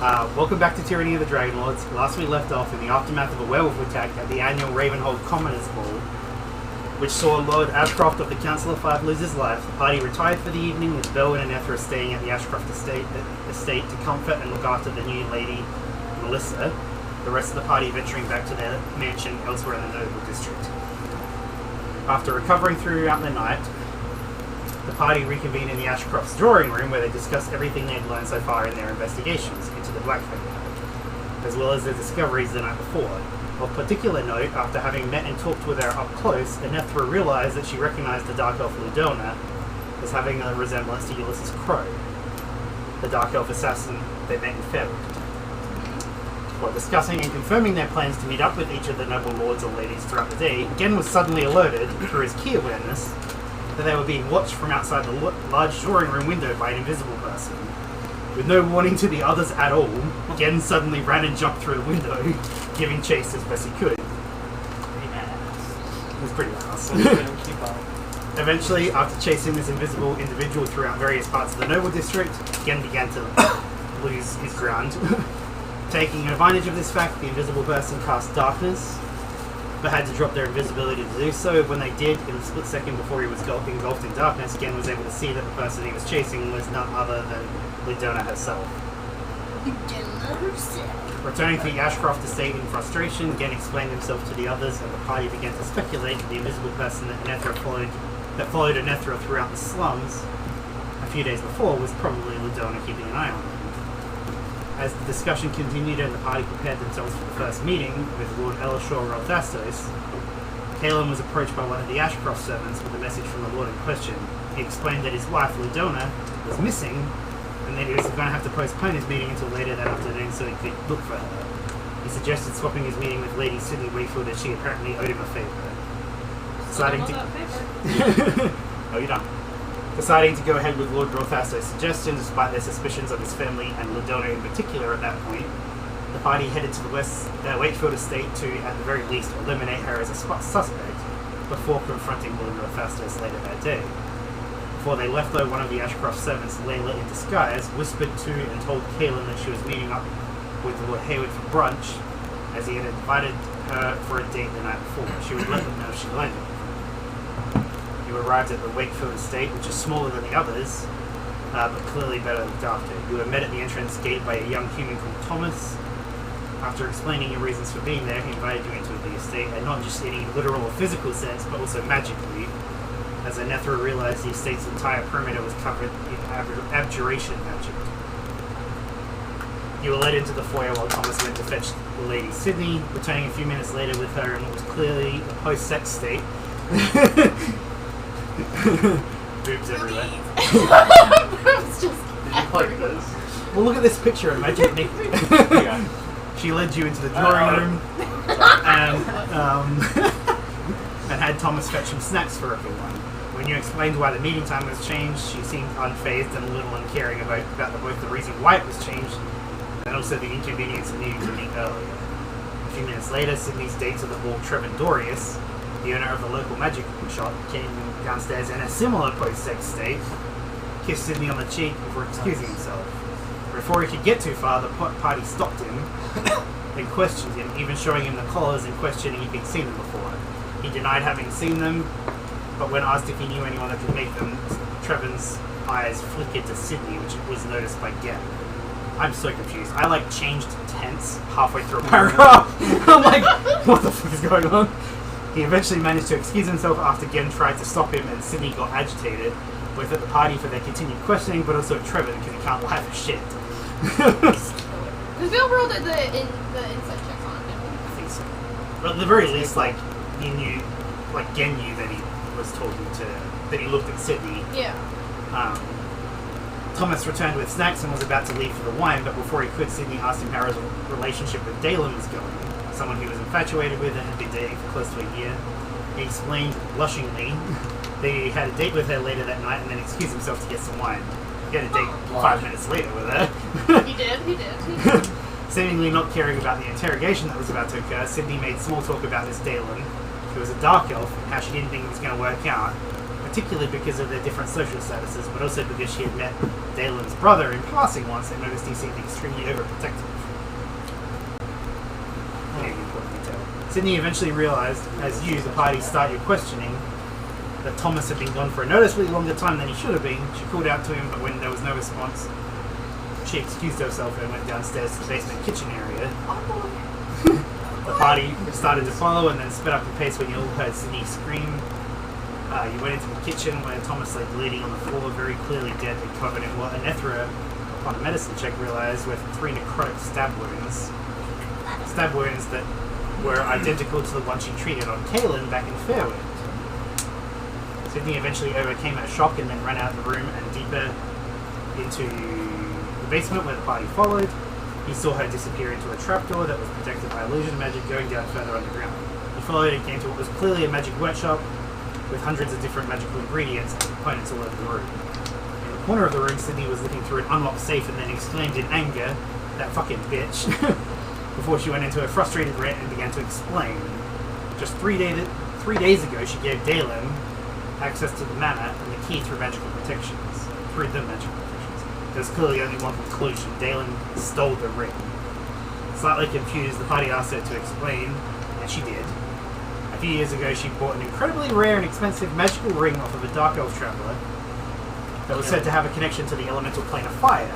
Welcome back to Tyranny of the Dragonlords. Last we left off in the aftermath of a werewolf attack at the annual Ravenhold Commoners Ball, which saw Lord Ashcroft of the Council of Five lose his life. The party retired for the evening, with Belle and Anethra staying at the Ashcroft estate to comfort and look after the new lady, Melissa. The rest of the party venturing back to their mansion elsewhere in the Noble District. After recovering throughout the night, the party reconvened in the Ashcroft's drawing room, where they discussed everything they had learned so far in their investigations into the Blackfang Pact, as well as their discoveries the night before. Of particular note, after having met and talked with her up close, Anethra realized that she recognized the Dark Elf Ludona as having a resemblance to Ulysses Crow, the Dark Elf assassin they met in Fairwood. While discussing and confirming their plans to meet up with each of the noble lords or ladies throughout the day, Gen was suddenly alerted, through his key awareness, that they were being watched from outside the large drawing room window by an invisible person. With no warning to the others at all, Gen suddenly ran and jumped through the window, giving chase as best he could. It was pretty fast. Eventually, after chasing this invisible individual throughout various parts of the Noble District, Gen began to lose his ground. Taking advantage of this fact, the invisible person cast darkness, but had to drop their invisibility to do so. When they did, in a split second before he was engulfed in darkness, Gen was able to see that the person he was chasing was none other than Ludona herself. Returning to the Ashcroft estate in frustration, Gen explained himself to the others, and the party began to speculate that the invisible person that followed Anethra throughout the slums a few days before was probably Ludona keeping an eye on them. As the discussion continued and the party prepared themselves for the first meeting with Lord Elishor Rothastos, Kalen was approached by one of the Ashcroft servants with a message from the Lord in question. He explained that his wife, Ludona, was missing, and that he was going to have to postpone his meeting until later that afternoon so he could look for her. He suggested swapping his meeting with Lady Sydney Wakefield, as she apparently owed him a favour. Oh, you're done. Deciding to go ahead with Lord Rothastos' suggestion, despite their suspicions of his family and Ludona in particular at that point, the party headed to the Wakefield estate to, at the very least, eliminate her as a suspect before confronting Lord Rothastos later that day. Before they left, though, one of the Ashcroft servants, Layla in disguise, whispered to and told Kaelin that she was meeting up with Lord Hayward for brunch, as he had invited her for a date the night before. She would let them know if she liked it. You arrived at the Wakefield estate, which is smaller than the others, but clearly better looked after. You were met at the entrance gate by a young human called Thomas. After explaining your reasons for being there, he invited you into the estate, and not just in any literal or physical sense, but also magically, as Anethra realized the estate's entire perimeter was covered in abjuration magic. You were led into the foyer while Thomas went to fetch Lady Sydney, returning a few minutes later with her in what was clearly a post-sex state. Boobs everywhere. Boobs just everywhere. Well, look at this picture of Magic Nick. Yeah. She led you into the drawing room and had Thomas fetch some snacks for everyone. When you explained why the meeting time was changed, she seemed unfazed and a little uncaring about both the reason why it was changed and also the inconvenience of needing to meet earlier. A few minutes later, Sydney's date to the ball, Trevor Dorius, the owner of the local magic shop, came downstairs in a similar post-sex state, kissed Sydney on the cheek before excusing himself. Before he could get too far, the party stopped him and questioned him, even showing him the collars and questioning if he'd seen them before. He denied having seen them, but when asked if he knew anyone that could make them, Trevor's eyes flickered to Sydney, which was noticed by Gen. I'm so confused. I changed tense halfway through a paragraph. I'm like, what the fuck is going on? He eventually managed to excuse himself after Gen tried to stop him, and Sydney got agitated, both at the party for their continued questioning, but also Trevor because he can't lie for shit. Because Bill rolled the insight check on him. I think so. But at the very least, he knew, Gen knew that he was that he looked at Sydney. Yeah. Thomas returned with snacks and was about to leave for the wine, but before he could, Sydney asked him how his relationship with Dalen was going. Someone he was infatuated with and had been dating for close to a year. He explained blushingly that he had a date with her later that night and then excused himself to get some wine. He had a date 5 minutes later with her. He did. Seemingly not caring about the interrogation that was about to occur, Sydney made small talk about this Dalen, who was a dark elf, and how she didn't think it was going to work out, but particularly because of their different social statuses, but also because she had met Dalen's brother in passing once and noticed he seemed extremely overprotective. Sydney eventually realised, as you, the party, start your questioning, that Thomas had been gone for a noticeably longer time than he should have been. She called out to him, but when there was no response, she excused herself and went downstairs to the basement kitchen area. The party started to follow and then sped up the pace when you all heard Sydney scream. You went into the kitchen where Thomas lay bleeding on the floor, very clearly dead and covered in what Anethra, upon a medicine check, realised were 3 necrotic stab wounds. Stab wounds that were identical to the one she treated on Kaelin back in Fairwind. Sydney eventually overcame her shock and then ran out of the room and deeper into the basement where the party followed. He saw her disappear into a trapdoor that was protected by illusion magic going down further underground. He followed and came to what was clearly a magic workshop with hundreds of different magical ingredients and components all over the room. In the corner of the room, Sydney was looking through an unlocked safe and then exclaimed in anger, "That fucking bitch," before she went into a frustrated rant and began to explain. Just 3 days ago, she gave Dalen access to the manor and the key through magical protections. There's clearly only one conclusion. Dalen stole the ring. Slightly confused, the party asked her to explain, and she did. A few years ago, she bought an incredibly rare and expensive magical ring off of a Dark Elf traveller that was said to have a connection to the elemental plane of fire.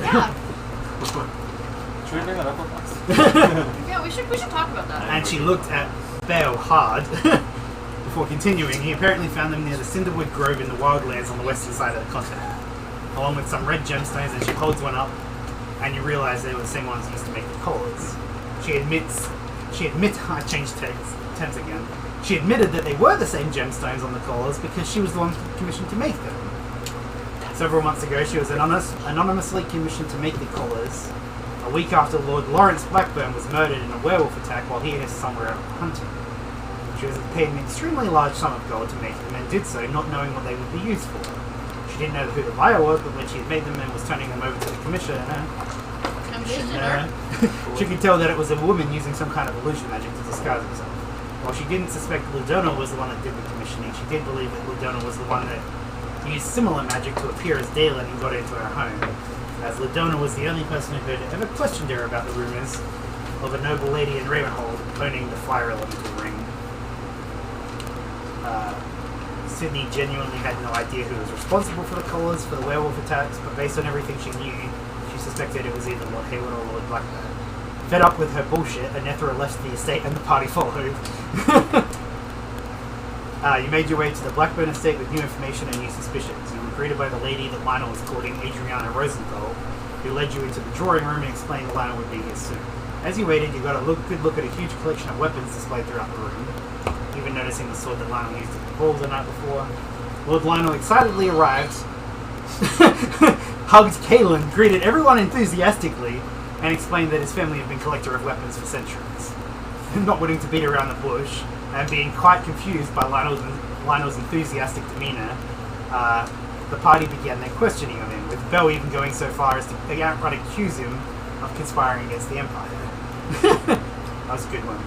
Yeah. Should we bring that up with us? Yeah, we should talk about that. And she looked at Bale hard. Before continuing, he apparently found them near the Cinderwood Grove in the Wildlands on the western side of the continent, along with some red gemstones, and she holds one up, and you realise they were the same ones used to make the collars. She I changed tense again. She admitted that they were the same gemstones on the collars because she was the one commissioned to make them. Several months ago, she was anonymously commissioned to make the collars, a week after Lord Lawrence Blackburn was murdered in a werewolf attack while he and his son were out hunting. She was paid an extremely large sum of gold to make them, and did so not knowing what they would be used for. She didn't know who the buyer was, but when she had made them and was turning them over to the commissioner, she could tell that it was a woman using some kind of illusion magic to disguise herself. While she didn't suspect Ludona was the one that did the commissioning, she did believe that Ludona was the one that used similar magic to appear as Dalen and got into her home, as Ludona was the only person who had ever questioned her about the rumours of a noble lady in Ravenhold owning the fire elemental ring. Sydney genuinely had no idea who was responsible for the collars for the werewolf attacks, but based on everything she knew, she suspected it was either Lord Hayward or Lord Blackburn. Fed up with her bullshit, Anethra left the estate and the party followed. You made your way to the Blackburn estate with new information and new suspicions. You were greeted by the lady that Lionel was courting, Adriana Rosenthal, who led you into the drawing room and explained that Lionel would be here soon. As you waited, you got a good look at a huge collection of weapons displayed throughout the room, even noticing the sword that Lionel used at the ball the night before. Lord Lionel excitedly arrived, hugged Kaelin, greeted everyone enthusiastically, and explained that his family had been collector of weapons for centuries. Not wanting to beat around the bush, and being quite confused by Lionel's enthusiastic demeanour, the party began their questioning of him, with Bell even going so far as to outright accuse him of conspiring against the Empire. That was a good one.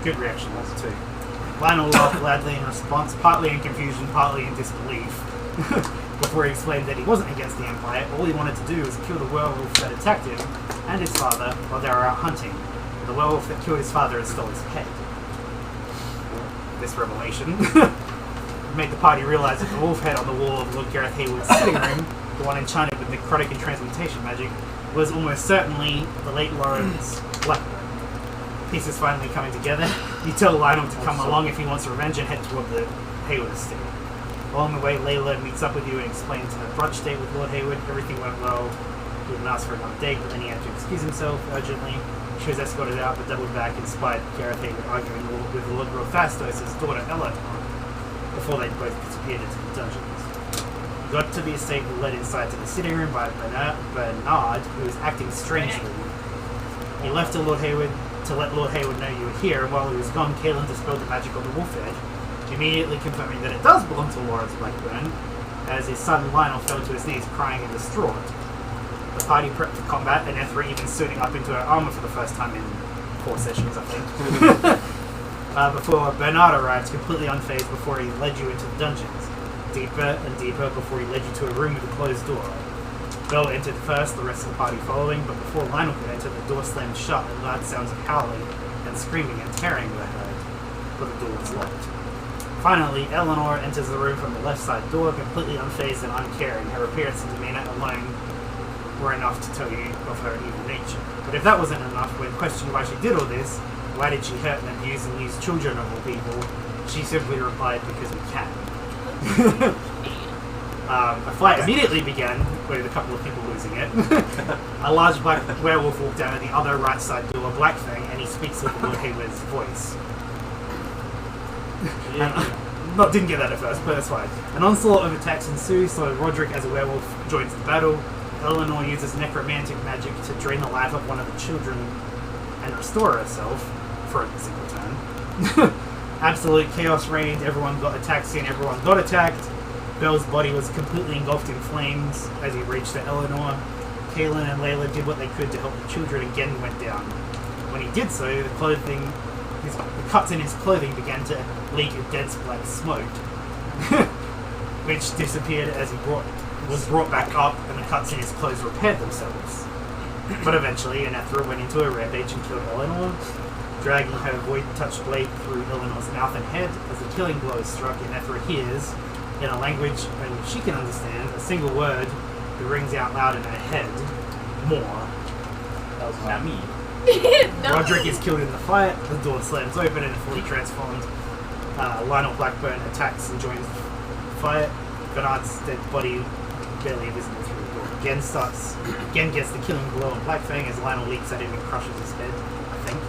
Good reaction, was too. Lionel laughed loudly in response, partly in confusion, partly in disbelief, before he explained that he wasn't against the Empire. All he wanted to do was kill the werewolf that attacked him and his father while they were out hunting. The werewolf that killed his father and stole his head. This revelation made the party realise that the wolf head on the wall of Lord Gareth Hayward's sitting room, the one enchanted with necrotic and transmutation magic, was almost certainly the late Lawrence Blackburn. Pieces finally coming together. You tell Lionel to come along if he wants revenge and head toward the Hayward estate. Along the way, Layla meets up with you and explains her brunch date with Lord Hayward. Everything went well. He didn't ask for another date, but then he had to excuse himself urgently. She was escorted out, but doubled back in spite of Gareth Hayward arguing with Lord Grofastos' daughter Ella before they both disappeared into the dungeons. You got to the estate and led inside to the sitting room by Bernard, who was acting strangely. He left to Lord Hayward to let Lord Hayward know you were here, and while he was gone, Kaelin dispelled the magic on the wolf head, immediately confirming that it does belong to Lawrence Blackburn, as his son Lionel fell to his knees crying and distraught. The party prepped for combat, and Ethra even suiting up into her armour for the first time in 4 sessions, I think. before Bernard arrives, completely unfazed before he led you into the dungeons. Deeper and deeper before he led you to a room with a closed door. Bell entered first, the rest of the party following, but before Lionel could enter, the door slammed shut and loud sounds of howling and screaming and tearing were heard, but the door was locked. Finally, Eleanor enters the room from the left side door, completely unfazed and uncaring. Her appearance and demeanor alone were enough to tell you of her evil nature. But if that wasn't enough, when questioned why she did all this, why did she hurt and abuse and use children of all people, she simply replied, because we can. A fight immediately began, with a couple of people losing it. A large black werewolf walked down at the other right side door, Blackfang, and he speaks with Lord Hayward's voice. Didn't get that at first, but that's fine. An onslaught of attacks ensues, so Roderick as a werewolf joins the battle. Eleanor uses necromantic magic to drain the life of one of the children and restore herself for a single turn. Absolute chaos reigned, everyone got attacked and everyone got attacked. Bell's body was completely engulfed in flames as he reached to Eleanor. Kaelin and Layla did what they could to help the children again went down. When he did so, the cuts in his clothing began to leak a dense black smoke, which disappeared as he was brought back up, and the cuts in his clothes repaired themselves. But eventually, Anethra went into a rampage and killed Eleanor, dragging her void-touched blade through Eleanor's mouth and head. As the killing blow struck, Anethra hears, in a language only she can understand, a single word that rings out loud in her head: more. That was not me. Roderick is killed in the fight, the door slams open and fully transformed. Lionel Blackburn attacks and joins the fight. Bernard's dead body barely visible through the door. Again gets the killing blow on Blackfang as Lionel leaps at him and crushes his head, I think.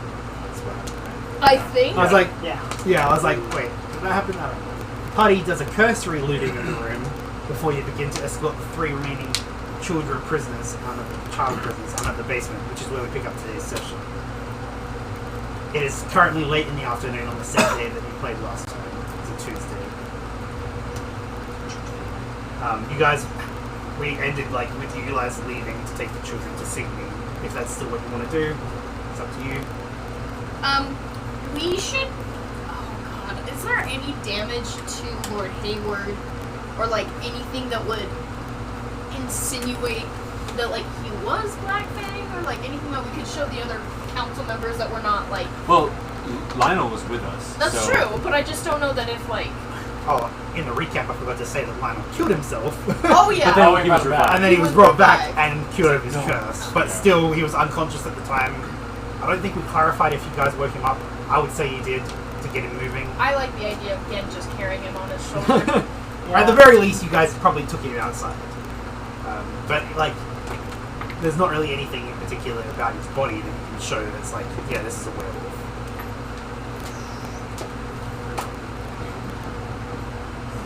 That's what happened. I think? I was like, Yeah. I was like, wait, did that happen? I don't know. The party does a cursory looting in the room before you begin to escort the 3 remaining child prisoners out of the basement, which is where we pick up today's session. It is currently late in the afternoon on the same day that we played last time. It's a Tuesday. You guys, we ended with you guys leaving to take the children to Sydney. If that's still what you want to do, it's up to you. We should... Oh god, is there any damage to Lord Hayward? Or, anything that would insinuate that, he was Blackfang? Or, anything that we could show the other council members that we're not, Well, Lionel was with us. That's so... true, but I just don't know that if, Oh, in the recap, I forgot to say that Lionel killed himself. Oh, yeah. But then he was revived. And then he was brought back and cured of his No. curse. But still, he was unconscious at the time. I don't think we clarified if you guys woke him up. I would say you did to get him moving. I like the idea of Gen just carrying him on his shoulder. At the very least, you guys probably took him outside. But, there's not really anything in particular about his body that you can show that's yeah, this is a werewolf.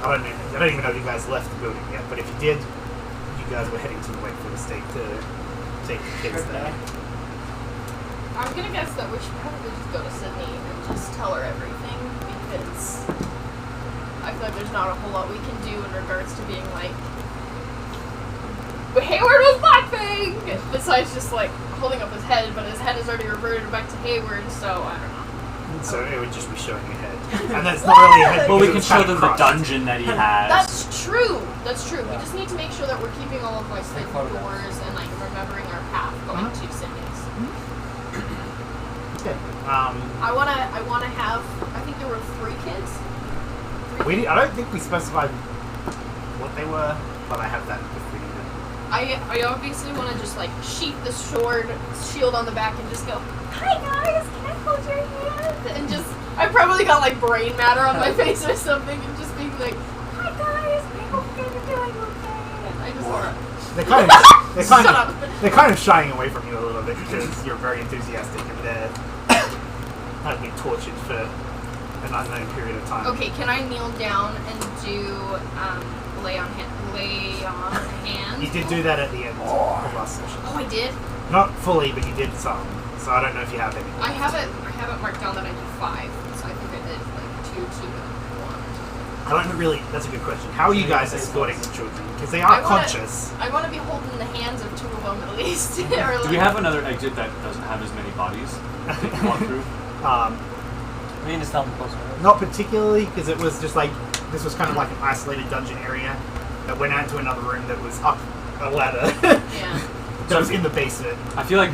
I don't even know if you guys left the building yet, but if you did, you guys were heading to the Wakeful Estate to take the kids there. I'm gonna guess that we should probably just go to Sydney and just tell her everything, because I feel like there's not a whole lot we can do in regards to being but Hayward was Blackfang! Besides just holding up his head, but his head is already reverted back to Hayward, so I don't know. So it would just be showing your head. And that's not really a head. Well, we because can it was show them kinda the crossed. dungeon that he has. That's true. That's true. We Yeah. just need to make sure that we're keeping all of safe doors and remembering our path going to Sydney's. Okay. I wanna have. I think there were 3 kids. I don't think we specified what they were, but I have that if we need it. I obviously want to just sheath the shield on the back and just go, "Hi guys, can I hold your hand?" And just, I probably got brain matter on my face or something, and just being like, "Hi guys, I hope you're doing okay." And I just want They're kind of shying away from you a little bit because you're very enthusiastic and they're have been tortured for an unknown period of time. Okay, can I kneel down and do lay on hands? You did do that at the end of last session. Oh, I did. Not fully, but you did some. So I don't know if you have any. I have it marked down that I did 5, so I think I did 2, 2, 1. I don't really. That's a good question. How are you guys escorting the children? Because they are conscious. I want to be holding the hands of 2 of them at least. Do we have another exit that doesn't have as many bodies that they can walk through? We can just tell them closer. Not particularly, because it was just like, this was kind of like an isolated dungeon area that went out to another room that was up a ladder. Yeah. That was in the basement. I feel like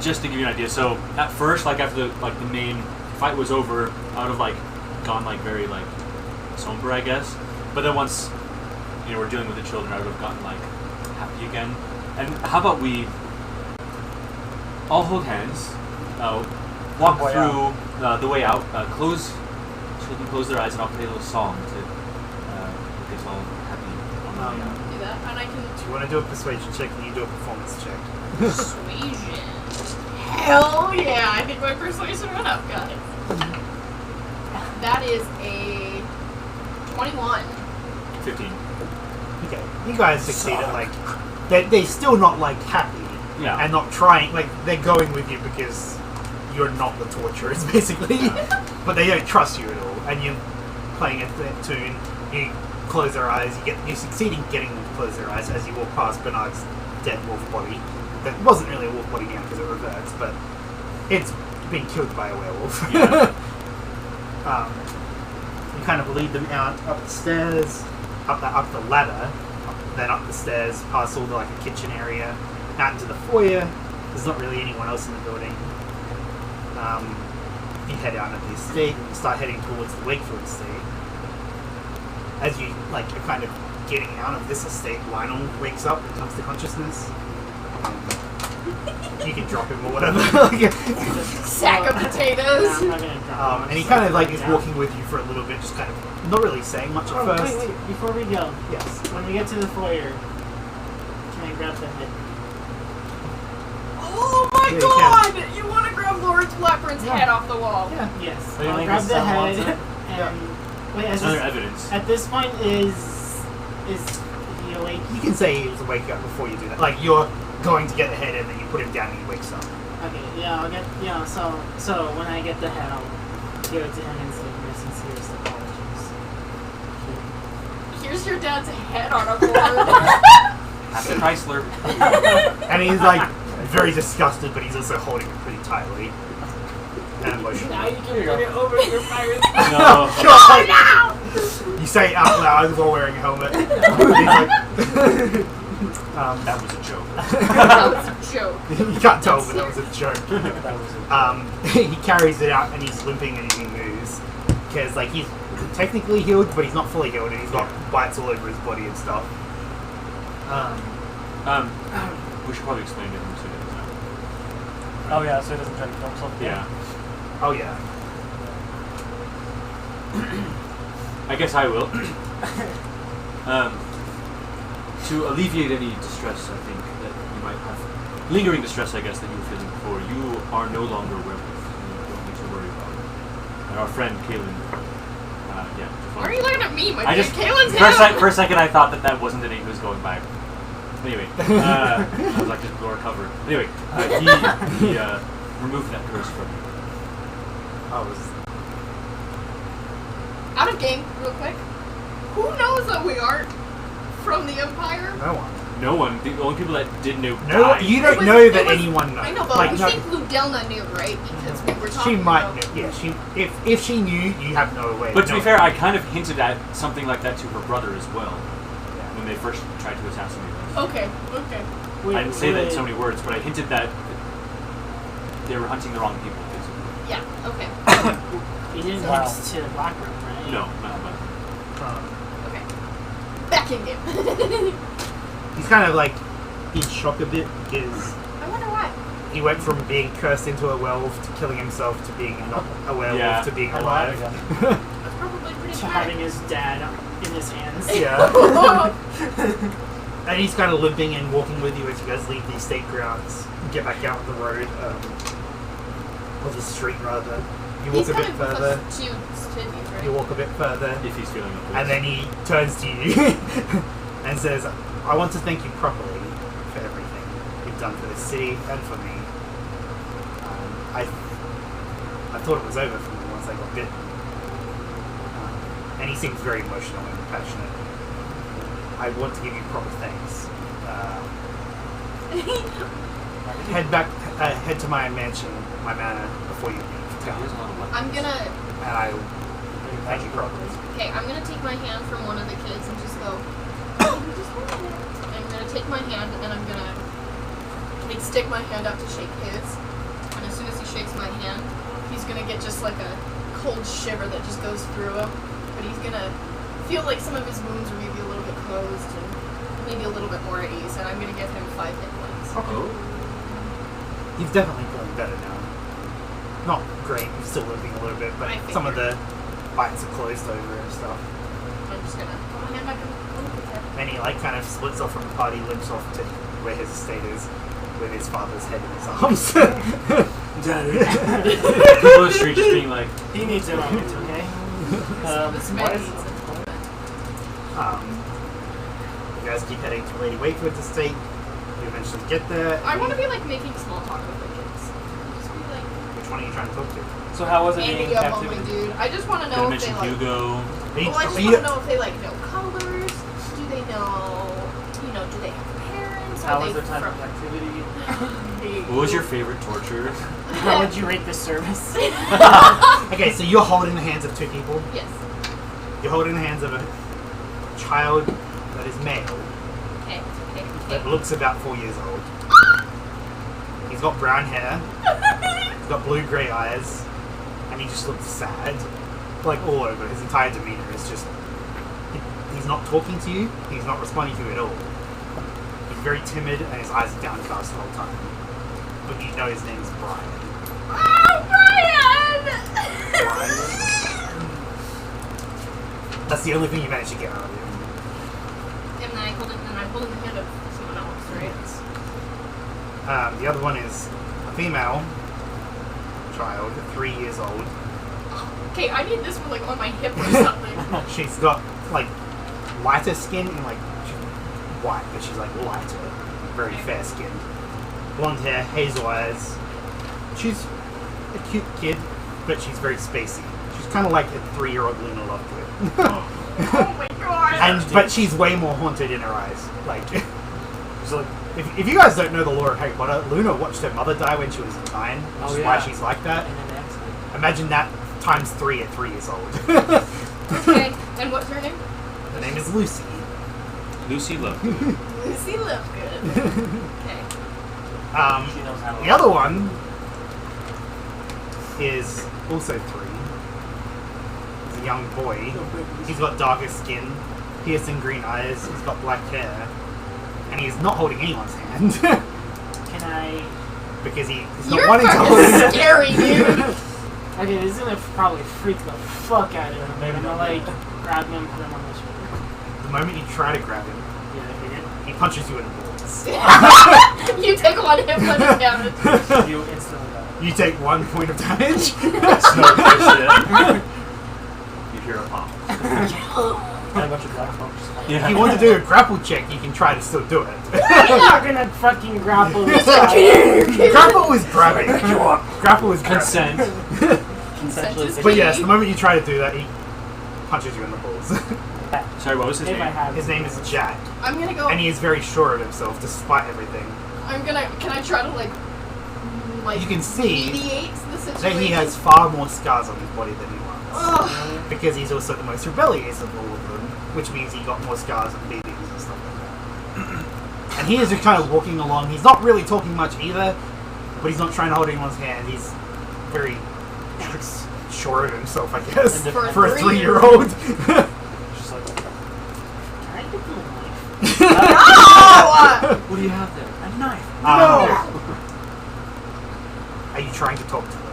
just to give you an idea. So at first, like after the main fight was over, I would have like gone like very like somber, I guess. But then once we're dealing with the children, I would have gotten like happy again. And how about we all hold hands, walk through the way out, children close their eyes, and I'll play a little song to make us all happy on the way out. Do that, and I can Do you want to do a persuasion check? Can you do a performance check? persuasion. Hell yeah! I think my persuasion went up. Got it. That is a 21. 15. Okay, you guys succeeded. Like, they're still not like happy, Yeah. and not trying. Like, they're going with you because you're not the torturers, basically. But they don't trust you at all, and you're playing a tune. You close their eyes. You succeed in getting them to close their eyes as you walk past Bernard's dead wolf body. That wasn't really a wolf body now because it reverts, but it's been killed by a werewolf. Yeah. You kind of lead them out up the stairs, up the ladder, then up the stairs, past all the like a kitchen area, out into the foyer. There's not really anyone else in the building. You head out of the estate and start heading towards the Wakefield estate. As you like are kind of getting out of this estate, Lionel wakes up and comes to consciousness. You can drop him or whatever. Sack of potatoes. I'm not gonna drop And he kind of like is walking with you for a little bit, just kind of not really saying much at first. Wait, before we go. Yes. When we get to the foyer, can I grab the head? Oh my Yeah, you god! You want to grab Lawrence Blackburn's Yeah. head off the wall? Yeah. Yes. So you I'll think grab his the son wants head it? and wait. It's another evidence. At this point, is he awake? You can say he was awake up before you do that. Like you're going to get the head and then you put him down and he wakes up. Okay. Yeah. I'll get. Yeah. So when I get the head, I'll give it to him and say my sincerest apologies. Here's your dad's head on a board. That's a Chrysler. And he's like very disgusted, but he's also holding it pretty tightly. And emotional. Now you can put it over your pirate. No. God, you say it out loud while wearing a helmet. And he's like, That was a joke. That was a joke. you can't tell, but that was a joke. That was it. He carries it out and he's limping and he moves. Because like he's technically healed, but he's not fully healed and he's got bites all over his body and stuff. We should probably explain to him so he doesn't know. Oh yeah, so he doesn't try to kill himself. Yeah. Oh yeah. I guess I will. To alleviate any distress, I think, that you might have, lingering distress, I guess, that you were feeling before, you are no longer a werewolf. You don't need to worry about it. And our friend, Kaylin, yeah. Why are you looking at me? My I name just, Kaylin's for a second, I thought that wasn't the name he was going by. Anyway, I was like, just blow cover. Anyway, he removed that curse from you. Out of game, real quick. Who knows that we aren't from the Empire? No one. No one. The only people that did know No, died. you don't It was- know it that was- anyone knows. I know, but Like, I no- think Ludelna knew, right? Because we were she talking might about... know. Yeah, if she knew, you have no way. But to of be fair, I kind of hinted at something like that to her brother as well knowing. when they first tried to assassinate us. Okay. I didn't say that in so many words, but I hinted that they were hunting the wrong people, basically. Yeah, okay. He didn't Wow. mix to Blackroom, right? No, not much. Okay. Back in game. He's kind of like in shock a bit because I wonder why. he went from being cursed into a werewolf to killing himself to being not a werewolf Yeah. to being Alive alive. again. That's probably pretty To smart. having his dad in his hands. Yeah. And he's kind of limping and walking with you as you guys leave the estate grounds and get back out on the road, or the street rather. You walk He's a bit coming with further. us to Sydney's, right? You walk a bit further, If he's feeling up. and then he turns to you and says, "I want to thank you properly for everything you've done for this city and for me. I thought it was over for me once I got bitten." And he seems very emotional and passionate. "I want to give you proper thanks. Head to my mansion, my manor, before you leave I'm gonna. And I thank you, Chronicles. Okay, I'm gonna take my hand from one of the kids and just go. I'm gonna take my hand and I'm gonna like stick my hand out to shake his. And as soon as he shakes my hand, he's gonna get just like a cold shiver that just goes through him. But he's gonna feel like some of his wounds are maybe a little bit closed and maybe a little bit more at ease. And I'm gonna give him 5 hit points. Oh. He's definitely feeling better now. Not great, he's still limping a little bit, but I some of figured. the bites are closed over and stuff. I'm just gonna put my hand back in the head. Then he like kind of splits off from the party, limps off to where his estate is, with his father's head in his arms. People on the street just being like, He needs a moment, okay? This What man is needs a moment. You guys keep heading to Lady Wakeford's estate. You eventually get there. I want to be like making small talk with the kids. Just be like, Which one are you trying to talk to? So how was it Andy, being go home, captivity? dude. I just want to did I know if mention they like. Hugo? Well, I just want to know if they like know colors. Do they know? You know, do they have parents? How Are was they their time from? of activity? What was your favorite torture? How would you rate this service? Okay, so you're holding the hands of 2 people. Yes. You're holding the hands of a child that is male, Okay. that looks about 4 years old. He's got brown hair, he's got blue-grey eyes, and he just looks sad. Like all over, his entire demeanor is just... He's not talking to you, he's not responding to you at all. He's very timid and his eyes are downcast the whole time. But you know his name is Brian. Oh, Brian! That's the only thing you managed to get out of him. And then I'm holding the hand of someone else, right? The other one is a female child, 3 years old. Okay, I need this one like on my hip or something. She's got like lighter skin and like she's white, but she's like lighter, very fair skinned. Blonde hair, hazel eyes. She's a cute kid, but she's very spacey. She's kind of like a 3-year-old Luna Lovegood. Oh my god! But she's way more haunted in her eyes. Like, so if you guys don't know the lore of Harry Potter, Luna watched her mother die when she was 9, which is why she's like that. And an accident. Imagine that times 3 at 3 years old. Okay, and what's her name? Her name is Lucy. Lucy Lovegood. Lucy Lovegood. Okay. She knows how to The other one is also 3. He's a young boy. He's got darker skin, piercing green eyes, he's got black hair, and he's not holding anyone's hand. Can I... because he's You're not wanting to hold fucking it. scary, dude. Okay, this is gonna probably freak the fuck out of him. I'm gonna like grab him, put him on my shoulder. The moment you try to grab him, Yeah, I figured. he punches you in the balls. You take 1 hit point of damage. You instantly got it. You take 1 point of damage. That's no bullshit. You hear a pop. And a bunch of black folks. If you want to do a grapple check, you can try to still do it. I'm not gonna fucking grapple this guy. Grapple is grabbing. Grapple is grabbing. Consent. Consensus. But yes, the moment you try to do that, he punches you in the balls. Sorry, what was his If I name? have His name is Jack, I'm gonna go. and he is very sure of himself despite everything. Can I try to like You can see mediate the situation? that he has far more scars on his body than he wants. Ugh. Because he's also the most rebellious of all of them, which means he got more scars and beatings and stuff like that. And he is just kind of walking along. He's not really talking much either, but he's not trying to hold anyone's hand. He's very sure of himself, I guess, For a for a 3-year-old. 3-year-old. Just like, can I get the knife? Oh! What do you have there? A knife. Are you trying to talk to them?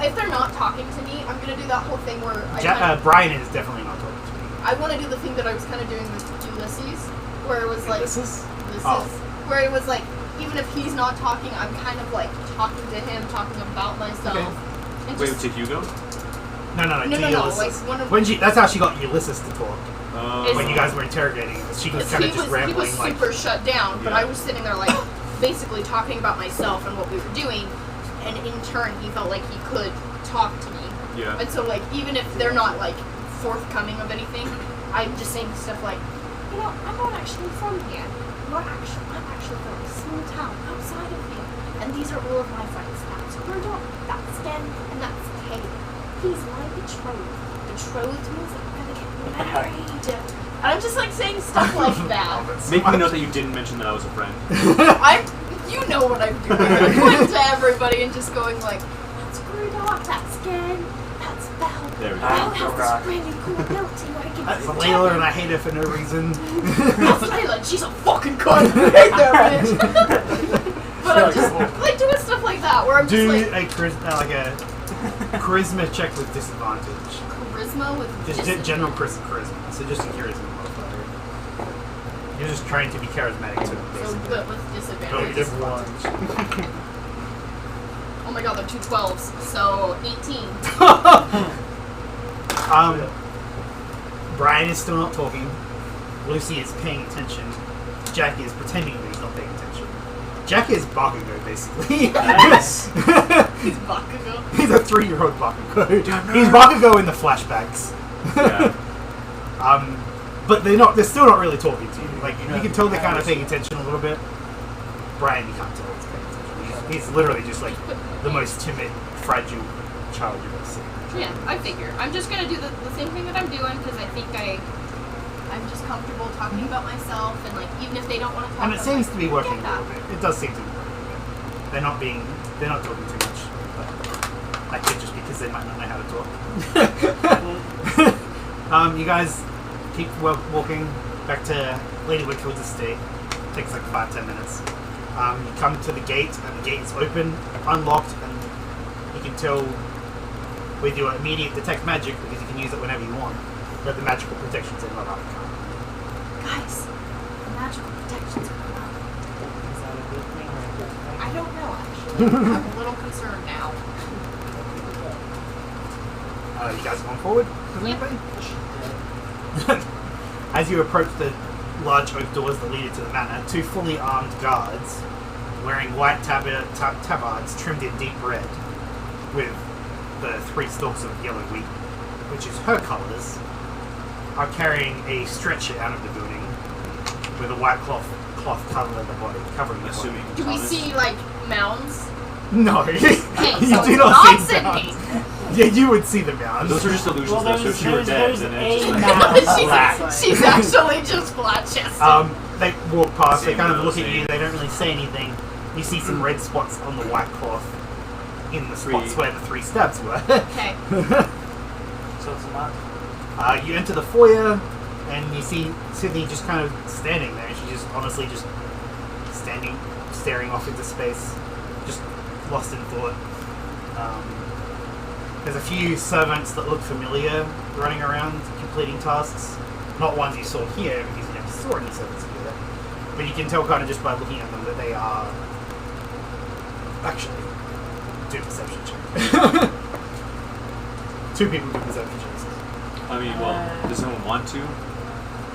If they're not talking to me, I'm gonna do that whole thing where I Brian is definitely not talking to me. I want to do the thing that I was kind of doing with Ulysses, where it was like Ulysses? Ulysses, Oh. where it was like even if he's not talking, I'm kind of like talking to him, talking about myself. Okay. And Wait, just, to Hugo? No, no, to no, Ulysses. like one of That's how she got Ulysses to talk. Is- When you guys were interrogating him, she was kind of just he rambling was like. super shut down, but Yeah. I was sitting there like basically talking about myself and what we were doing, and in turn he felt like he could talk to me. Yeah. And so like even if they're not like forthcoming of anything, I'm just saying stuff like, you know, I'm not actually from here. I'm actually from a small town outside of here, and these are all of my friends. That's screwed up. That's Ken and that's Kate. He's my betrothed. Betrothed means that we're gonna get married. And I'm just like saying stuff like that. Make me note that you didn't mention that I was a friend. You know what I'm doing. I'm going to everybody and just going like, that's screwed up. That's Ken. That's Belle. There we go. Belle has this really cool ability where it That's gives Layla and I hate her for no reason. That's Layla. She's a fucking cunt. I hate that bitch. But I'm just like doing stuff like that where I'm Do just a charisma check with disadvantage. charisma with Just disadvantage. general charisma. So just a charisma modifier. You're just trying to be charismatic to them, So, basically. but with Oh, disadvantage. disadvantage. Oh my god, they're 2 12s. So 18. Brian is still not talking. Lucy is paying attention. Jack is pretending that he's not paying attention. Jack is Bakugo, basically. Nice. He's Bakugo. He's a 3-year-old Bakugo. He's Bakugo in the flashbacks. Yeah. But they're still not really talking to you. Like, you can tell they're kind of paying attention a little bit. Brian, you can't tell he's paying attention. He's literally just like the most timid, fragile child you've ever seen. Yeah, I figure. I'm just gonna do the same thing that I'm doing because I think I'm just comfortable talking about myself and like even if they don't want to talk. And it I'm seems like, to be working a "Get that." little bit. It does seem to be working a bit. They're not talking too much. That could just because they might not know how to talk. You guys keep walking back to Lady Whitfield's estate. It takes like 5-10 minutes. You come to the gate, and the gate is open, unlocked, and you can tell with your immediate detect magic because you can use it whenever you want. But the magical protections are not up. Guys, the magical protections are not. Is that a good thing or a good thing? I don't know actually. I'm a little concerned now. You guys going forward? Yep. As you approach the large oak doors that lead into the manor, 2 fully armed guards, wearing white tabards trimmed in deep red, with the 3 stalks of yellow wheat, which is her colours, are carrying a stretcher out of the building with a white cloth covering the body. Assuming. Do we see like mounds? No, Okay, you so do it's not not see Sydney. mounds. Yeah, you would see the mounds. Those are just illusions, Well, though. So if you were dead, there's then a it's just mound. like she's actually just flat chested. They walk past, they Same kind of though, look at same. you, they don't really say anything. You see some red spots on the white cloth in the spots 3. where the 3 stabs were. Okay. So it's not. You enter the foyer, and you see Sydney just kind of standing there. She's just honestly just standing, staring off into space, just lost in thought. There's a few servants that look familiar running around, completing tasks. Not ones you saw here, because you never saw any servants here. But you can tell kind of just by looking at them that they are... Actually, do perception check. 2 people do perception checks. I mean, well, does someone want to?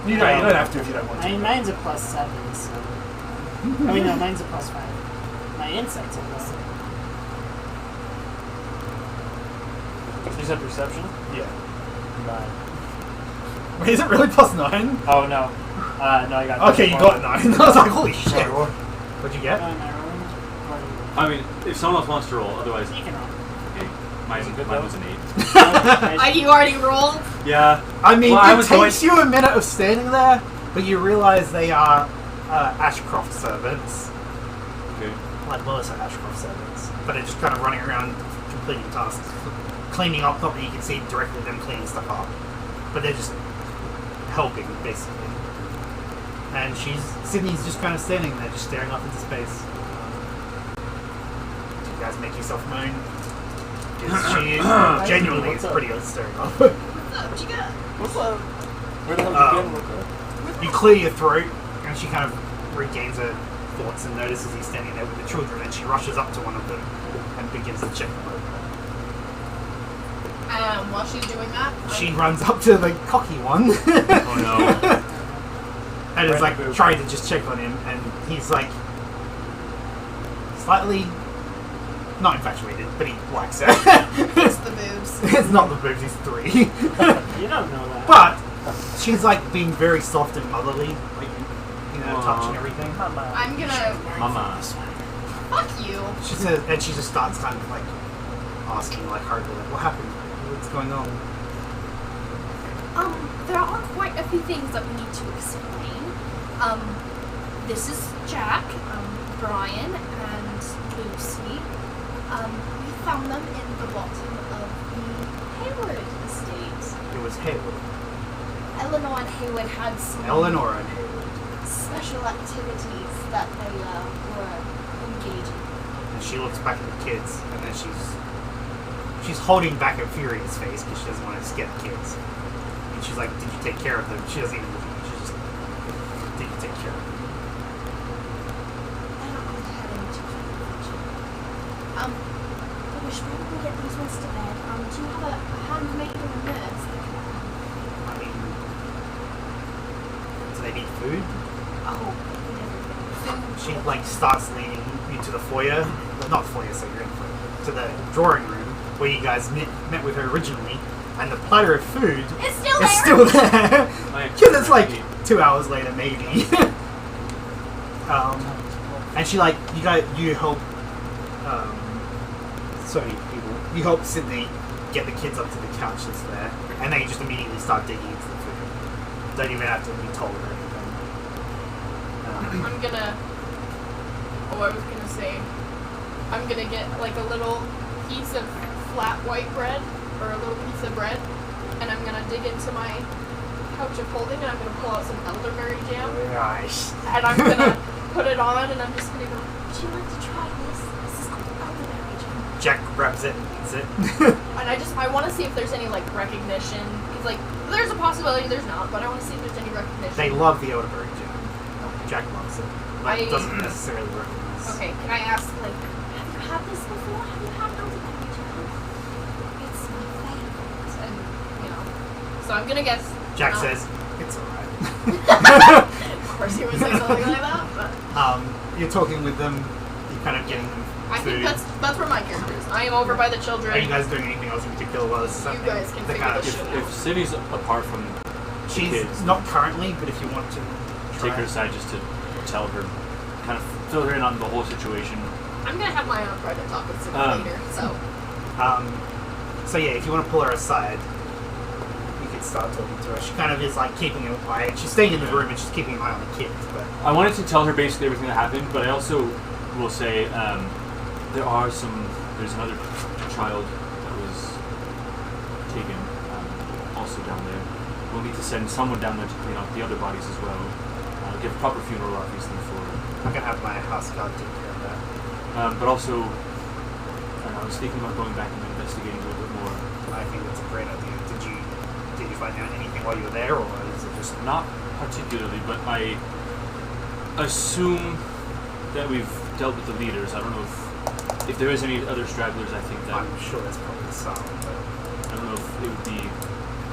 You don't have to if you don't want I to. mean, mine's a +7, so. I mean, no, mine's a +5. My insight's a +7. You said perception? Yeah. 9. Wait, is it really +9? Oh, no. No, I got Okay, you got 9. I was like, holy shit. Sorry, what? What'd you get? Am I rolling? I mean, if someone else wants to roll, otherwise, You can roll. okay. Mine Is it good, was an 8. You already rolled? Yeah. I mean, Well, I was it takes you a minute of standing there, but you realize they are Ashcroft servants. Okay. Like Willis are Ashcroft servants. But they're just kind of running around completing tasks. Cleaning up, not that you can see directly them cleaning stuff up. But they're just helping, basically. And Sydney's just kind of standing there, just staring off into space. Do you guys make yourself known? Because she genuinely is pretty good staring off. What's up? What you got? What's up? Where the hell did you get him? You clear your throat, and she kind of regains her thoughts and notices he's standing there with the children, and she rushes up to one of them and begins to check them over. While she's doing that, She runs up to the cocky one Oh no. and is like Random boob. trying to just check on him, and he's like slightly not infatuated, but he likes her. it's the boobs. It's not the boobs, he's 3. You don't know that. But she's like being very soft and motherly, like touch and everything. I'm gonna Mama. fuck you. She says, and she just starts kind of like asking, like, hardly, like, what happened? What's going on? There are quite a few things that we need to explain. This is Jack, Brian, and Lucy. We found them in the bottom of the Hayward estate. It was Hayward. Eleanor and Hayward had some Eleanor and Hayward. special activities that they were engaging in. And she looks back at the kids, and then she's holding back a furious face because she doesn't want to scare the kids. And she's like, did you take care of them? She doesn't even look at you. She's just, did you take care of them? They're not going to have any attention. But we should probably get these ones to bed. Do you have a handmaid or a nurse? I mean, do they need food? Oh, She like starts leading you to the foyer, well, not foyer, so you're in foyer, to the drawing room where you guys met with her originally, and the platter of food it's still is there. still there. Like, Because it's like 2 hours later, maybe. And she like you help. So many people. You help Sydney get the kids onto the couch that's there, and they just immediately start digging into the food. Don't even have to be told or anything. I'm gonna. Oh, I was gonna say. I'm gonna get like a little piece of flat white bread, or a little piece of bread, and I'm gonna dig into my couch of holding, and I'm gonna pull out some elderberry jam, Nice. and I'm gonna put it on, and I'm just gonna go. Would you like to try this? This is called elderberry jam. Jack grabs it and eats it. And I want to see if there's any like recognition, because like there's a possibility, there's not, but I want to see if there's any recognition. They love the elderberry jam. Jack loves it, but I- doesn't necessarily recognize. Okay, can I ask like, have you had this before? Have you had elderberry jam? It's my favorite, and you know, so I'm gonna guess. Jack no. says it's alright. Of course, he would say something like that, but You're talking with them. You're kind of getting them I food. think that's where my character is. I am over by the children. Are you guys doing anything else in particular while this is You happening? guys can They figure kind of this just- shit out. if Sydney's apart from the She's kids, not currently, but if you want to take her try. aside just to tell her, kind of fill her in on the whole situation. I'm gonna have my own private talk with Sydney later, so. So yeah, if you want to pull her aside, you could start talking to her. She kind of is like keeping an eye. She's staying in the room and she's keeping an eye on the kids. But I wanted to tell her basically everything that happened, but I also will say there's another child that was taken also down there. We'll need to send someone down there to clean up the other bodies as well. Give a proper funeral, obviously, for. I can have my house guard take care of that. But also, I was thinking about going back and investigating a little bit more. I think that's a great idea. Did you find out anything while you were there, or is it just Not particularly, but I assume that we've dealt with the leaders. I don't know if there is any other stragglers. I think that I'm sure there's probably some, but I don't know if it would be.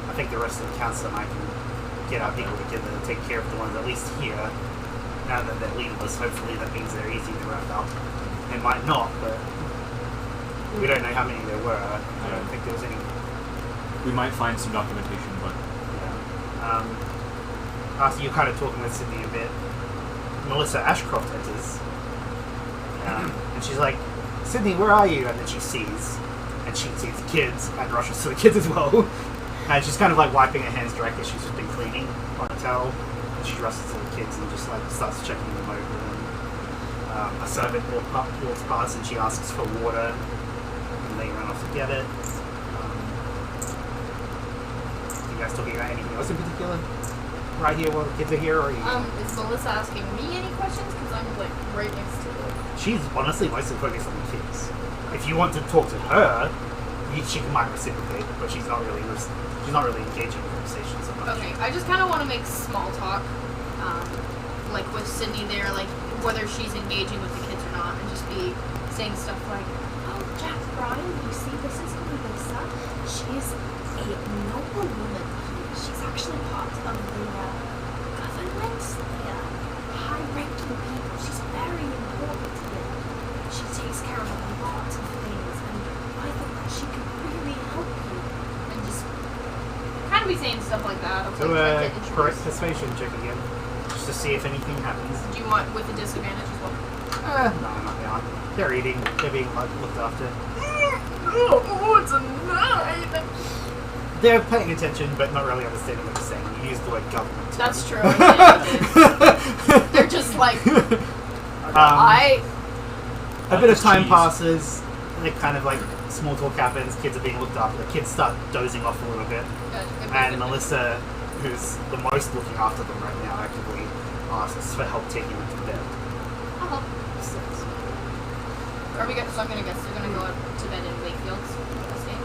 I think the rest of the council and I can get our people together to take care of the ones at least here. Now that they're leaderless, hopefully that means they're easy to round up. It might not, but we don't know how many there were. I don't think there was any. We might find some documentation, but Yeah. After you're kind of talking with Sydney a bit, Melissa Ashcroft enters. And she's like, Sydney, where are you? And then she sees the kids and rushes to the kids as well. And she's kind of like wiping her hands dry because she's just been cleaning on a towel. And she rushes to the kids and just like starts checking them over. And a servant walks past and she asks for water. And they run off to get it. You guys talking about anything else in particular? Right here while the kids are here, or are you? Is Melissa asking me any questions? Because I'm like right next to her. She's honestly mostly focused on the kids. If you want to talk to her, she might reciprocate, but she's not really engaging in conversation so much. Okay, I just kind of want to make small talk, like with Sydney there, like whether she's engaging with the kids or not, and just be saying stuff like, "Oh, Jack, Brian, you see, this is Melissa. She's a noble woman. She's actually part of the government, the high-ranking people. She's very important to them. She takes care of a lot of things, and I thought that she could really help you." And just kind of be saying stuff like that. Of So, like, trying to get correct introduced. persuasion check again, just to see if anything happens. Do you want with a disadvantage as well? No, not now. They're eating. They're being looked after. Oh, it's a 9! They're paying attention, but not really understanding what you're saying. You use the word government. That's true. Yeah. They're just like, A bit of time Cheese. passes. And it kind of like small talk happens. Kids are being looked after. The kids start dozing off a little bit. And Melissa, who's the most looking after them right now, actively asks for help taking them to bed. Uh-huh. Are we good? So I'm gonna guess they're gonna go to bed in Wakefield's. Okay.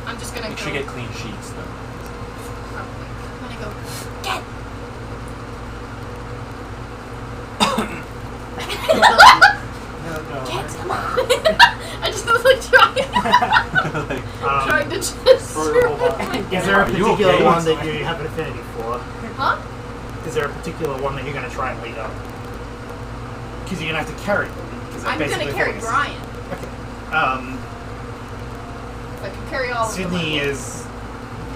I'm just gonna You go. should get clean sheets though. Probably. I'm gonna go. Get. No. Get. Come on. I just was like trying to just. Throw your whole body. Is there a Are you particular okay? one that you have an affinity for? Huh? Is there a particular one that you're going to try and lead up? Because you're going to have to carry them. 'cause they're I'm gonna basically carry boys. Brian. Okay. If I can carry all of them. Sydney is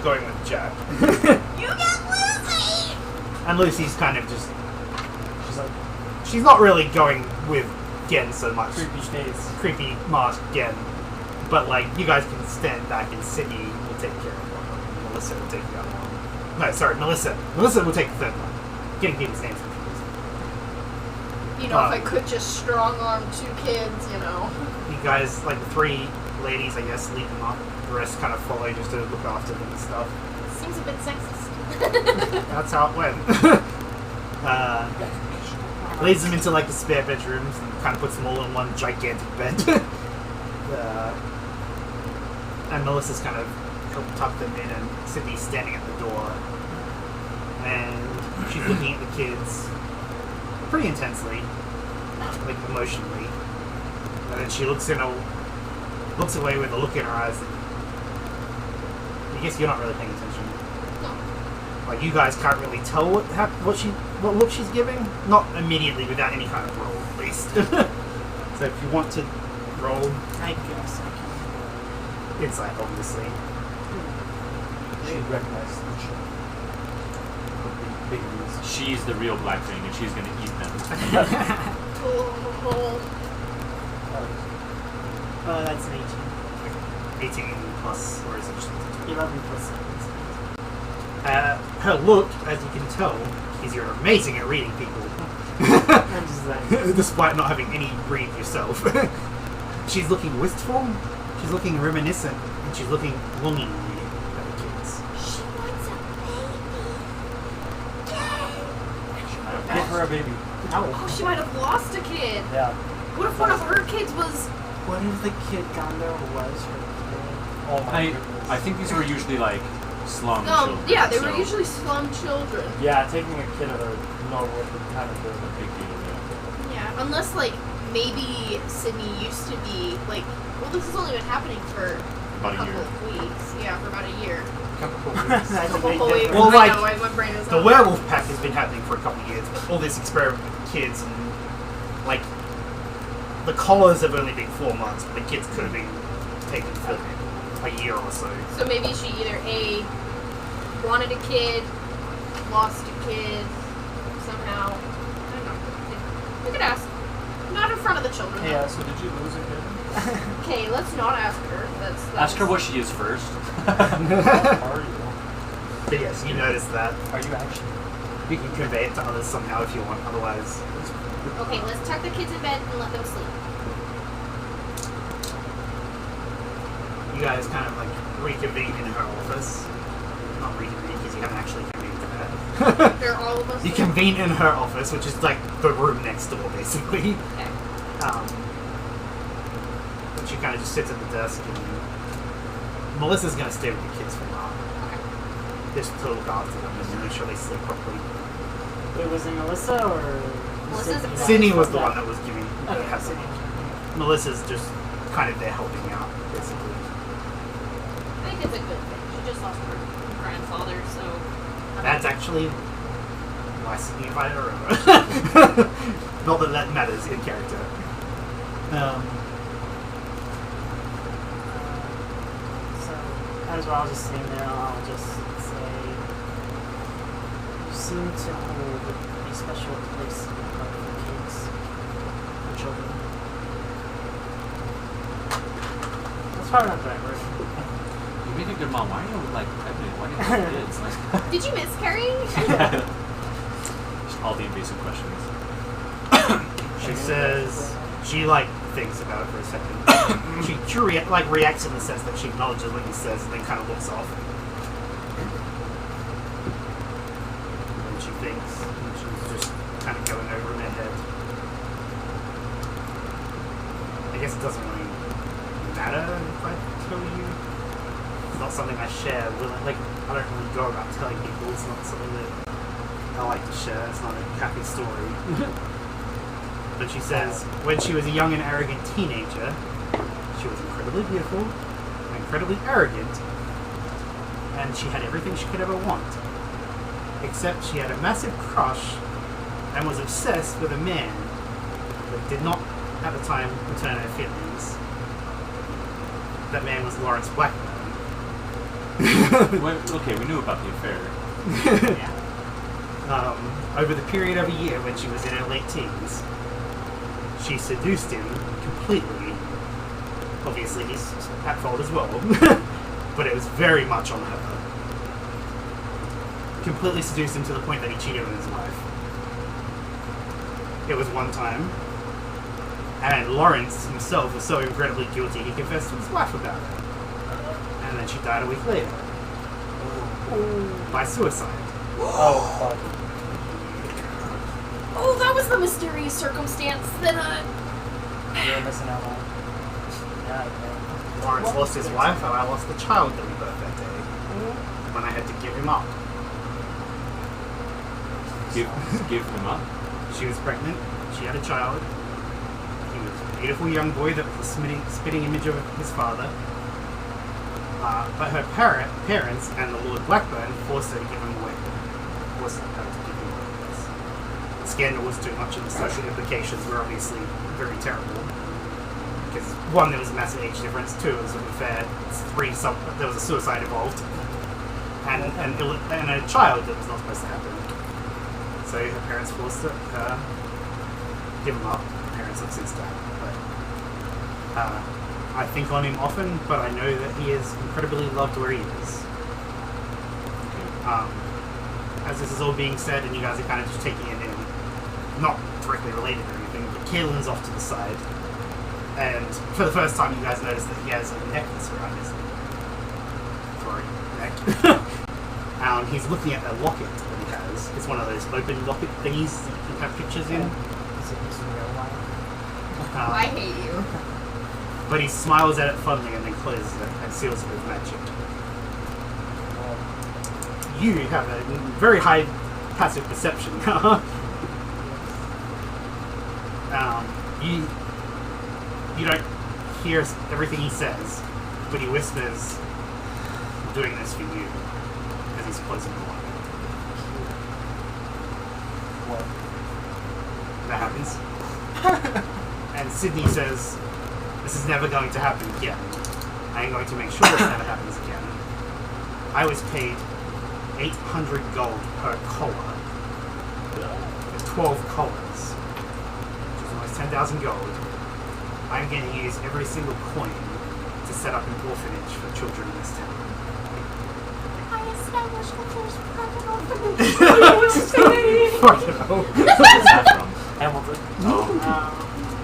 going with Jack. You get Lucy! And Lucy's kind of just... She's not really going with Gen so much. Creepy face. Creepy mask Gen. But like, you guys can stand back and Sydney will take care of one. Melissa will take the other one. No, sorry, Melissa. Melissa will take the third one. Getting people's names confused. You know, if I could just strong arm 2 kids, you know. You guys, like the 3 ladies, I guess, lead them up. The rest kind of follow just to look after them and stuff. Seems a bit sexist. That's how it went. Leads them into like the spare bedrooms and kind of puts them all in one gigantic bed. And Melissa's kind of helped tuck them in, and Sydney's standing at the door. And she's looking at the kids pretty intensely, like emotionally. And then she looks away with a look in her eyes that I guess you're not really paying attention. Like, you guys can't really tell what look she's giving. Not immediately, without any kind of roll, at least. So if you want to roll I guess I can. insight, obviously. She recognized the show. Big news. She's the real black thing, and she's gonna eat them. That's an 18 plus, or is it just 18. 11 plus 7. her look, as you can tell, is you're amazing at reading people. I'm just like, Despite not having any read yourself. She's looking wistful, she's looking reminiscent, and she's looking longingly at the kids. She wants a baby. Give her a baby. Oh, she might have lost a kid. Yeah. What if one of her kids was... what if the kid Gondo was her Oh my goodness. I think these were usually like slum No, children. yeah, they were so usually slum children. Yeah, taking a kid out of nowhere would kind of a big deal. Yeah. Yeah, unless, like, maybe Sydney used to be, like... Well, this has only been happening for About a a couple year. of weeks. Yeah, for about a year. That's a Oh, big wait, difference. Well, I like, know, my brain is The on. werewolf pack has been happening for a couple of years, but all this experiment with kids and, like, the collars have only been 4 months, but the kids could have been taken for a year or so. So maybe she either A, wanted a kid, lost a kid, somehow. I don't know. We could ask. Not in front of the children. though. Yeah, so did you lose a kid? Okay, let's not ask her. That's Ask her what she is first. Are you? But yes, you notice that. Are you actually? You can convey it to others somehow if you want, otherwise. Okay, let's tuck the kids in bed and let them sleep. You guys kind of like reconvene in her office. Not reconvene because you haven't actually convened to her. They're all of us. You convene in her office, which is like the room next door, basically. Okay. And she kind of just sits at the desk, and Melissa's gonna stay with the kids for a while, Okay. just to look after them and make sure they sleep properly. Wait, was it Melissa or? Melissa's a- Sydney was the one that was giving the Okay, heads Sydney. up. Melissa's just kind of there helping out, basically. I think it's a good thing. She just lost her grandfather, so. That's actually why Sydney invited her over. Not that that matters in character. So, as well, I'll just sitting there, I'll just say, you seem to hold a special place in the heart for kids. I'm children. That's probably not the right word. You make a good mom. Why are you like pregnant? Why do you have kids? Like, Did you miscarry? just all the invasive questions. She says she like thinks about it for a second. she reacts in the sense that she acknowledges what he says and then kind of looks off. And she thinks, and she's just kind of going over in her head. I guess it doesn't really matter if I tell you. It's not something I share. Like, I don't really go about telling people. It's not something that I like to share. It's not a happy story. But she says, when she was a young and arrogant teenager, she was incredibly beautiful, incredibly arrogant, and she had everything she could ever want. Except she had a massive crush and was obsessed with a man that did not, at the time, return her feelings. That man was Lawrence Blackburn. Okay, we knew about the affair. Over the period of a year when she was in her late teens, she seduced him completely. Obviously, he's at fault as well, but it was very much on her. Completely seduced him to the point that he cheated on his wife. It was one time, and Lawrence himself was so incredibly guilty he confessed to his wife about it. And then she died a week later. By suicide. Oh, fuck. Oh, that was the mysterious circumstance that, You're missing out on. Yeah, Lawrence lost his wife, and I lost the child that we birthed that day. When I had to give him up. Give him up. She was pregnant, she had a child. He was a beautiful young boy that was a spitting image of his father. But her parents and the Lord Blackburn forced her to give him away. Forced her to give him away. The scandal was too much, and the social implications were obviously very terrible. Because one, there was a massive age difference. Two, it was an affair. Three, there was a suicide involved, and a child that was not supposed to happen. So her parents forced her to give him up. Her parents have since died. But I think on him often, but I know that he is incredibly loved where he is. As this is all being said, and you guys are kind of just taking it in, not directly related or anything, but Kaelin's off to the side. And for the first time, you guys notice that he has a necklace around his neck. He's looking at a locket that he has. It's one of those open locket thingies that you can have pictures in. Is it real life? I hate you. But he smiles at it fondly and then closes it and seals it with magic. You have a very high passive perception. You don't hear everything he says, but he whispers, "I'm doing this for you," as he's closing the door. What? That happens. And Sydney says, "This is never going to happen again. I am going to make sure this never happens again. I was paid 800 gold per collar for 12 collars, which is almost 10,000 gold. I'm going to use every single coin to set up an orphanage for children in this town." I established the first private orphanage. Fucking hell. Where's that from? Hamilton.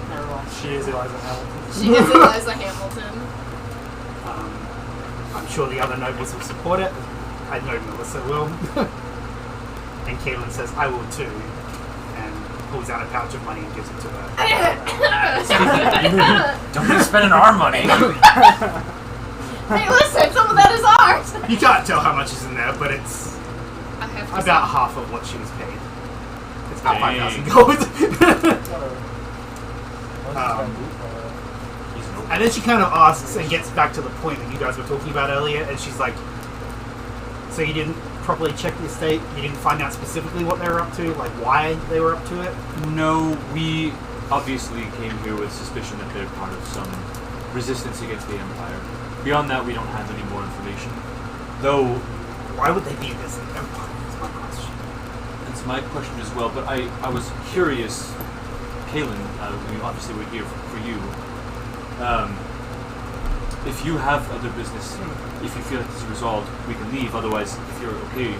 Never mind. She is Eliza Hamilton. She is Eliza Hamilton. I'm sure the other nobles will support it. I know Melissa will. And Kaelin says, "I will too," and pulls out a pouch of money and gives it to her. Don't be spending our money. Hey, listen, some of that is ours. You can't tell how much is in there, but it's I have to about say. half of what she was paid. It's about Dang. 5,000 gold. He's an And then she kind of asks and gets back to the point that you guys were talking about earlier, and she's like, "So you didn't properly check the estate? You didn't find out specifically what they were up to? Like why they were up to it?" No, we obviously came here with suspicion that they're part of some resistance against the Empire. Beyond that, we don't have any more information. Though, Why would they be against the Empire? That's my question. it's my question as well, but I was curious. Kaylin, we obviously we're here for you. If you have other business, if you feel like this is resolved, we can leave. Otherwise, if you're okay,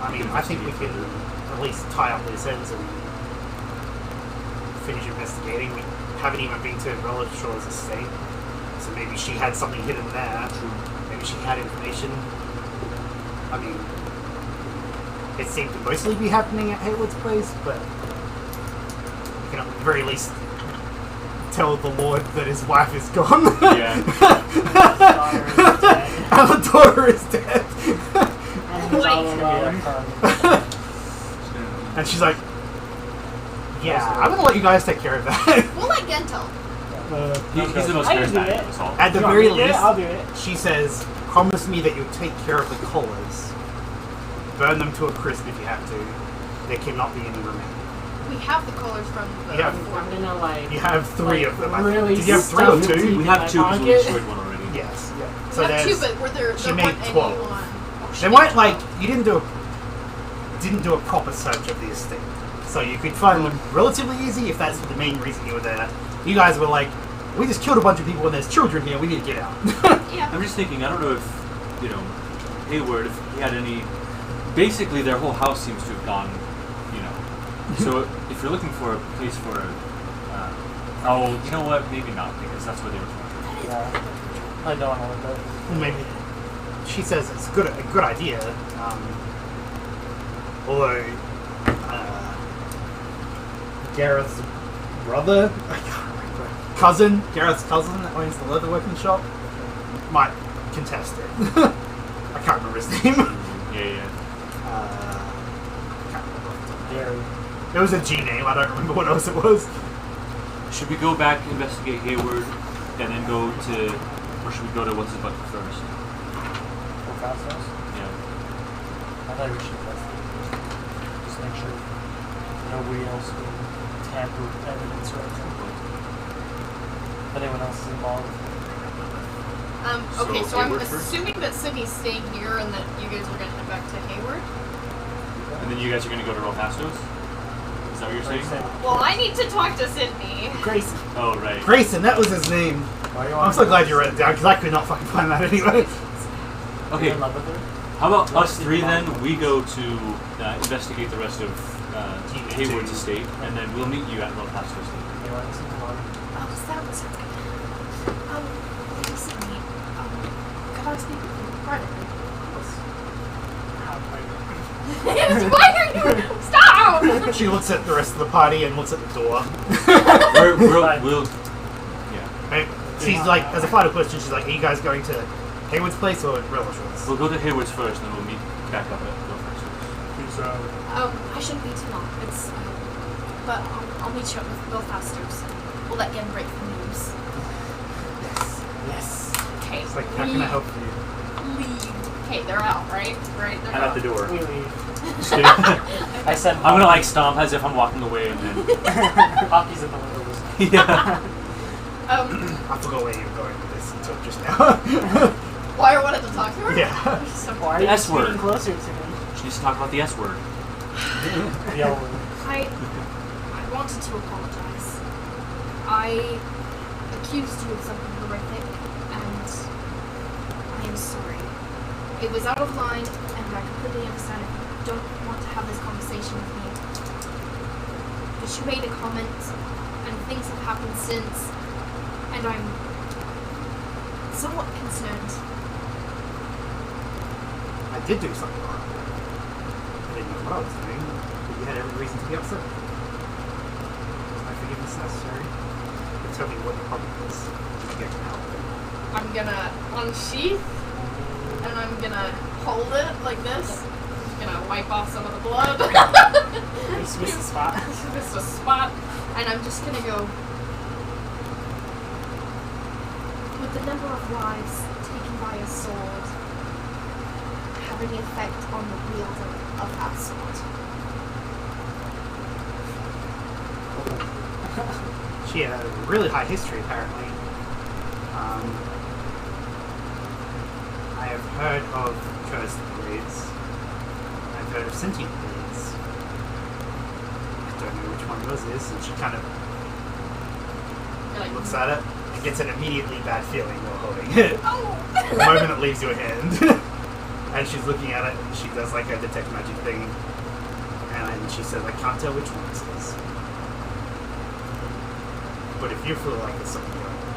I mean, I think we could at least tie up loose ends and finish investigating. We haven't even been to Relishaw's estate, so maybe she had something hidden there. Maybe she had information. I mean, it seemed to mostly be happening at Hayward's place, but we can at the very least tell the Lord that his wife is gone. Yeah. And the daughter is dead. And he's all alone. And she's like, yeah, I'm gonna let you guys take care of that. We'll let Gento. He's the most I can do charismatic it. of us all. At the You want very me to do it? least, I'll do it. she says, promise me that you'll take care of the collars. Burn them to a crisp if you have to. There cannot be any remaining. We have the collars from the Yeah. before. I'm gonna like. You have three of them. I think. Really Did you have three or stuff two? We have my two because we pocket. destroyed one already. Yes. Yeah. We So have two, there's. but were there she made weren't 12. anyone. Oh, she They made weren't like 12. you didn't do a proper search of the estate, so you could find them relatively easy if that's the main reason you were there. You guys were like, we just killed a bunch of people and there's children here. We need to get out. Yeah. I'm just thinking, I don't know if, Hayward, if he had any. Basically, their whole house seems to have gone, So if you're looking for a place for oh, you know what? Maybe not, because that's where they were from. Yeah. I don't know that. Well, maybe she says it's a good idea. Although Gareth's brother, I can't remember, Gareth's cousin that owns the leatherworking shop, might contest it. I can't remember his name. Yeah. Can't remember. Very. It was a G name. I don't remember what else it was. Should we go back, investigate Hayward, and then go to, or should we go to what's his bucket first? For Cosmos? Yeah. I thought we should investigate first. Just make sure nobody else will tamper with evidence or anything. If anyone else is involved. Okay, So so I'm Hayward first? assuming that Sydney's staying here and that you guys are gonna head back to Hayward. And then you guys are going to go to Rolfastos? Is that what you're saying? Well, I need to talk to Sydney. Grayson. Oh, right. Grayson, that was his name. Why you I'm so glad you wrote it down because I could not fucking find that anyway. Okay, in love with her? how about us three then? We go to investigate the rest of Hayward's estate, and then we'll meet you at Rolfastos. You want to see the mom? Oh, that was good. Sydney, could I speak with you privately? Why are you? Stop! She looks at the rest of the party and looks at the door. We'll Right? She's like, as a final question, she's like, are you guys going to Hayward's place or Relishaw's? go to Hayward's first, and then we'll meet back up at Rolfastos. I shouldn't be too long. It's, but I'll meet you up with Bill Fasters. We'll let Gen break the news. Yes. Okay. It's like, how can I help you? Leave. Okay, they're out, right? Right. They're I'm out. at the door. We leave. Just kidding. I said I'm gonna like stomp as if I'm walking away, and then Poppy's in the window listening. yeah. I forgot where you were going with this until just now. Why I wanted to talk to her? Yeah. So Why are The you S word. getting closer to me? She needs to talk about the S word. The L word. I wanted to apologize. I accused you of something horrific, and I am sorry. It was out of line, and I completely understand if you don't want to have this conversation with me. But you made a comment, and things have happened since, and I'm somewhat concerned. I did do something wrong. I didn't know what I was doing, but you had every reason to be upset. Was my forgiveness necessary? But tell me what the problem is. I can help. I'm gonna unsheath, and I'm gonna hold it like this. I'm gonna wipe off some of the blood. It's missed the spot. Missed a spot, and I'm just gonna go. Would the number of lives taken by a sword have any effect on the wielder of that sword? She had a really high history, apparently. I have heard of cursed blades. I've heard of sentient blades. I don't know which one yours is, and she kind of You're like, looks at it and gets an immediately bad feeling while holding it. oh! The moment it leaves your hand. And she's looking at it and she does like a detect magic thing. And she says, I can't tell which one this is. But if you feel like there's something going on,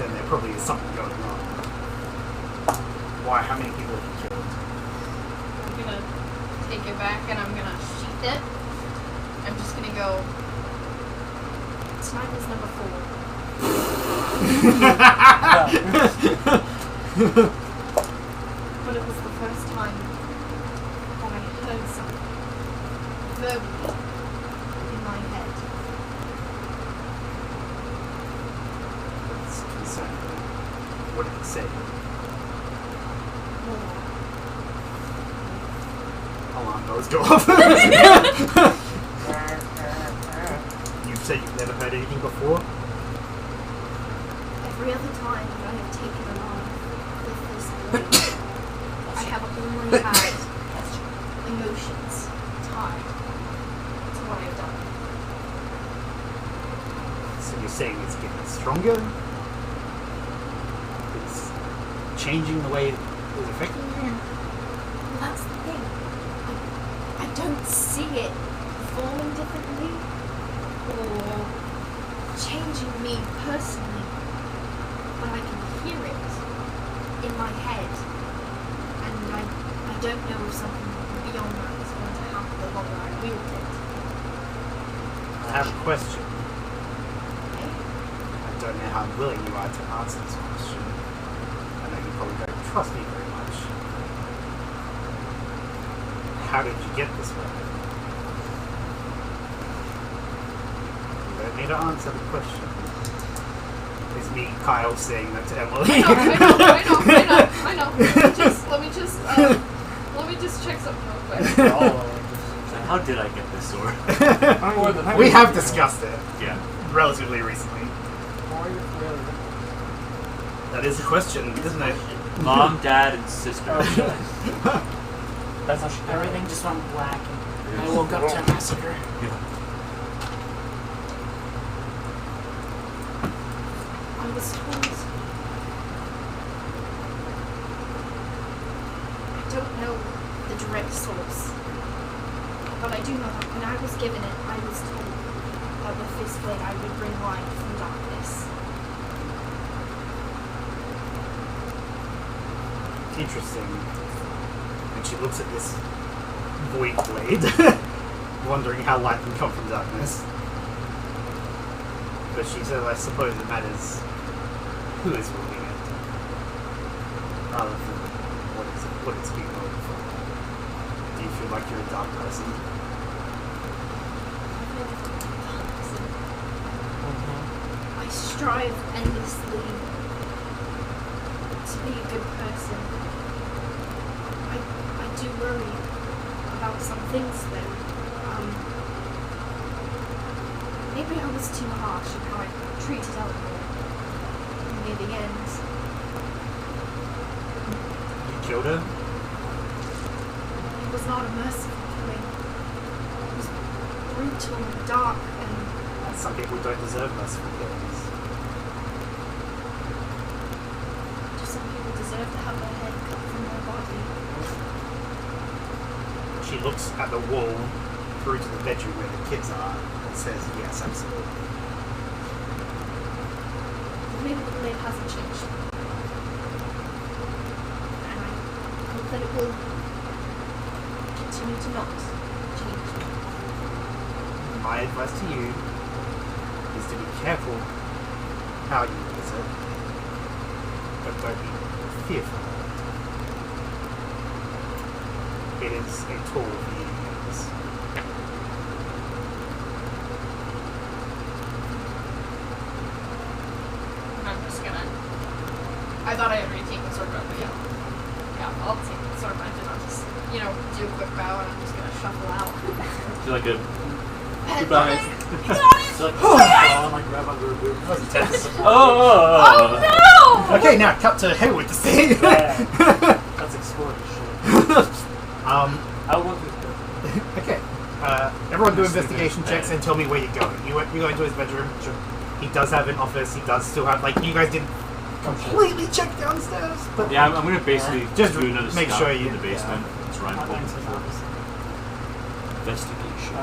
then there probably is something going on. Why? How many people have you killed? I'm gonna take it back and I'm gonna sheath it. I'm just gonna go. Tonight was number 4. But it was the first time that I heard something verbally in my head. That's concerning. What did it say? Alarm bells go off. You've said you've never heard anything before? Every other time that I have taken a life with this blade, I have only had emotions tied to what I've done. So you're saying it's getting stronger? It's changing the way it's affecting you? Well, that's the thing. I don't see it performing differently or changing me personally, but I can hear it in my head, and I don't know if something beyond that is going to happen the longer I wield it. I have a question. Okay? I don't know how willing you are to answer this question. I know you probably don't trust me very much. How did you get this weapon? You don't need to answer the question. It's me, Kyle, saying that to Emily. I know. Let me just check something real quick. How did I get this sword? We have discussed it Yeah. relatively recently. That is a question, isn't it? Mom, dad, and sister. Oh, shit. That's how she Everything just went black, and I woke up to a massacre. I was told. I don't know the direct source, but I do know that when I was given it, I was told that with this blade I would bring light from darkness. Interesting. And she looks at this void blade, wondering how light can come from darkness. But she says, I suppose it matters who is wielding it, rather than what it's being wielded for. Do you feel like you're a dark person? I strive endlessly to be a good person. I do worry about some things though. Maybe I was too harsh in how I treated Eleanor near the end. You killed her? It was not a merciful killing. It was brutal and dark and Some people don't deserve merciful killings. just some people deserve to have their head cut from their body. She looks at the wall through to the bedroom where the kids are and says, yes, absolutely. Maybe the blade hasn't changed. And I hope that it will continue to not change. My advice to you is to be careful how you use it, but don't be fearful. It is a tool for you to use. I'm just gonna. I thought I had already taken the sword back, but yeah. Yeah, I'll take the sword back and I'll just, do a quick bow and I'm just gonna shuffle out. Feel like a And Goodbye. I got it! feel like Oh, my grab under a boot. That was intense. Oh! Oh no! Okay, now cut to Hayward to see. That's exploring shit. Um, I want this. okay. everyone do investigation checks and tell me where you're going. You're going to his bedroom. Sure. He does have an office. He does still have, like, you guys didn't completely check downstairs. But Yeah, I'm gonna basically just do another make scout sure you in the basement. That's right. I'm going to the office. Investigation.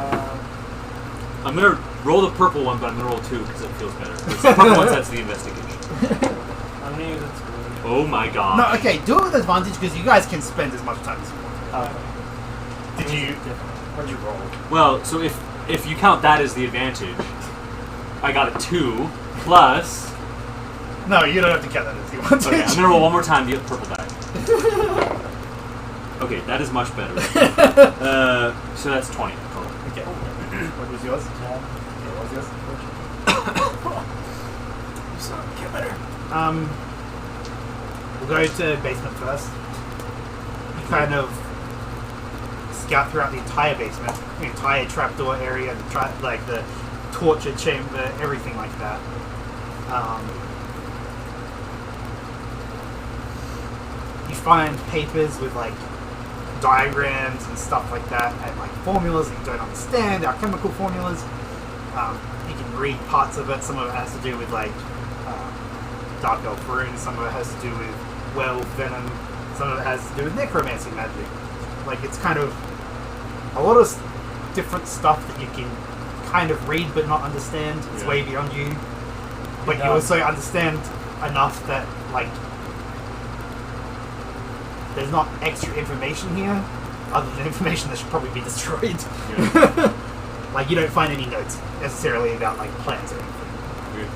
I'm gonna roll the purple one, but I'm gonna roll 2 because it feels better. The purple one sets the investigation. I'm gonna use it to Oh my god. no, okay, do it with advantage because you guys can spend as much time as you want. Did you? What'd you roll? Well, so if you count that as the advantage, I got a 2 plus. No, you don't have to count that as the advantage. Okay, I'm gonna roll one more time the purple die. Okay, that is much better. So that's 20 total. Okay. What was yours? Yeah. What was yours? So get better. We'll go to basement first. You kind of scout throughout the entire basement, the entire trapdoor area, the torture chamber, everything like that. You find papers with like diagrams and stuff like that, and like formulas that you don't understand, alchemical formulas. You can read parts of it. Some of it has to do with like dark elf runes. Some of it has to do with werewolf venom. Some of it has to do with necromancy magic. Like it's kind of a lot of different stuff that you can kind of read but not understand. It's way beyond you. But you also understand enough that like there's not extra information here other than information that should probably be destroyed. Yeah. Like you don't find any notes necessarily about like plans or anything. Weird.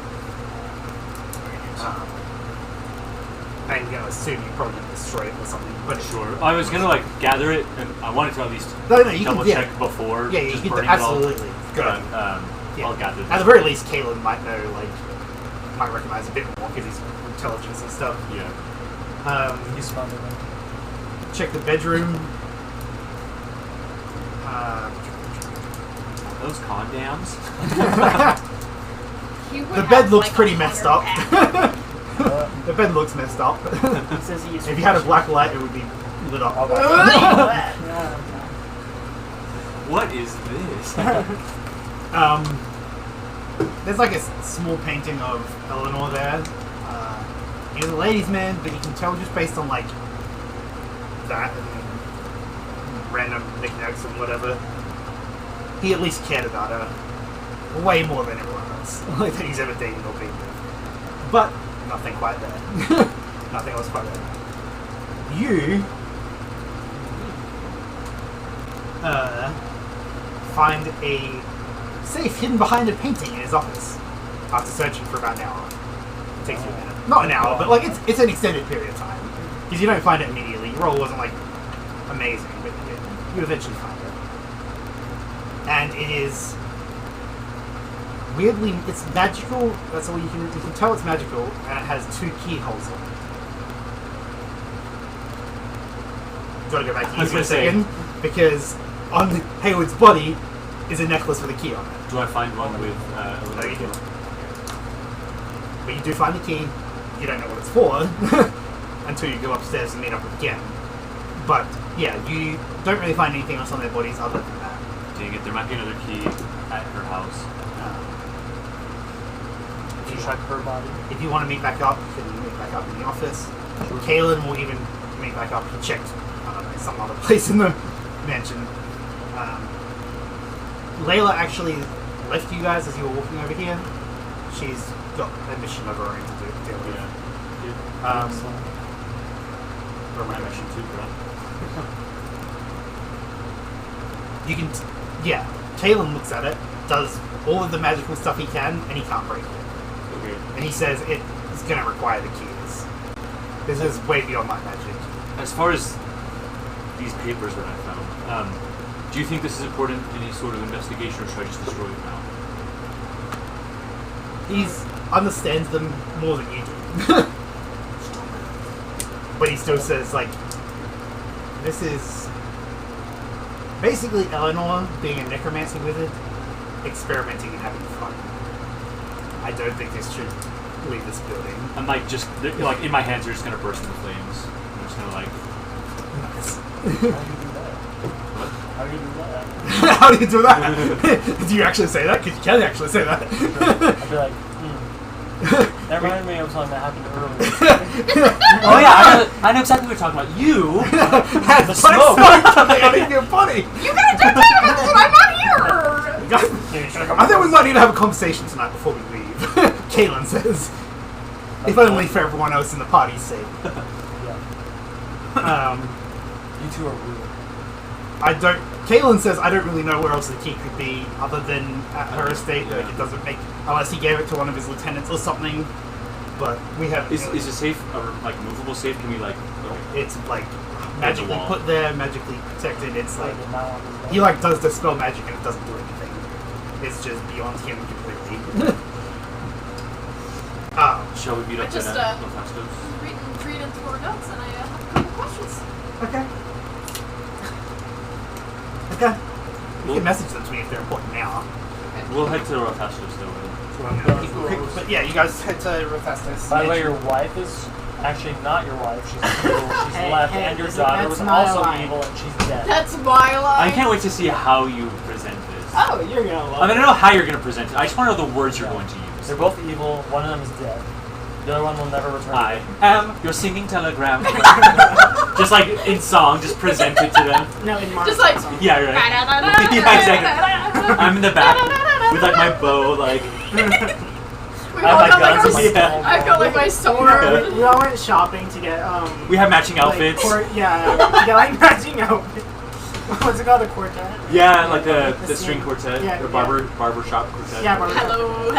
I'm gonna assume you probably destroy it or something. But Sure. I was gonna like gather it, and I wanted to at least no, you double can, check before. Yeah, you just can burning absolutely. it all. Good. But, I'll gather At the very least, Kalen might know, like, might recognize a bit more because he's intelligence and stuff. Yeah. He's smarter than me. Check the bedroom. Are those condoms? He would The have, bed looks like, pretty a messed heart up. attack. The bed looks messed up. He says he is. If you had a black light, it would be lit up. What is this? There's like a small painting of Eleanor there. He's a ladies' man, but you can tell just based on like that and random knickknacks and whatever. He at least cared about her way more than everyone else like that he's ever dated or been with. But nothing quite there. Nothing else quite there. You find a safe hidden behind a painting in his office after searching for about an hour. It takes you a minute. Not an hour, but like it's an extended period of time. Because you don't find it immediately. Your roll wasn't like amazing, but you eventually find it. And it is weirdly, it's magical. That's all you can tell it's magical, and it has 2 keyholes on it. Do you want to go back to you for a second? Because on Hayward's body is a necklace with a key on it. Do I find one with No, you don't. But you do find the key. You don't know what it's for until you go upstairs and meet up again. But yeah, you don't really find anything else on their bodies other than that. Dang it, there might be another key at her house. If you check her body. If you want to meet back up, you can meet back up in the office. Kaylin will even meet back up. He checked, I don't know, some other place in the mansion. Layla actually left you guys as you were walking over here. She's got a mission of her own to deal with. Or my mission too, You can, Kalen looks at it, does all of the magical stuff he can, and he can't break it. Okay. And he says it is going to require the keys. This is way beyond my magic. As far as these papers that I found, do you think this is important in any sort of investigation, or should I just destroy them now? He understands them more than you do. But he still says, like, this is basically Eleanor being a necromancy wizard, experimenting and having fun. I don't think this should leave this building. I'm like, like in my hands are just gonna burst into flames. I'm just gonna like, Nice. How do you do that? what? How do you do that? How do you do that? Do you actually say that? Because you can actually say that. I'd be like, That reminded me of something that happened earlier. Oh yeah, I know exactly what you're talking about. You had the smoke coming out of your body. You gotta do that about I'm not here! I think we might need to have a conversation tonight before we leave. Kaylin says. If only for everyone else in the party's sake. Yeah. You two are weird. Kaylin says I don't really know where else the key could be other than at her estate. Yeah. Like it doesn't make, unless he gave it to one of his lieutenants or something. But we have. Is the safe like a movable safe? Can we like? It's like magically wall. put there, magically protected. It's like Like, now on this he like does dispel magic and it doesn't do anything. It's just beyond him completely. Shall we meet I up just, at Mephisto's? reading through our notes and I have a couple questions. Okay. Okay. You can message them to me if they're important now. We'll head to Mephisto's though. But yeah, you guys head to Rothestus. By the way, your wife is actually not your wife. She's evil. She's Hey, left, hey, and your listen, daughter that's was my also line. evil, and she's dead. That's my line. I can't wait to see how you present this. Oh, you're gonna love I mean, I know how you're going to present it. I just want to know the words you're going to use. They're both evil. One of them is dead. The other one will never return. I am your singing telegram. Just like in song, just present it to them. No, in March. Just like- Yeah, right. Yeah, exactly. I'm in the back with like my bow, like. We I all have my got like guns our, in my Yeah. I've got like my sword. We all went shopping to get We have matching like, outfits. to get like matching outfits. What's it called? The quartet? Yeah, like the string quartet, Yeah, the yeah. barber shop quartet. Yeah, barber. Hello.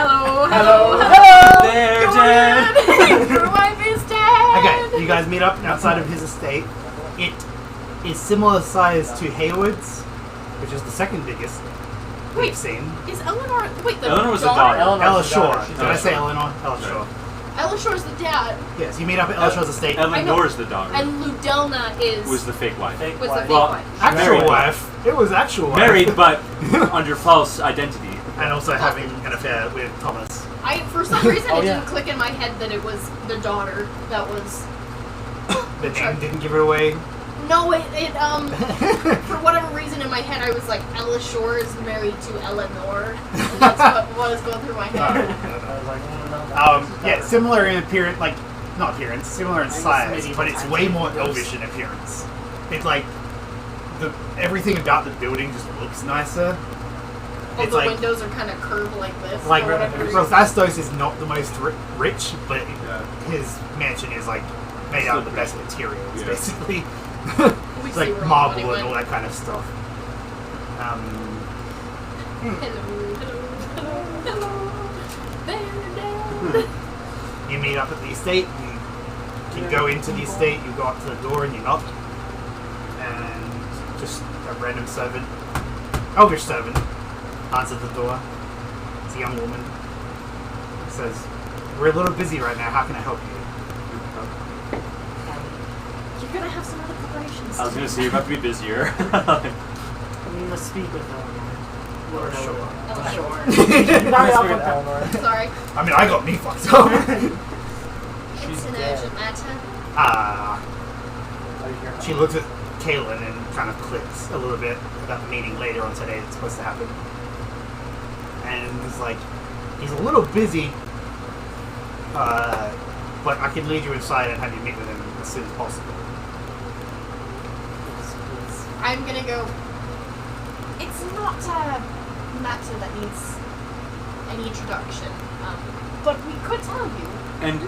They're You're dead. Your wife is dead. Okay, you guys meet up outside of his estate. It is similar size to Hayward's, which is the second biggest we've Wait. seen. Is Eleanor? Wait, the Eleanor was the daughter? daughter. Ella Eleanor's the daughter. Shore. She's Did I Ella say Shore. Eleanor? Ella Shore. Ella Shore's the dad, Yes, you meet up at Ella Shore's estate. Eleanor's the daughter. and Ludelna is Was the fake wife. Fake was the wife. fake Well, wife. Actual married. wife. It was actual wife. Married, but under false identity. And also having an affair with Thomas. For some reason, Oh, it yeah. didn't click in my head that it was the daughter that was. The name didn't give it away. No, for whatever reason in my head, I was like, Ella Shore is married to Eleanor. And that's what was going through my head. I was like, no. Yeah, similar in appearance, like, not appearance, similar in I guess size, medieval but it's times way with more windows. elvish in appearance. It's like, everything about the building just looks nicer. All It's the like, windows are kind of curved like this. like for whatever reason. Rothastos is not the most rich, but his mansion is like made out of the best materials, Yeah. basically. We It's see like where all the marble money and went. all that kind of stuff. Hello. They're dead. You meet up at the estate, you go into the estate, you go up to the door and you knock. And just a random servant, elvish servant, answers the door. It's a young woman. Says, "We're a little busy right now, how can I help you?" You're gonna have some other preparations. I was gonna say you're about to be busier. We must speak with Lord Sure. Ella Shore. Sorry, I'll Figured put that. Eleanor. Sorry. I mean, I got me fucked up. She's It's an dead. urgent matter. Are you here? She looks at Kaylin and kind of clicks a little bit about the meeting later on today that's supposed to happen. And he's like, he's a little busy, but I can lead you inside and have you meet with him as soon as possible. I'm gonna go. It's not a matter that needs an introduction, but we could tell you. And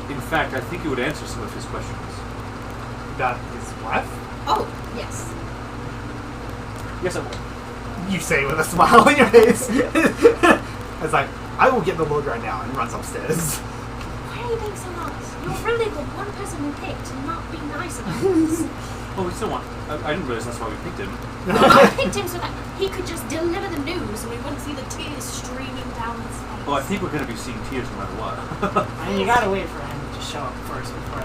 in fact, I think it would answer some of his questions. About his wife? Oh, yes. Yes, I will. You say with a smile on your face. It's like, I will get the Lord right now, and runs upstairs. Why are you being so nice? You're really the one person we picked to not be nice about this. Oh, we still want. I didn't realize that's why we picked him. I picked him so that he could just deliver the news and we wouldn't see the tears streaming down his face. Oh, I think we're gonna be seeing tears no matter what. I mean, you gotta wait for him to show up first before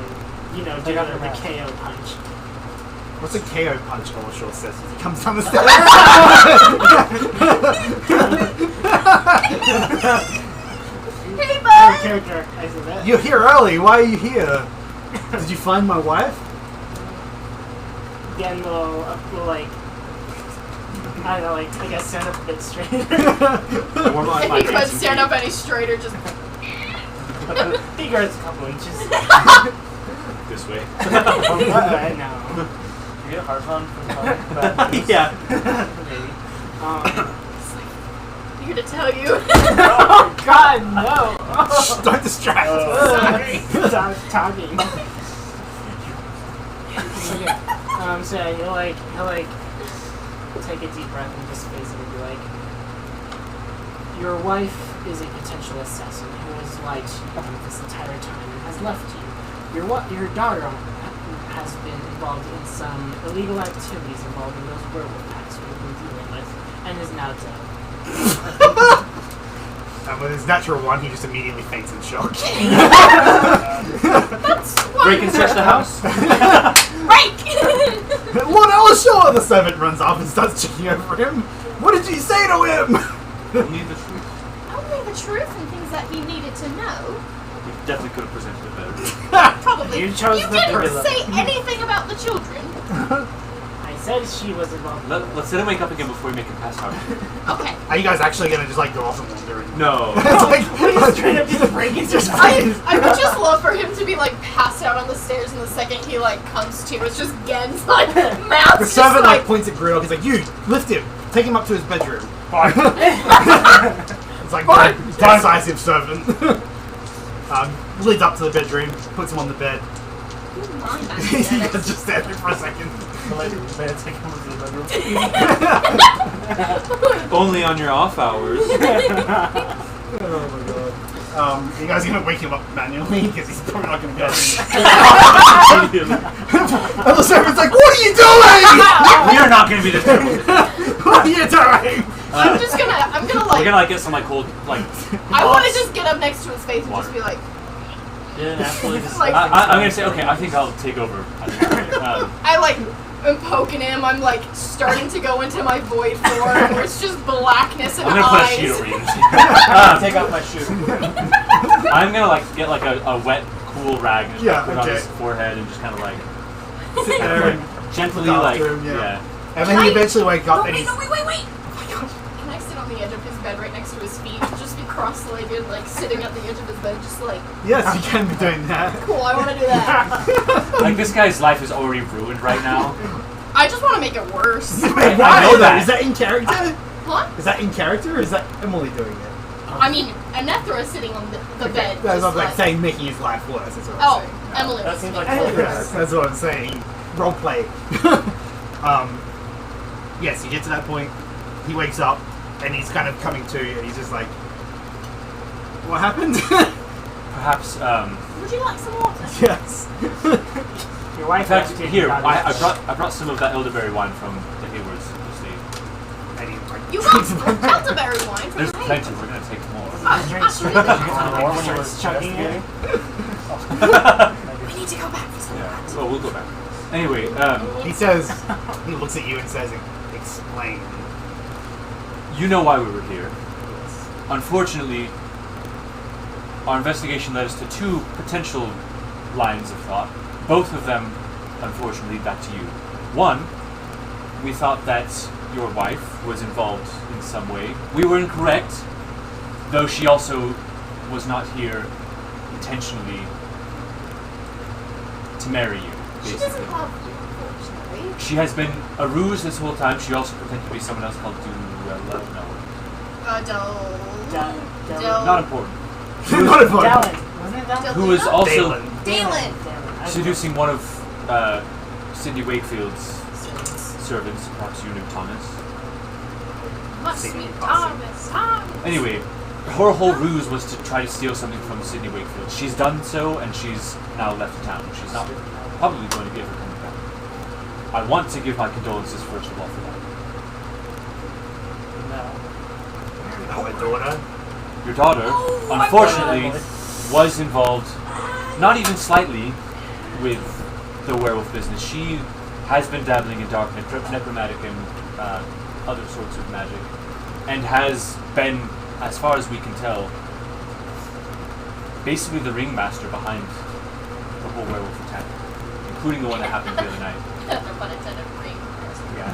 do got the their mask. KO punch. What's a KO punch, Olashore says as he comes down the stairs? Hey, Out bud! of character, I said that. You're here early, why are you here? Did you find my wife? Again, little like I don't know, like, I guess stand up a bit straighter. Warm on If my he could dancing stand feet. up any straighter, just He grows a couple inches. This way. I know. You get heart on from talking bad news? Yeah. Maybe. here to tell you. Oh God, no! Don't distract. Sorry. Stop talking. Okay. So yeah, he'll take a deep breath and just basically be like, your wife is a potential assassin who has lied to you this entire time and has left you. Your daughter has been involved in some illegal activities involving those werewolf packs we've been dealing with, and is now dead. And with his natural one, he just immediately faints in shock. That's why. Break and search the house. Break! Lord Elishor! The servant runs up and starts checking over him. What did you say to him? Only the truth. Only the truth and things that he needed to know. You definitely could have presented it better. Probably. You chose the didn't gorilla. say anything about the children. I said she was involved. Let's let him wake up again before we make him pass out. Okay. Are you guys actually gonna just like go off and wander? And... No. Straight up just breaking just I would just love for him to be like passed out on the stairs, and the second he like comes to, it's just Gen's like mouth. The just, servant like points at Gridlock. He's like, "You lift him, take him up to his bedroom." It's like decisive servant. Leads up to the bedroom, puts him on the bed. He guys just stand there for a second. May I take him to the bedroom? Only on your off hours. Oh my god. You guys gonna wake him up manually because he's probably not gonna get in. And the servant's like, "What are you doing? We are not going to be disturbed. What are you doing?" I'm gonna like. We're gonna like get some like cold like. I want to just get up next to his face and just be like, Yeah, naturally just Like- I'm gonna say okay. I think I'll take over. I like am poking him. I'm like starting to go into my void form where it's just blackness and I'm gonna put a eyes. sheet over you. take off my shoe. I'm gonna like get like a wet, cool rag and just Yeah, put it on okay. his forehead and just kind of like Sit there and gently look like after him, yeah. yeah. And then you eventually wake up and he's wait. Oh my gosh. Can I sit on the edge of his bed right next to his feet? Just be cross-legged, like sitting at the edge of his bed, just like, yes, you can be doing that. cool, I want to do that. Like this guy's life is already ruined right now. I just want to make it worse. Wait, I why know though? that. Is that in character? Huh? Is that in character or is that Emily doing it? I mean, Anethra is sitting on the bed. That's just not like saying making his life worse. That's what I'm Oh, saying. Emily. That was seems making like it full worse. That's what I'm saying. Roleplay. Yes, you get to that point. He wakes up and he's kind of coming to and he's just like, "What happened?" Perhaps Would you like some water? Yes. Your in wife fact left you, here got I it. brought some of that elderberry wine from the Haywards estate. And he like You got elderberry wine from There's the plenty. We're gonna take more. Just drink straight Absolutely. as you can, Or like, when you were starts chugging it. investigating? We need to go back for some Yeah. water. Well, we'll go back. Anyway, he says, he looks at you and says, "Explain." you know why we were here. Unfortunately, our investigation led us to two potential lines of thought. Both of them, unfortunately, lead back to you. One, we thought that your wife was involved in some way. We were incorrect, though she also was not here intentionally to marry you, She basically. doesn't love you, unfortunately. She has been a ruse this whole time. She also pretended to be someone else called Duella. No, Del. not important. Not a fun. Dallin. Wasn't it Dallin? Who was also Dalen. Dalen. Dallin. I seducing one of Cindy Wakefield's servants, perhaps you knew Thomas. Must Singing be Thomas. Thomas. Anyway, her whole ruse was to try to steal something from Cindy Wakefield. She's done so, and she's now left town. She's not probably going to be ever coming back. I want to give my condolences first of all for that. No. My daughter. Your daughter, unfortunately, was involved, not even slightly, with the werewolf business. She has been dabbling in dark necromantic and other sorts of magic, and has been, as far as we can tell, basically the ringmaster behind the whole werewolf attack, including the one that happened the other night. No pun intended, ring. Yeah.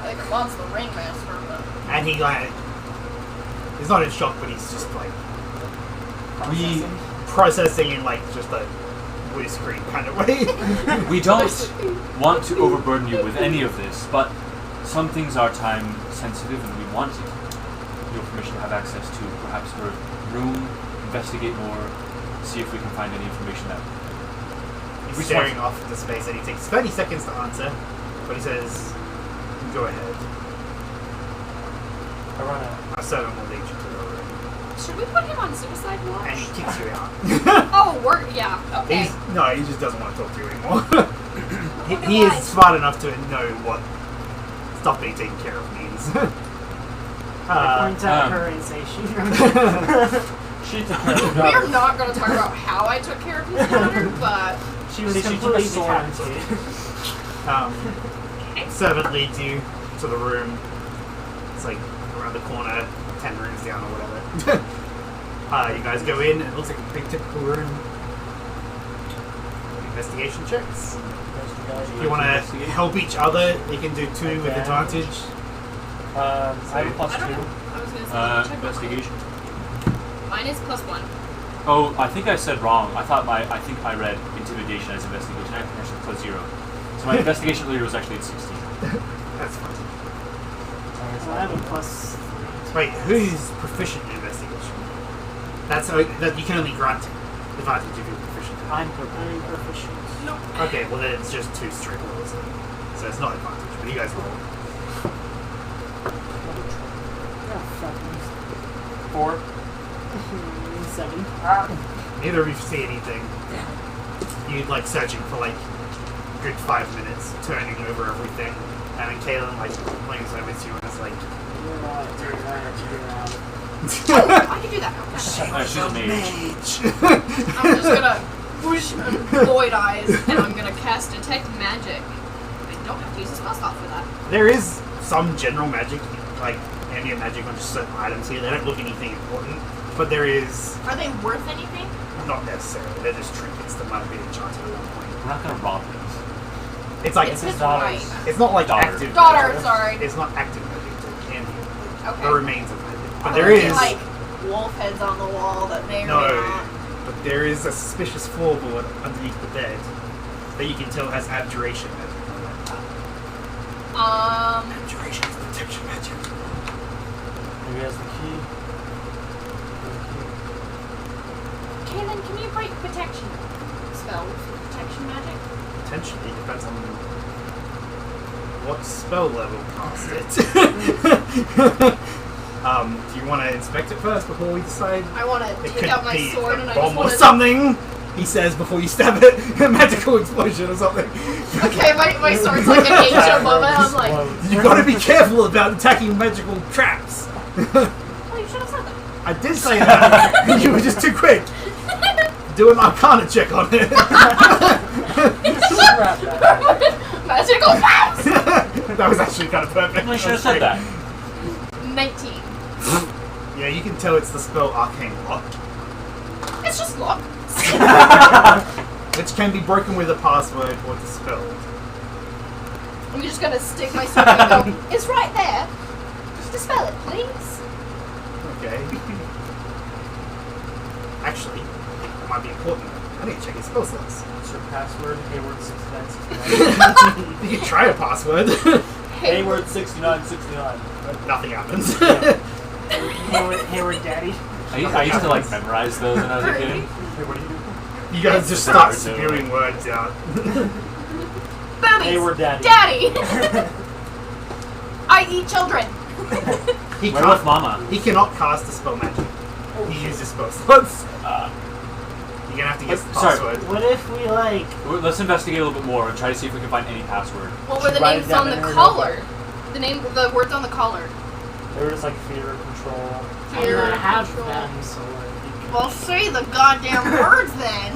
Like Mon's the ringmaster, but And he like, he's not in shock, but he's just like processing in like just a blue screen kind of way. We don't want to overburden you with any of this, but some things are time sensitive and we wanted your permission to have access to perhaps her room, investigate more, see if we can find any information that... He's staring off into space and he takes 30 seconds to answer, but he says, go ahead. I run out. My servant will lead you to the room. Should we put him on suicide watch? And he kicks you out. oh, yeah, okay. No, he just doesn't want to talk to you anymore. he is smart enough to know what stop being taken care of means. I point at her and say she. She We're not going to talk about how I took care of his daughter, but She was See, she took a completely sword. decapitated. Servant leads you to the room. It's like around the corner, 10 rooms down or whatever. You guys go in, it looks like a big typical room. Investigation checks. If you want to help each other, you can do 2 with advantage. I have a plus I don't 2. know. I was going to say, check Investigation. Mine is +1. Oh, I think I said wrong. I think I read intimidation as investigation. I actually +0. So my investigation earlier was actually at 16. That's fine. So I have a plus. Wait, who's proficient in investigation? That you can only grant advantage if you're proficient. I'm proficient. Okay, well then it's just 2 straight rolls. So it's not advantage, but you guys roll. Oh, fuck. 4. 7. Neither of you see anything. You're like searching for like a good 5 minutes, turning over everything. And then Kaylin like leans over to you and is like, I can do that. Okay. She's a mage. I'm just going to whoosh void eyes, and I'm going to cast Detect Magic. I don't have to use a spell slot for that. There is some general magic, like ambient magic on just certain items here. They don't look anything important, but there is Are they worth anything? not necessarily. They're just trinkets that might have been enchanted at one point. We're not gonna rob them. It's like It's his daughters. wife. it's not like Daughter. active. Daughter, magic. sorry. It's not active magic. It's like ambient. Okay. The remains of magic. But Are there there is like wolf heads on the wall that may or may no. not. But there is a suspicious floorboard underneath the bed that you can tell has abjuration magic on it. Abjuration is protection magic. Maybe has the key. Kaylin, can you break protection spells with protection magic? Potentially depends on what spell level cast it. Do you want to inspect it first before we decide? I want to It take could out my be sword a and I bomb just or want to. something. He says before you stab it, a magical explosion or something. Okay, my sword's like an inch above it. I'm like, You got to be careful about attacking magical traps. Oh, you should have said that. I did say that. You were just too quick. Do an Arcana check on it. Scrap that. magical powers! That was actually kind of perfect. I should have said that. 19. Yeah, you can tell it's the spell Arcane Lock, It's just luck. which can be broken with a password or dispelled. I'm just gonna stick my sword and go, it's right there. Just dispel it, please. Okay. Actually, that might be important. I need to check his spell slots. What's your password? Hayward6969. You can try a password. Hayward 6969. Nothing happens. Hayward Daddy. I used to like memorize those when I was a kid. Hey, what do you do? You guys just start spewing words out. Boobies. Hayward Daddy. Daddy. I eat children. He Where with Mama? He cannot cast a spell magic. He uses spell slots. You're gonna have to guess the Sorry. password. What if we like? Let's investigate a little bit more and try to see if we can find any password. What were the Write it names down on the in her collar? The words on the collar. They were just like fear, control. I Fear, don't have control. them, so like, Well, say the goddamn words then.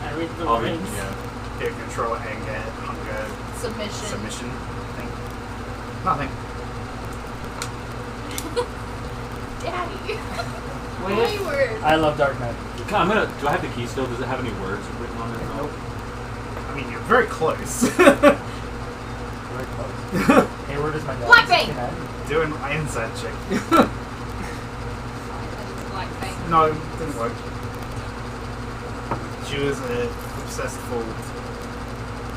I read the Oh, I mean, words. yeah. Fear, control, anger, hunger, Submission. submission. Nothing. Daddy. What My if? word. I love dark magic. Do I have the key still? Does it have any words written on it? Nope. I mean, you're very close. Right close. Hayward is my dad. Black Bane. Doing my inside check. Black No, it didn't work. She was an obsessed fool.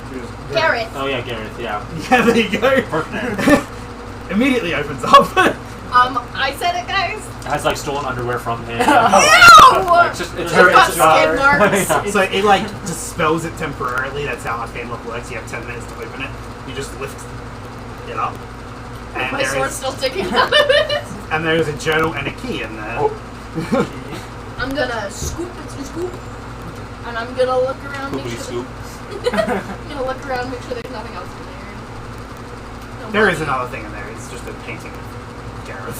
She was very- Garrett. Oh yeah, Gareth. Yeah. Yeah, there you go. Perfect. Immediately opens up. I said it, guys. Has like stolen underwear from him. Ew! It's just it's She's her. got It's just skid marks. So it like dispels it temporarily. That's how Arcane Lock works. You have 10 minutes to open it. You just lift it up. And My there sword's is still sticking out of it. and there is a journal and a key in there. I'm gonna scoop, and I'm gonna look around, make Poopity sure. scoop. I'm gonna look around, make sure there's nothing else in there. No There is money. another thing in there. It's just a painting of Gareth.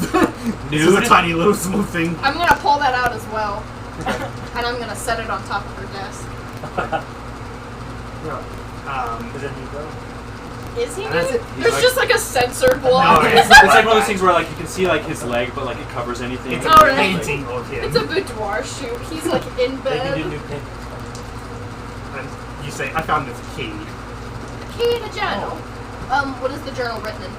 This is Nude? a tiny little small thing. I'm gonna pull that out as well, and I'm gonna set it on top of her desk. Is it Negro? Is he And that's nude? it. There's He's just like a censored block. No, It's like one of those things where like you can see like his leg, but like it covers anything. It's Oh, a really? painting of him. It's a boudoir shoot. He's like in They can do bed. new paint. And you say, I found this key. Key in a journal. What is the journal written in?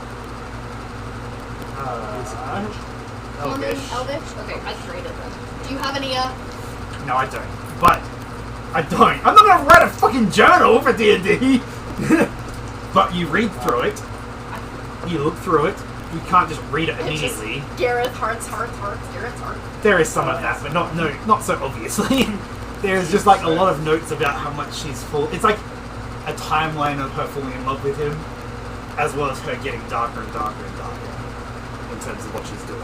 Elvish. Elvish? Okay, I trade it then. Do you have any, No, I don't. But I don't. I'm not gonna write a fucking journal for D&D. But you read through it. You look through it. You can't just read it It's just- immediately. Gareth hearts, Gareth's heart. There is some of that, but not so obviously. There's just like a lot of notes about how much she's full. It's like a timeline of her falling in love with him, as well as her getting darker and darker and darker in terms of what she's doing.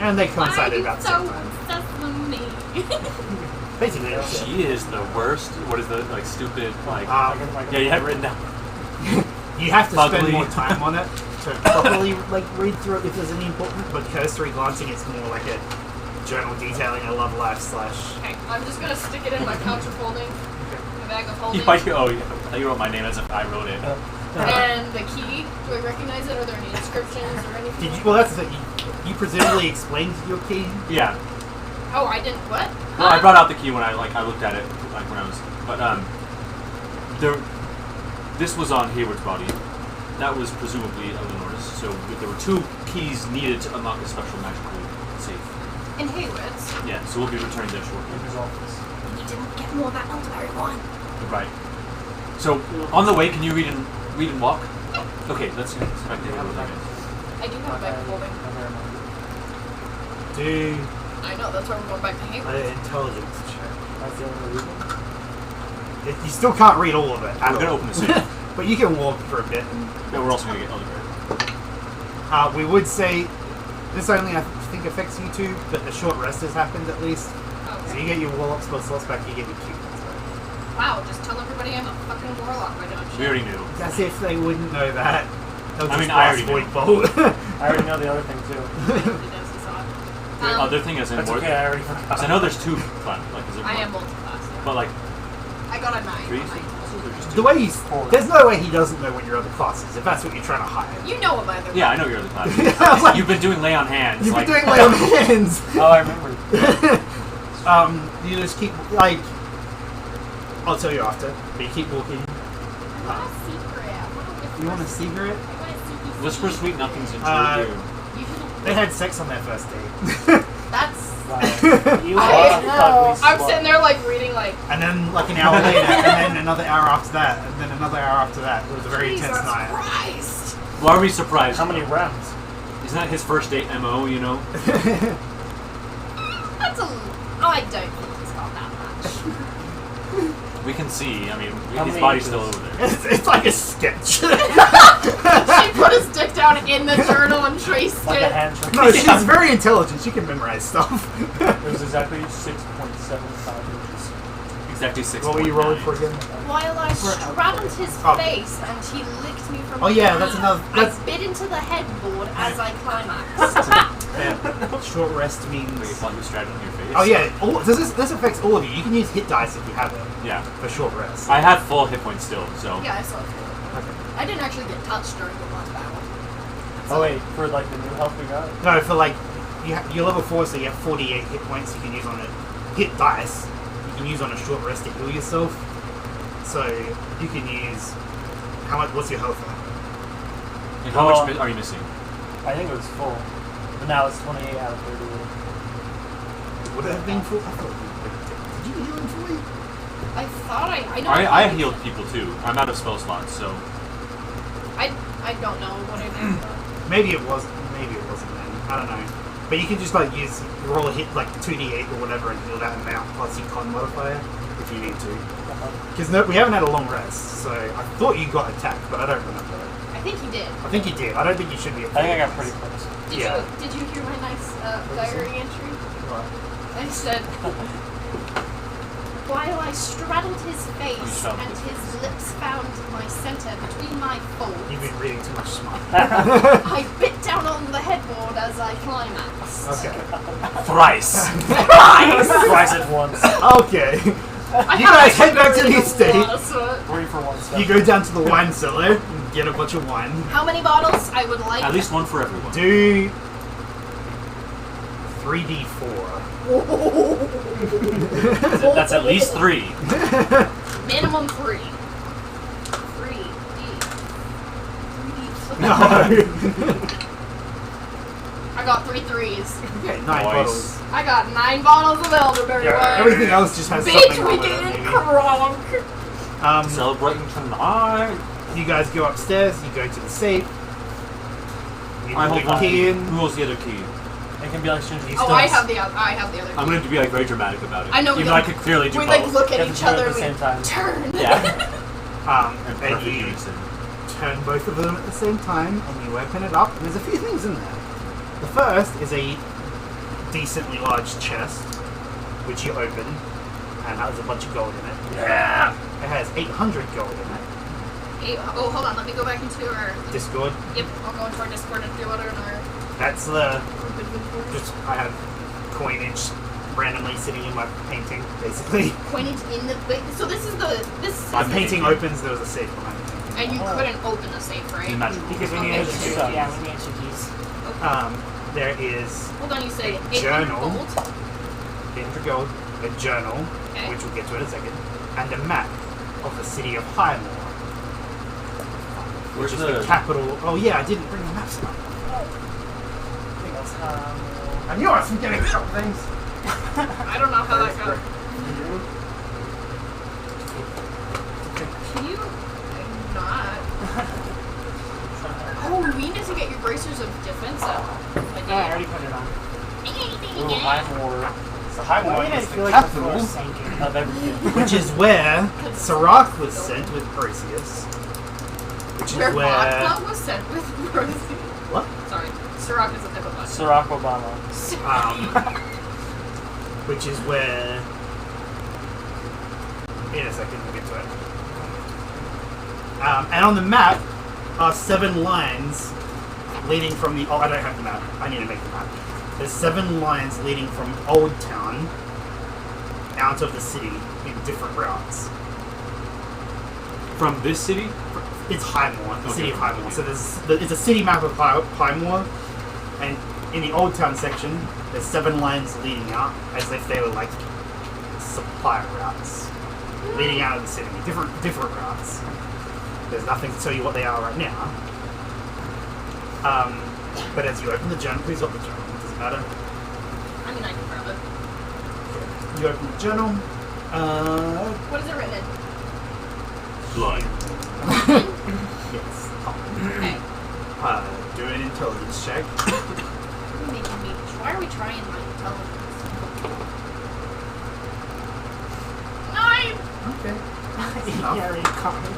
And they coincided about the same time. obsessed with me? Basically, that's it. She is the worst. What is the like stupid like? Um, Yeah, you have it written down. You have to spend Ugly. more time on it to properly like read through it if there's any important. But cursory glancing, it's more like a journal detailing a love life slash. Okay, I'm just gonna stick it in my couch of holding. My bag of holding. You might oh yeah, you wrote my name as if I wrote it. And the key, do I recognize it? Are there any inscriptions or anything? Did you? Well, that's the thing. You presumably explained your key. Yeah. Oh, I didn't. What? Well, I brought out the key when I looked at it like when I was, but there. This was on Hayward's body. That was presumably Eleanor's. So there were 2 keys needed to unlock a special magical safe. In Hayward's. Yeah, so we'll be returning there shortly. In his office. You didn't get more of that elderberry wine. Right. So on the way, can you read and walk? Okay, let's get back to Hayward. I do have a bag of holding. Do I know, that's why we're going back to Hayward. an intelligence check. That's the only reason. You still can't read all of it. I'm gonna open the safe. But you can walk for a bit. And, No, we're also gonna get elderberry. we would say this only I think affects you 2, but the short rest has happened at least. So Okay. you get your warlock spell slots back. You get your cute ones back. Wow, just tell everybody I'm a fucking warlock by now. We already knew. As if they wouldn't know that. They'll I mean, just I blast already void bolt. I already know the other thing too. The other thing is in That's more. okay, I already forgot. 'Cause I know there's 2 class. Like, is there I more? am multi-class. Yeah. But like I got a 9. 3 on my classes or just 2? The way he's, there's no way he doesn't know what your other class is. If that's what you're trying to hide. You know him either. Yeah, I know your other classes. I was like, You've been doing lay on hands. you've like, been doing lay on hands. Oh, I remember. You just keep like. I'll tell you after. But you keep walking. I want a secret. You want a secret? I want a secret. Whisper sweet nothings into Uh, your ear. You should They had sex on their first date. That's. You I are a know. ugly I'm slut. sitting there like reading like. And then like an hour later, and then another hour after that, and then another hour after that. It was a very Jesus intense night. Christ! Why are we surprised? How many rounds? Isn't that his first date MO? You know. That's a. I don't think he's got that much. We can see. I mean, How his many body's inches? still over there. It's like a sketch. She put his dick down in the journal and traced Like a it. hand trick. No, she's very intelligent. She can memorize stuff. It was exactly 6.75 inches. Exactly 6. What were you rolling for again? While I straddled his Oh. face and he licked me from Oh yeah, behind, that's another. That's I bit into the headboard as I climaxed. yeah. Short rest Wait, you means. thought you straddled on your face? Oh yeah, this affects all of you. You can use hit dice if you have it Yeah. for short rest. I have full hit points still, so. Yeah, I saw it. Okay. I didn't actually get touched during the last battle. Oh wait, for like the new health we got? No, for like you're level 4, so you have 48 hit points you can use on a hit dice. You can use on a short rest to heal yourself. So you can use How much? What's your health? And how much are you missing? I think it was full. But now it's 28 out of 30. Would it have been full? I thought did you heal him fully? I thought I know. I healed people too. I'm out of spell slots, so I don't know what I did. Maybe it wasn't. Maybe it wasn't then. I don't know. But you can just like roll a hit like 2d8 or whatever and heal that amount plus your con modifier if you need to. Because we haven't had a long rest, so I thought you got attacked, but I don't remember. I think he did. I think you did. I don't think you should be. I think I got pretty close. Did you hear my nice diary entry? What? I said, while I straddled his face Oh, and his lips found my center between my folds, You've been reading too much smart. I bit down on the headboard as I climaxed. Okay. thrice. Twice at once. Okay. You guys head back to the estate. 3 for 1 stuff. You go down to the wine cellar and get a bunch of wine. How many bottles? I would like. At least one for everyone. Do 3d4. That's at least 3. Minimum 3. 3D. No. I got 3 threes. Okay, 9 Nice. bottles. I got 9 bottles of elderberry wine. Everything else just has Bitch, something we wrong with get it, it maybe. crunk. Celebrating tonight. You guys go upstairs, you go to the safe. You I put hold the key one. in. Who holds the other key? It can be like soon as you Oh, start. I have the other. I'm going to be like very dramatic about it. I know, Even we though I like- could clearly do We both. like look You at have each to do it other at and the we same time. turn. Yeah. In And perfect you unison. turn both of them at the same time, and you open it up, and there's a few things in there. The first is a decently large chest, which you open, and has a bunch of gold in it. Yeah. It has 800 gold in it. Oh, hold on. Let me go back into our. Discord. Yep, I'll go into our Discord and do what in our That's the. group inventory. Just I have coinage randomly sitting in my painting, basically. Coinage in the. Wait, so this is the. This My is. painting opens. There was a safe behind me. And you couldn't open the safe, right? In magical. Because we Okay, need sure. extra, yeah, we need extra keys. There is Hold on, you say A 800 journal. gold? 800 gold, a journal, Okay. which we'll get to in a second, and a map of the city of Highmore, which Where's is the capital. Oh yeah, I didn't bring the maps up. I knew I was forgetting a couple things. I don't know how that goes. Can you not? Oh, we need to get your bracers of defense up. I already put it on. Ooh, high war. So Highmore Why did I is feel the like the floor capital, sank in? Of everything. which is where Sirach was sent with Perseus. Which is Where where. vodka was sent with Rosie. What? Sorry, Ciroc is a type of vodka. Barack Obama. Which is where. In a second, we'll get to it. And on the map are 7 lines leading from the. Oh, I don't have the map. I need to make the map. There's 7 lines leading from Old Town out of the city in different routes. From this city? It's Highmore, the Okay. city of Highmore. So it's a city map of Highmore, and in the Old Town section, there's 7 lines leading out as if they were like supply routes leading out of the city. Different routes. There's nothing to tell you what they are right now. But as you open the journal, who's got the journal? It doesn't matter. I mean, I can grab it. You open the journal. What is it written in? Blood. Yes. Okay. Do an intelligence check. You're making me. Why are we trying my intelligence? 9! Okay. You can't read common.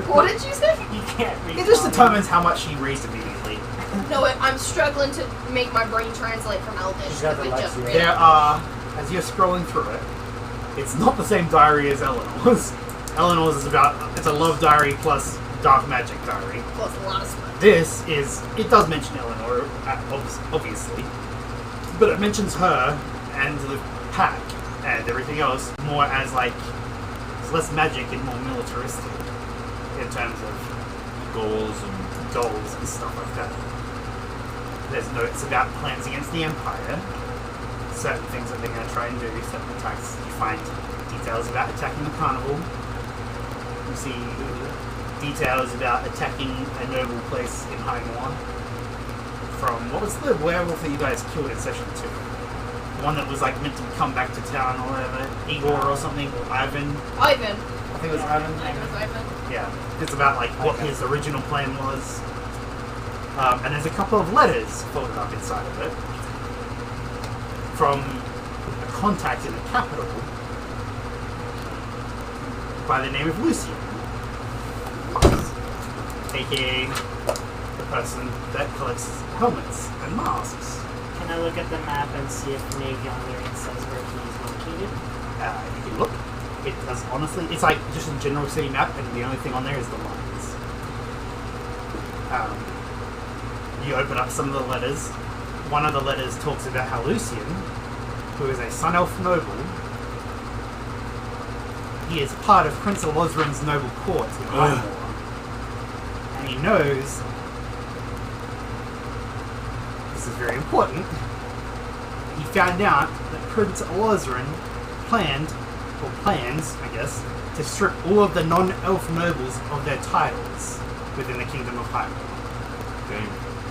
What did you say? You can't read It just common. determines how much she raised immediately. No, I'm struggling to make my brain translate from Elvish. She's got if the it just Lexi. read There it. are, as you're scrolling through it, it's not the same diary as Eleanor's. Eleanor's is it's a love diary plus dark magic diary. Plus a lot of stuff. This is, it does mention Eleanor, obviously, but it mentions her and the pack and everything else more as like, it's less magic and more militaristic in terms of Goals and goals and stuff like that. There's notes about plans against the Empire, certain things that they're going to try and do, certain attacks. You find details about attacking the carnival, You see details about attacking a noble place in High Moor from, what was the werewolf that you guys killed in session 2? The one that was like meant to come back to town or whatever, Igor or something, or Ivan. Ivan. I think it was Ivan. I think it was Ivan. Yeah, it's about like what his original plan was. And there's a couple of letters folded up inside of it from a contact in the capital by the name of Lucian, aka the person that collects helmets and masks. Can I look at the map and see if maybe on there it says where he's located? You can look. It does honestly. It's like just a general city map, and the only thing on there is the lines. You open up some of the letters. One of the letters talks about how Lucian, who is a Sun Elf noble, he is part of Prince Elozrin's noble court in Ymor, and he knows. This is very important. He found out that Prince Elozrin plans, I guess, to strip all of the non-elf nobles of their titles within the Kingdom of Hyrule.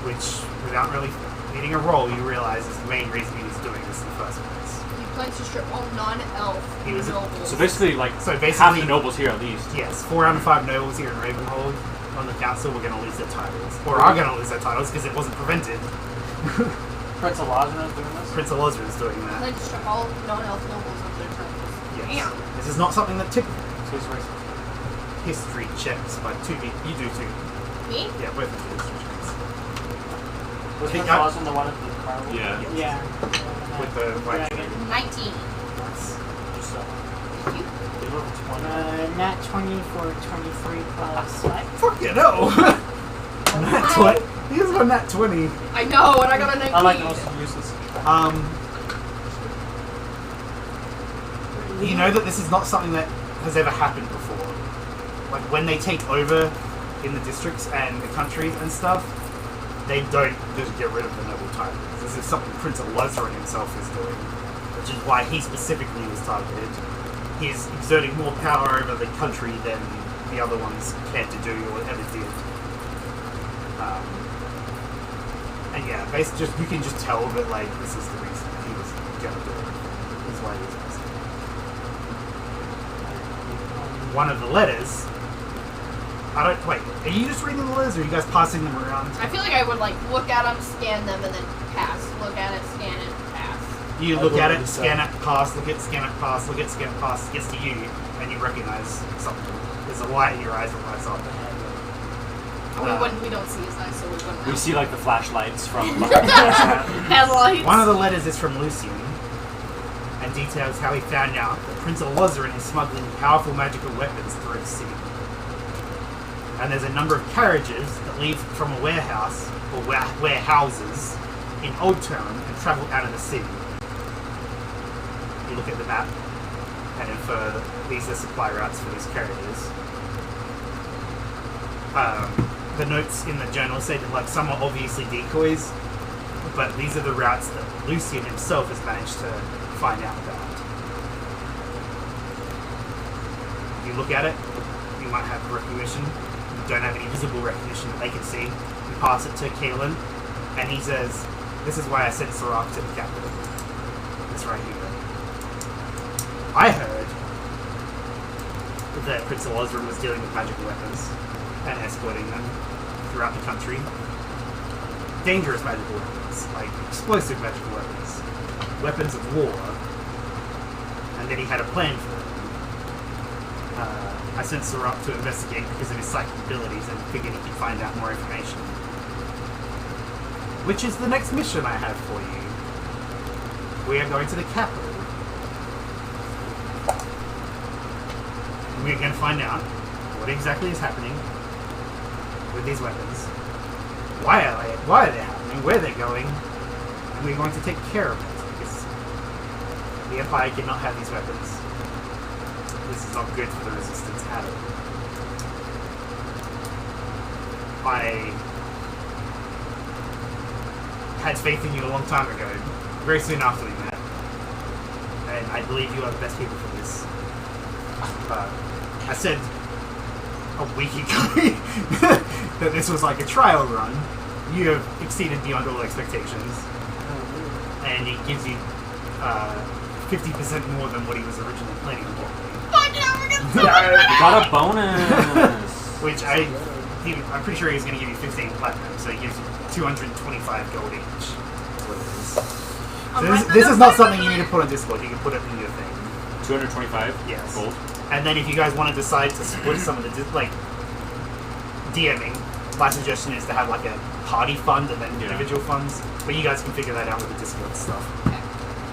Which, without really needing a roll, you realize is the main reason he was doing this in the first place. He plans to strip all non-elf nobles. So basically, half the nobles here at least. Yes, 4 out of 5 nobles here in Ravenhold on the council were going to lose their titles. Or are going to lose their titles because it wasn't prevented. Prince Elozrin is doing this? Prince Elozrin is doing He that. plans to strip all non-elf nobles of their titles. Yes. Damn. This is not something that typically So he's racist. history checks, but you do too. Me? Yeah, both of you history checks. Was Hey, Prince I- Elozrin the one at the carnival? Yeah. Yeah. With the white Dragon. 19. Nice. Just You? they were 20. Nat 20 for 23 plus 5. Fuck you, no! Nat 20. He has got nat 20. I know, and I got a 19. I like those useless. You know that this is not something that has ever happened before. Like, when they take over in the districts and the countries and stuff, they don't just get rid of the noble titles. This is something Prince Elozrin himself is doing, which is why he specifically was targeted. He's exerting more power over the country than the other ones cared to do or ever did. And yeah, basically, you can just tell that like this is the reason he was gonna do it. This is why he was asking. One of the letters. Wait, are you just reading the letters or are you guys passing them around? I feel like I would like look at them, scan them, and then pass. Look at it, scan it, pass. You look at it, scan it, pass, look at, scan it, pass, look at, scan it, pass, it gets to you, and you recognize something. There's a light in your eyes that lights up. We don't see his eyes, so we wouldn't We know. see like the flashlights from. Headlights. One of the letters is from Lucian, and details how he found out that Prince Elozrin is smuggling powerful magical weapons through the city. And there's a number of carriages that leave from a warehouse, or warehouses, in Old Town and travel out of the city. You look at the map and infer that these are supply routes for these carriages. The notes in the journal say that like some are obviously decoys, but these are the routes that Lucian himself has managed to find out about. You look at it, you might have recognition. You don't have any visible recognition that they can see. You pass it to Kaelin, and he says, "This is why I sent Sirach to the capital. It's right here. I heard that Prince Elozrin was dealing with magical weapons and escorting them throughout the country. Dangerous magical weapons, like explosive magical weapons, weapons of war, and that he had a plan for them. I sent Sirach to investigate because of his psychic abilities and figured he could find out more information. Which is the next mission I have for you. We are going to the capital. We're going to find out what exactly is happening with these weapons. Why are they happening? Where they're going? And we're going to take care of it because the Empire cannot have these weapons. This is not good for the Resistance at all. I had faith in you a long time ago, very soon after we met, and I believe you are the best people for this. I said a week ago that this was like a trial run, you have exceeded beyond all expectations, and it gives you 50% more than what he was originally planning on doing. Fuck yeah, we're getting so You got a bonus. Which I'm pretty sure he's going to give you 15 platinum, so he gives you 225 gold each. That's what it is. So this is not something you need to put on Discord. You can put it in your thing. 225 Yes. gold. And then if you guys want to decide to split some of the DMing, my suggestion is to have like a party fund and then individual funds. But you guys can figure that out with the Discord stuff.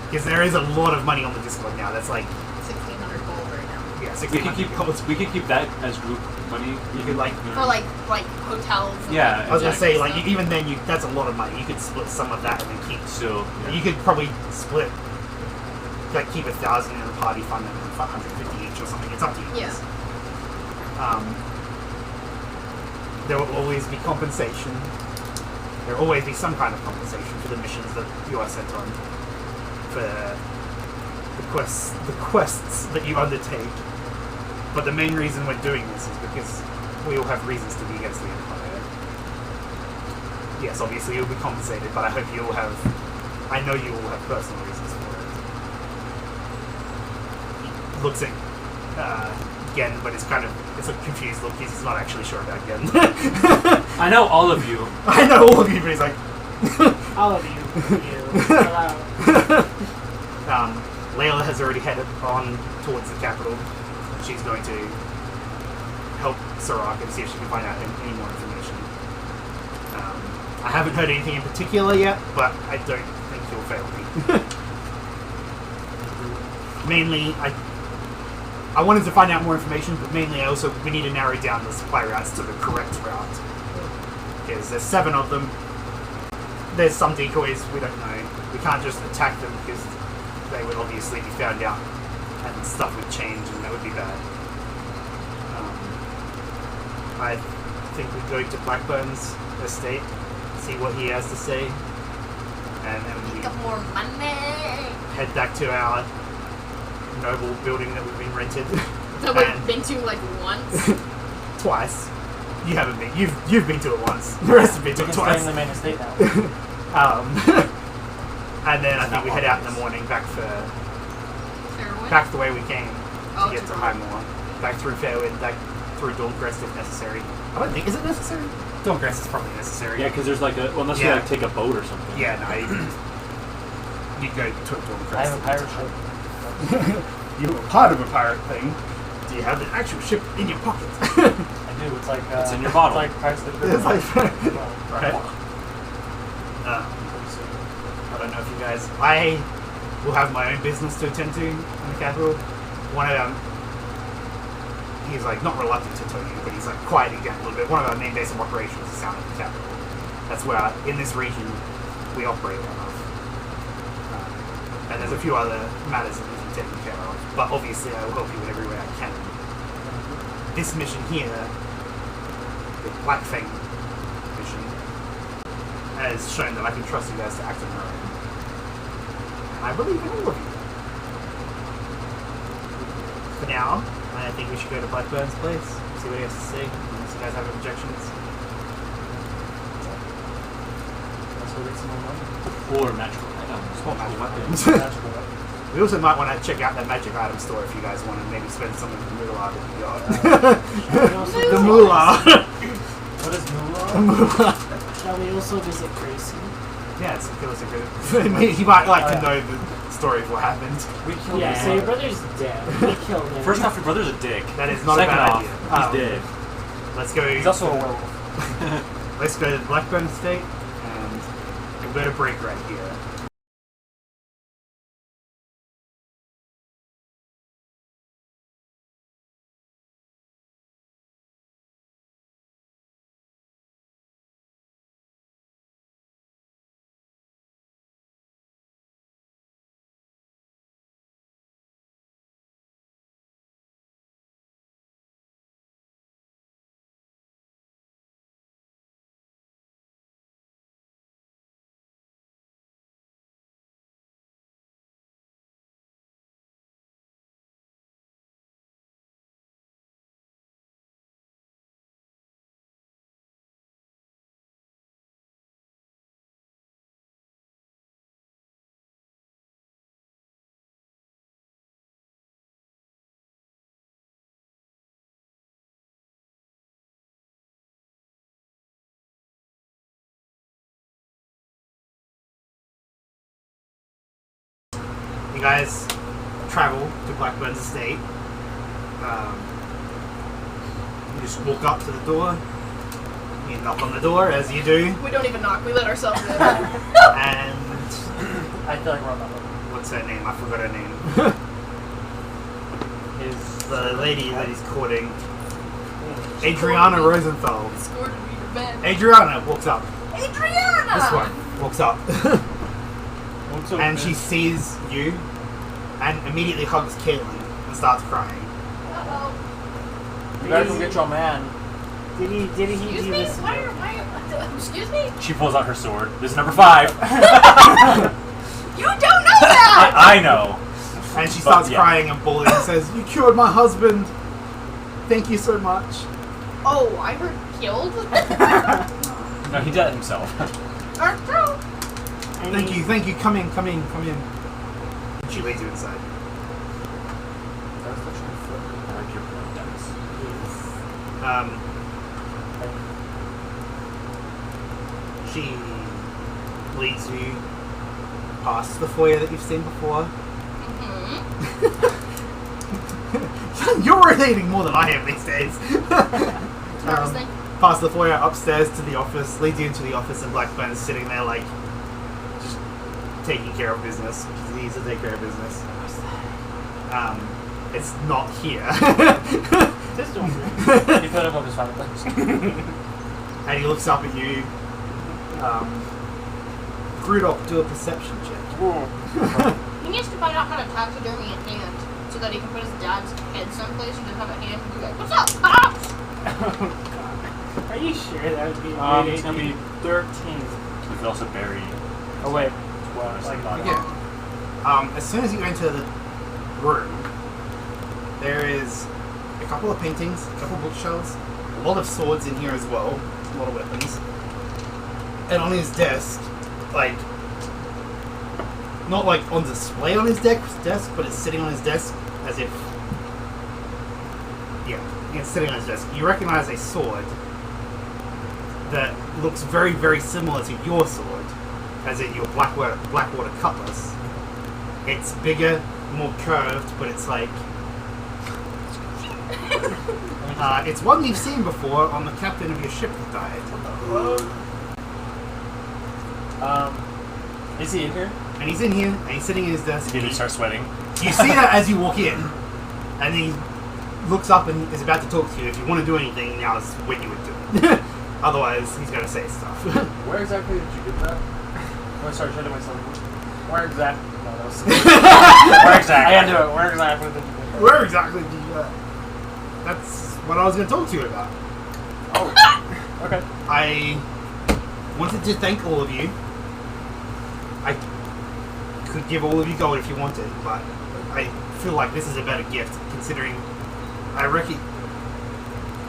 Because there is a lot of money on the Discord now. That's like 1,600 gold right now. We yeah, can 1,600 keep gold. we can keep that as group money. You could like. For like hotels. And Yeah, I was gonna say exactly. like even then that's a lot of money. You could split some of that and then keep. So You could probably split, like keep 1,000 in a party fund and then 550 each or something. It's up to you. Yeah. There will always be compensation. There will always be some kind of compensation for the missions that you are sent on, for the quests that you undertake. But the main reason we're doing this is because we all have reasons to be against the Empire. Yes, obviously you'll be compensated, but I hope you all have. I know you all have personal reasons for it. Looks at Gen, but it's a confused look. He's not actually sure about Gen. I know all of you. I know all of you, but he's like. All of you. Hello. Layla has already headed on towards the capital. She's going to help Sirach and see if she can find out any more information. I haven't heard anything in particular yet, but I don't think he'll fail me. Mainly, I wanted to find out more information, but mainly we need to narrow down the supply routes to the correct route. Because there's 7 of them. There's some decoys we don't know. We can't just attack them because they would obviously be found out and stuff would change and that would be bad. I think we go to Blackburn's estate, see what he has to say, and then we Pick up more money. head back to our noble building that we've been rented. That we've been to like once. Twice. You haven't been. You've been to it once. The rest have been to We it can stay twice. in the main estate now. And then I think we head out in the morning back Fairwood? the way we came Oh, to get to Highmore. Back through Fairwind, back through Dawngrest if necessary. I don't think, is it necessary? Dawngrest is probably necessary. Yeah, because there's like unless you Yeah. like take a boat or something. Yeah, no, you go to Dawngrest. I have a pirate ship. You were part of a pirate thing. Do you have an actual ship in your pocket? I do. It's like It's in your bottle. It's like Pirates of the It's like, Caribbean. right. I don't know if you guys. I will have my own business to attend to in the capital. One of them, he's like not reluctant to tell you, but he's like quieting down a little bit. One of our main base of operations is down at the capital. That's where in this region we operate out of. And there's a few other matters that we can take care of. But obviously, I will help you in every way I can. This mission here, the Black Fang mission, has shown that I can trust you guys to act on your own. And I believe in all of you. For now, I think we should go to Blackburn's place, see what he has to say, unless you guys have objections. Let's go get some more money. Or magical items. Or magic items. Magical weapon. We also might want to check out that magic item store if you guys want to maybe spend some of the moolah that you got. The moolah! What is moolah? Moolah. Shall we also visit Grayson? Yeah, it's kill us a good. He might like to Oh, know the story of what happened. We killed Yeah, him. so your brother's dead. We killed him. First off, your brother's a dick. That is not Second a bad off, idea. he's dead. Let's go. He's also a werewolf. Let's go to Blackburn Estate and we'll go to break right here. You guys travel to Blackburn's estate. You just walk up to the door. You knock on the door, as you do. We don't even knock. We let ourselves in. And I feel like we're on that one. what's her name? I forgot her name. Is The lady that he's courting. Adriana Rosenfeld. Escorted me to bed. Adriana walks up. Adriana! This one walks up. What's up, And man? she sees you and immediately hugs Caitlin and starts crying. Uh-oh. You gotta go get your man. Did he Excuse do me? this? Excuse me? She pulls out her sword. This is number 5. You don't know that! I know. And she starts yeah. crying and bawling and says, "You cured my husband. Thank you so much." Oh, I heard killed? No, he did it himself. Aren't true. Thank you. Come in. And she leads you inside. That's the truth. I like your blood, Dennis. She leads you past the foyer that you've seen before. Mm-hmm. You're rotating more than I am these days. Interesting. Past the foyer, upstairs to the office, leads you into the office, and Blackburn is sitting there like just taking care of business. Because he needs to take care of business. It's not here. This door. You put him on his fireplace. And he looks up at you. Grudok, do a perception check. He needs to find out how to taxidermy a hand so that he can put his dad's head someplace and just have a hand and be like, "What's up, Pops?" Are you sure that would be It's gonna be 13. We could also bury. Oh wait, 12. Like, Yeah. As soon as you enter the room, there is a couple of paintings, a couple of bookshelves, a lot of swords in here as well, a lot of weapons. And on his desk, like, not like on display on his desk, but it's sitting on his desk as if, yeah, it's sitting on his desk. You recognize a sword that looks very, very similar to your sword, as in your Blackwater cutlass. It's bigger, more curved, but it's like, it's one you've seen before on the captain of your ship that died. Is he in here? And he's in here, and he's sitting at his desk. Did he start sweating? You see that as you walk in, and he looks up and is about to talk to you. If you want to do anything, now is when you would do it. Otherwise, he's going to say stuff. Where exactly did you get that? Oh, sorry, should I do myself? Where exactly? No, that was. Where exactly? I had to do it. Where exactly did you get that? Where exactly did you do that? That's what I was going to talk to you about. Oh. Okay. I wanted to thank all of you. I could give all of you gold if you wanted, but I feel like this is a better gift, considering I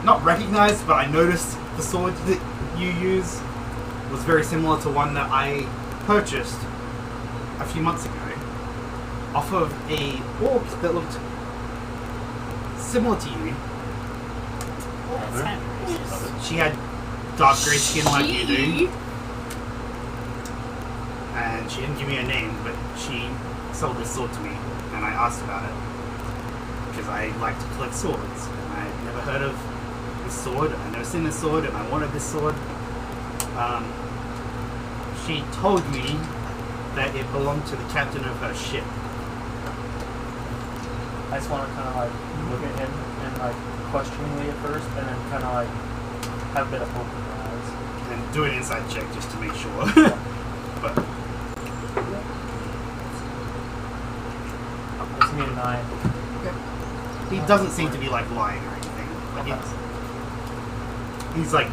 not recognized, but I noticed the sword that you use was very similar to one that I purchased a few months ago off of a orc that looked similar to you. She had dark grey skin like you do. And she didn't give me her name, but she sold this sword to me, and I asked about it because I like to collect swords, and I had never heard of this sword, and I'd never seen this sword, and I wanted this sword. She told me that it belonged to the captain of her ship. I just want to kind of like look at him and like questioningly at first, and then kind of like have a bit of hope in my eyes. And do an inside check just to make sure. But It's me a 9. he doesn't seem to be like lying or anything. Like he's like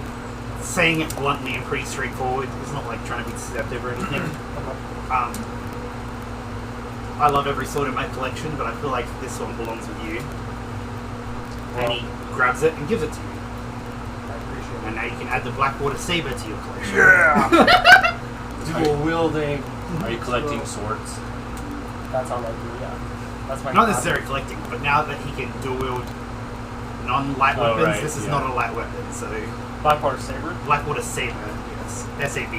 saying it bluntly and pretty straightforward. He's not like trying to be deceptive or anything. I love every sword in my collection, but I feel like this one belongs with you. And he grabs it and gives it to you. I appreciate it. And now you can add the Blackwater Saber to your collection. Dual wielding. Are you collecting swords? That's all I do. Yeah. That's my. Not necessarily collecting, but now that he can dual wield non-light Oh, weapons, right, this is yeah. not a light weapon. So Blackwater saber. Blackwater Saber, yes, Sabre.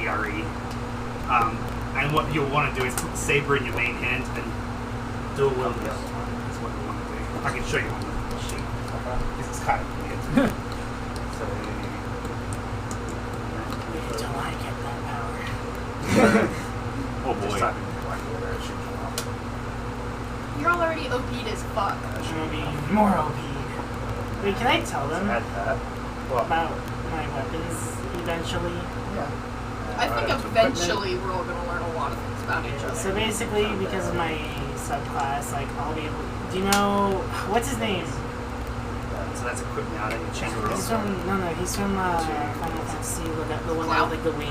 And what you'll want to do is put the saber in your main hand and use it as a dual wield. And then you can add the Blackwater Saber to your collection. And now you can add the Blackwater Saber to your collection. Not necessarily collecting, but now that he can dual wield non-light weapons, so this is not a light weapon. So Blackwater Saber, yes, Sabre. And what you'll want to do is put the saber in your main hand and dual wield the other one. Is what we want to do. I can show you on the sheet. This is kind of weird. So. Until I get that power. Oh Just boy. type in black order, it should come up. You're already OP'd as fuck. That I'm should gonna be be more OP. Wait, can I tell them add that. Well, about my weapons eventually? yeah. I think eventually we're all gonna learn a lot of things about each other. So basically, because of my subclass, like I'll be able. Do you know what's his name? So that's equipped now. Then you change the He's from he's from Final Fantasy, the one that like the wing.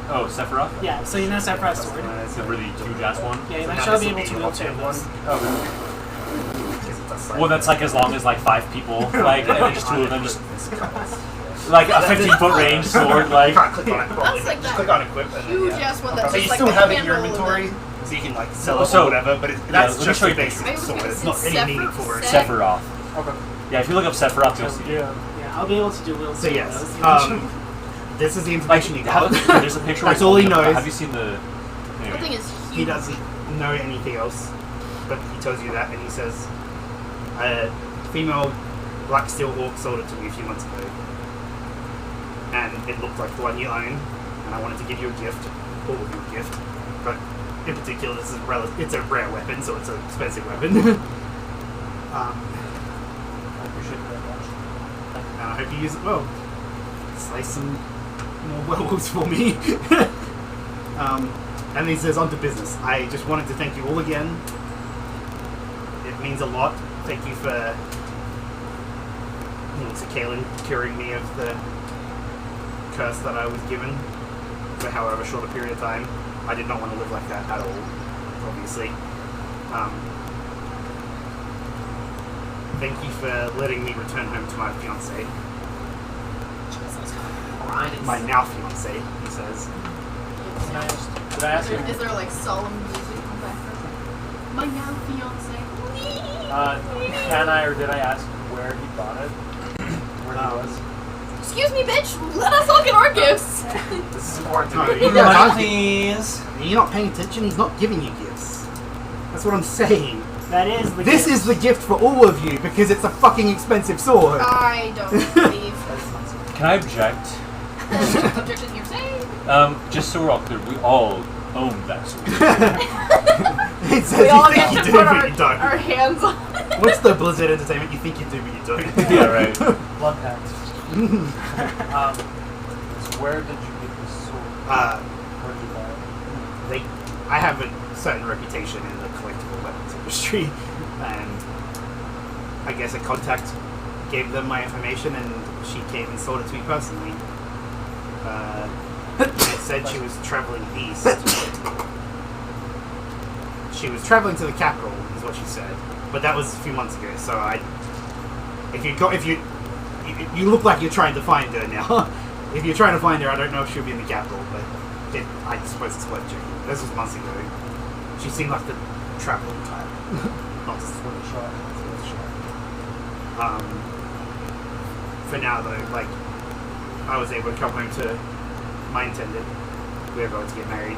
Oh, Sephiroth? Yeah, so you know Sephiroth's sword. The really huge ass one? Yeah, So eventually I'll be now able to wield two of those. Oh, Well, that's like as long as like 5 people, like, and then just 2 of them just, like a 15-foot range sword, You like. can't click on it properly. That's like Just that click on equip and then, huge yeah. ass one that's So you just like still the have it in your handle inventory, and so you can like sell it So- or whatever, but let that's me just show the you. basic I was sword. gonna It's say not any meaning for it. Sephiroth. Sephiroth. Okay. Yeah, if you look up Sephiroth, you'll see it. Yeah. Yeah, I'll be able to do wield So two yes, of those. this is the Like, information he got. there's a picture. That's where all he holding up- knows. Have you seen the? that thing Anyway. is huge. He doesn't know anything else, but he tells you that, and he says, a female black steel hawk sold it to me a few months ago, and it looked like the one you own, and I wanted to give you a gift, all of you a gift, but in particular, this is it's a rare weapon, so it's an expensive weapon. I appreciate it very much. And I hope you use it well. Slay some more werewolves for me. And he says, on to business. I just wanted to thank you all again. It means a lot. Thank you for Kaelin curing me of the curse that I was given for however short a period of time. I did not want to live like that at all, obviously. Thank you for letting me return home to my fiancée. My now fiancé, he says. Did I ask you? Is there like solemn music in the background? My now fiance. Can I or did I ask where he bought it? Where he was? Excuse me, bitch. Let us all get our gifts. This is important to No, know. please. You're not paying attention, he's not giving you gifts. That's what I'm saying. That is the This gift. is the gift for all of you because it's a fucking expensive sword. I don't believe. Can I object? Objection, you're saying? Just so we're all clear, we all own that sword. It says We all you get think to you do, put but our you don't. hands on it. What's the Blizzard Entertainment? You think you do, but you don't. Yeah, right. Blood pact. So where did you get this sword? Where did you buy it? I have a certain reputation in the collectible weapons industry, and I guess a contact gave them my information, and she came and sold it to me personally. It said she was traveling east. She was traveling to the capital, is what she said, but that was a few months ago. So you look like you're trying to find her now. If you're trying to find her, I don't know if she'll be in the capital, but I suppose it's worth checking. This was months ago. She seemed like the traveling type, not just Worth a shot. For now, though, like, I was able to come home to my intended. We were going to get married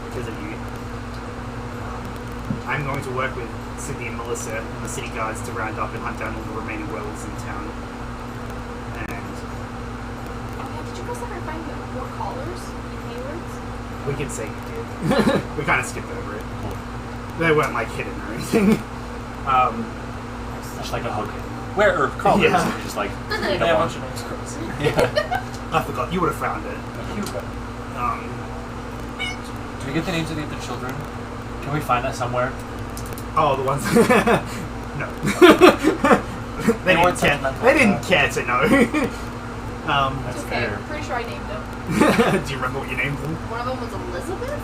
because of you. I'm going to work with Sydney and Melissa and the city guards to round up and hunt down all the remaining werewolves in town. And Okay, did you guys ever find the more collars in Haywards? we can say we did. We kind of skipped over it. They weren't, like, hidden or anything. Just like a hook. Where or collars? Yeah. Just like. They have a bunch of names, Chris. Yeah. I forgot. You would have found it. Cuba. Do we get the names of the other children? Can we find that somewhere? Oh, the ones. No. they weren't didn't care. sentimental. They didn't care to know. That's It's okay. fair. I'm pretty sure I named them. Do you remember what you named them? One of them was Elizabeth.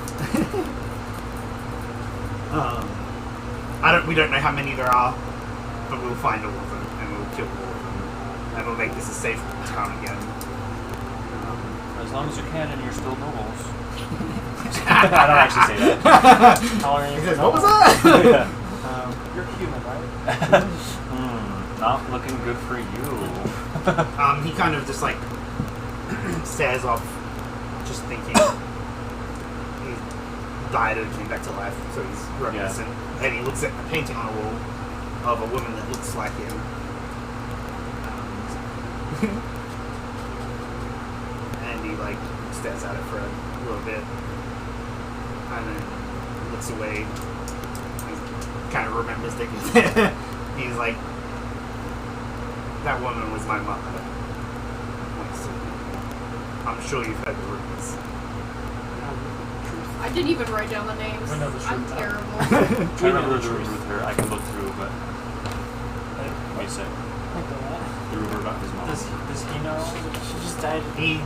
We don't know how many there are, but we'll find all of them and we'll kill all of them, and we'll make this a safe town again. As long as you can and you're still nobles. I don't actually say that. How long are you? He says, "What was that?" Yeah. You're human, right? Not looking good for you. He kind of just like stares off, just thinking. He died and came back to life, so he's reminiscent. And he looks at a painting on a wall of a woman that looks like him. And he like stares at it for a little bit, and then looks away. He kind of remembers that he's there. He's like, "That woman was my mother." I'm sure you've heard the rumors. I didn't even write down the names. I know the I'm truth. terrible. I remember the rumor with her. I can look through, but what do you say? The rumor about his mom. Does he know? She just died He,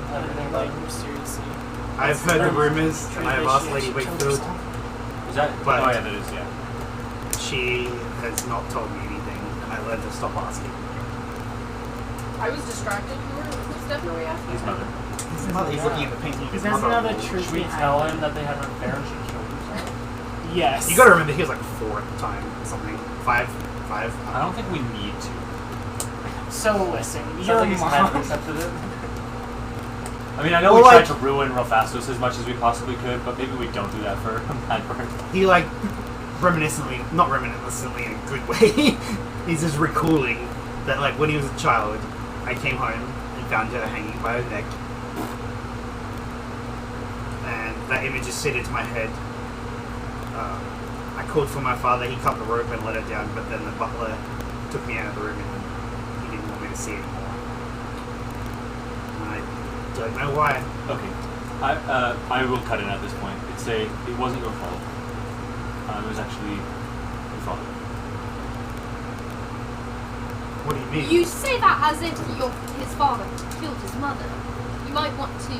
like mysteriously. I've heard the rumors, and I've asked Lady Wakefield. Is that? But- oh yeah, that is. Yeah. She has not told me anything, and I learned to stop asking. I was distracted. Who's definitely asking? His mother. His mother, he's looking at the painting of his There's mother. another on the wall. truth Should we behind tell it. him that they had an affair and she killed herself? Yes. You gotta remember, he was like 4 at the time, or something. 5. I don't think we need to. So listen, Sounds your like he's kind of mom. accepted it. I mean, I know Well, we like- tried to ruin Rofastos as much as we possibly could, but maybe we don't do that for Madbird. He like not reminiscently in a good way. He's just recalling that like when he was a child, I came home and found her hanging by her neck, and that image is seared into my head. I called for my father. He cut the rope and let her down, but then the butler took me out of the room and he didn't want me to see it anymore. And I don't know why. Okay. I will cut in at this point. It wasn't your fault. It was actually your father. What do you mean? You say that as if his father killed his mother. You might want to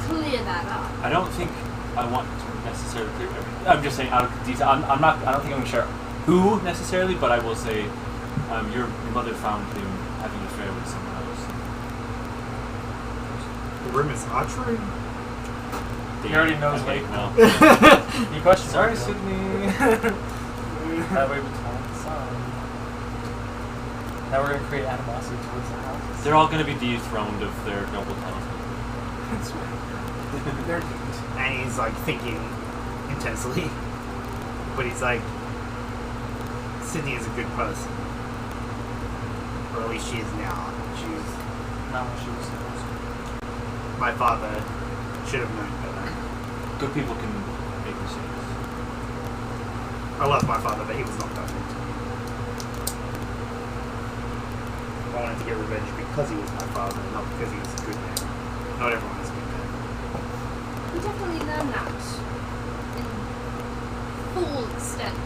clear that up. I don't think I want to necessarily clear everything. I'm just saying out of detail. I don't think I'm going to share who necessarily, but I will say your mother found him having an affair with someone else. The rumors are true. He already knows Okay, Wake. well. You question Sorry, Wake, though. Sydney. That way we told the son. Now we're going to create animosity towards the house. They're all going to be dethroned of their noble titles. They're neat. And he's like thinking intensely. But he's like, Sydney is a good person. Or at least she is now. She's Not what she was supposed to. my father should have known better. Good people can make mistakes. I love my father, but he was not perfect. I wanted to get revenge because he was my father, not because he was a good man. Not everyone is a good man. We definitely learned that in full extent.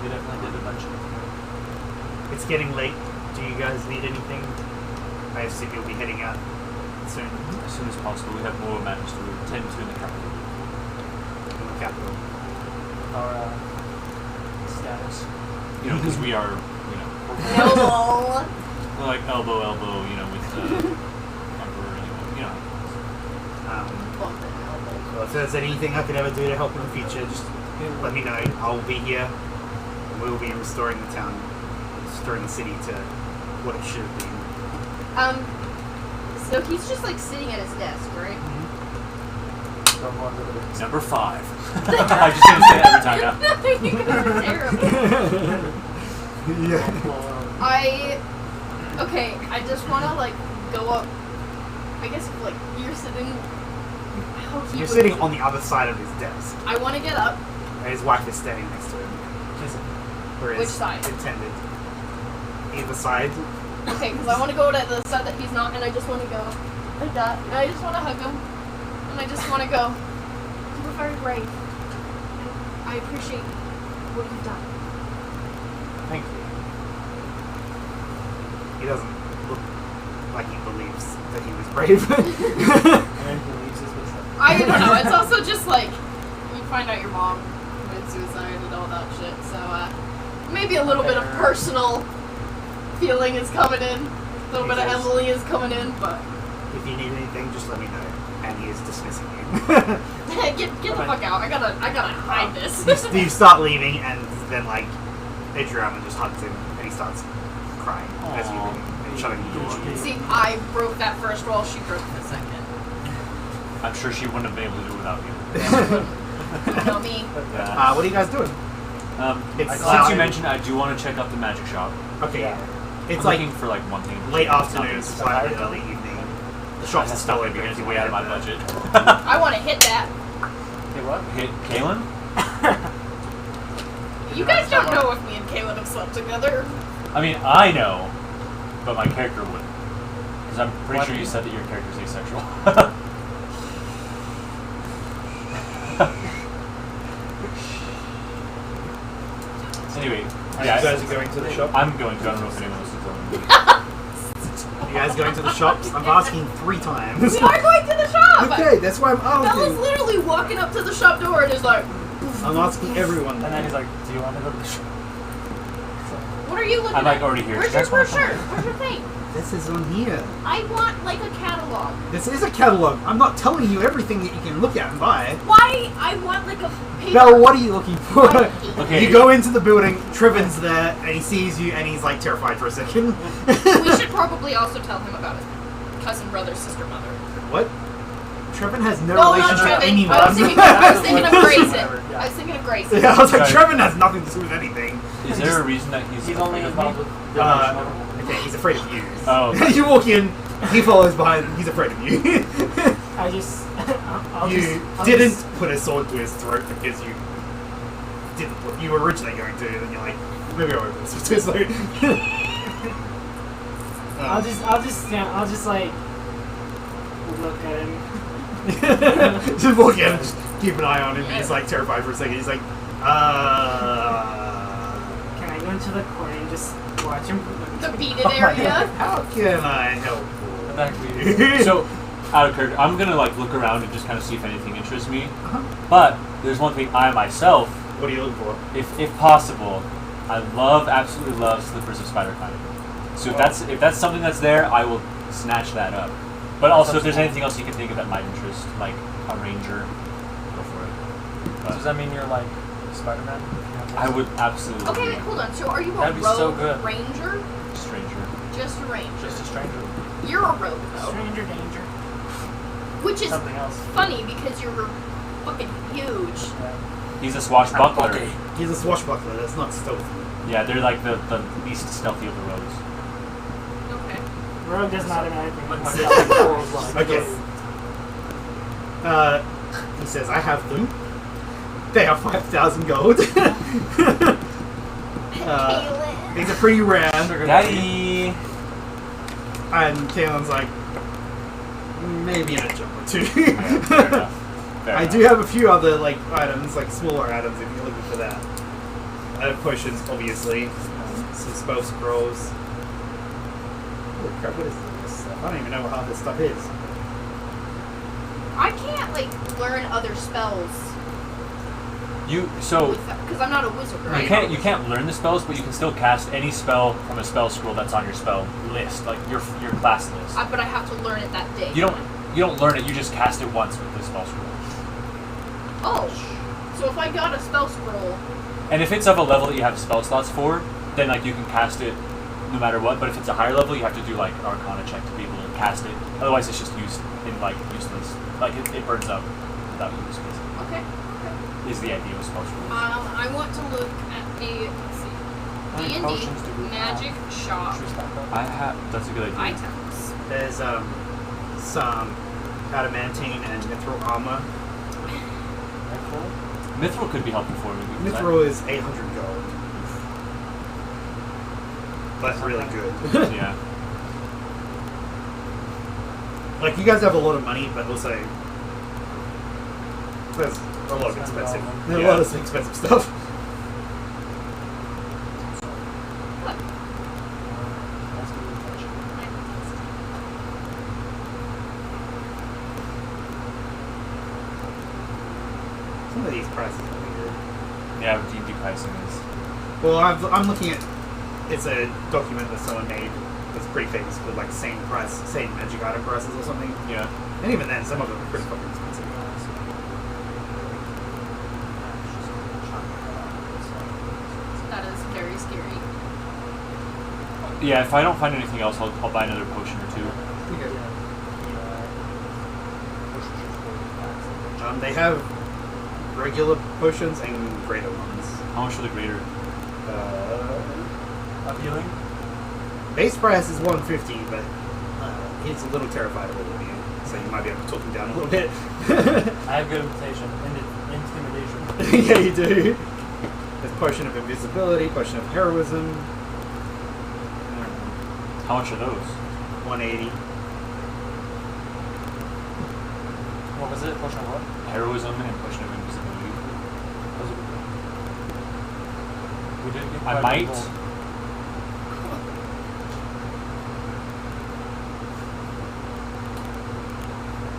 We definitely did eventually. It's getting late. Do you guys need anything? I assume you'll be heading out soon As soon as possible, we have more matters to attend to in the capital. in the capital. Our status. You know, because we are, you know, No. we're like elbow, with the emperor, you know. Well, if there's anything I could ever do to help in the future, just let me know. I'll be here. And we'll be restoring the town, restoring the city to what it should have been. So he's just like sitting at his desk, right? Don't go under the Number 5. I just gonna say that every time now. You guys are terrible. Yeah. Okay, I just want to like go up. I guess if, like you're sitting. How he You're would- sitting on the other side of his desk. I want to get up. And his wife is standing next to him. Or his Which side? intended. Either side. Okay, because I want to go to the side that he's not, and I just want to go like that. And I just want to hug him, and I just want to go. You were very brave. And I appreciate what you've done. Thank you. He doesn't look like he believes that he was brave. And believes his wisdom. I don't know. It's also just like you find out your mom committed suicide and all that shit. So maybe a little bit of personal feeling is coming in. A little bit of Jesus. Emily is coming in, but If you need anything, just let me know. And he is dismissing you. get the fuck out. I gotta hide this. You start leaving, and then like Adriana just hugs him, and he starts crying as you leave and shutting the door. See, I broke that first roll. She broke the second. I'm sure she wouldn't have been able to do it without you. You know me. Yeah. What are you guys doing? It's Since you mentioned, I do want to check out the magic shop. Okay, Yeah. it's I'm like looking for like one thing. late afternoon, Something. slightly early evening. The shops are still open. It's way out of my budget. I want to hit that. Hey, what? Hit Kalen? You guys don't know if me and Kaylin have slept together. I mean, I know, but my character wouldn't. Because I'm pretty sure you said that your character's asexual. Anyway, You yeah, guys are going to the shop? I'm going to. I don't know if anyone else is going. You guys going to the shops? I'm asking 3 times. We are going to the shop! Okay, that's why I'm Bella's asking. literally walking up to the shop door and is like, I'm asking everyone. And then he's like, do you want to go to the shop? what are you looking I'm like at? already here. Where's your That's what I'm brochure? Where's your thing? This is on here. I want like a catalog. This is a catalog. I'm not telling you everything that you can look at and buy. Why? I want like a paper. Bella, what are you looking for? I hate Okay. You go into the building, Trivin's there, and he sees you, and he's like terrified for a second. We should probably also tell him about his cousin, brother, sister, mother. What? Trevin has no No, not relationship with Trevin. anyone. I was thinking of Grayson. Yeah. I was thinking of Grayson. Yeah, I was like, Sorry. Trevin has nothing to do with anything. Is there a reason that he's He's only afraid of involved me? with Okay, he's afraid of you. Oh, okay. You walk in, he follows behind, he's afraid of you. I just. I'll You just, didn't put a sword to his throat because you didn't. You were originally going to, and then you're like, maybe I won't put a sword to his throat. I'll just like look at him. Just walk in, just keep an eye on him. He's like terrified for a second. He's like, Can I go into the corner and just watch him? The beaded area. how can I help Exactly. So, out of character, I'm gonna like look around and just kind of see if anything interests me. Uh-huh. But there's one thing I myself, What are you looking for? if possible, I absolutely love slippers of spider kind. So if that's something that's there, I will snatch that up. But also, if there's anything else you can think of that might interest, like a ranger, go for it. Does But that mean you're like Spider-Man? I would absolutely. Okay, hold on. So are you a That'd be rogue so good. ranger? Stranger. Just a ranger. Just a stranger. You're a rogue though, Stranger danger. which is Something else. funny because you're fucking huge. Yeah. He's a swashbuckler. Okay. He's a swashbuckler. That's not stealthy. Yeah, they're like the least stealthy of the rogues. Okay. Rogue does not automatically Like mean my stealth. Okay. He says, I have them. They are 5,000 gold. Kaylin. These are pretty rare. Daddy. And Kaylin's like, maybe in a jump or 2. Yeah, fair enough. Fair I enough. do have a few other like items, like smaller items, if you're looking for that. I have potions, obviously. Some spell scrolls. Holy crap! What is this stuff? I don't even know what half this stuff is. I can't like learn other spells So because I'm not a wizard, right? you can't learn the spells, but you can still cast any spell from a spell scroll that's on your spell list, like your class list. But I have to learn it that day. You don't learn it. You just cast it once with the spell scroll. Oh, so if I got a spell scroll, And if it's of a level that you have spell slots for, then like you can cast it no matter what. But if it's a higher level, you have to do like an Arcana check to be able to cast it. Otherwise, it's just used in like useless. Like it burns up without use. Basically, okay. is the idea of spell scrolls. I want to look at a let's see, How many D&D potions do we have? magic shop Should we stack up? That's a good idea. items. There's some adamantine and mithril armor. Rifle? Mithril could be helpful for me. because Mithril is 800 gold. That's really good. Yeah. Like you guys have a lot of money, but also there's a lot of expensive. There's a lot of expensive stuff. That's good reflection. Some of these prices are weird. Yeah, D&D pricing is. Well, I'm looking at it's a document that someone made that's pretty famous with like same magic item prices or something. Yeah. And even then, some of them are pretty fucking expensive. That is very scary. Yeah, if I don't find anything else, I'll buy another potion or two. They have regular potions and greater ones. How much for the greater? Appealing? Base price is 150, but he's a little terrified of all of you, so you might be able to talk him down a little bit. I have good intimidation. Yeah, you do. There's potion of invisibility, potion of heroism. How much are those? 180. What was it? Potion of what? Heroism and potion of invisibility. Those are good. We did get I quite a might. bit.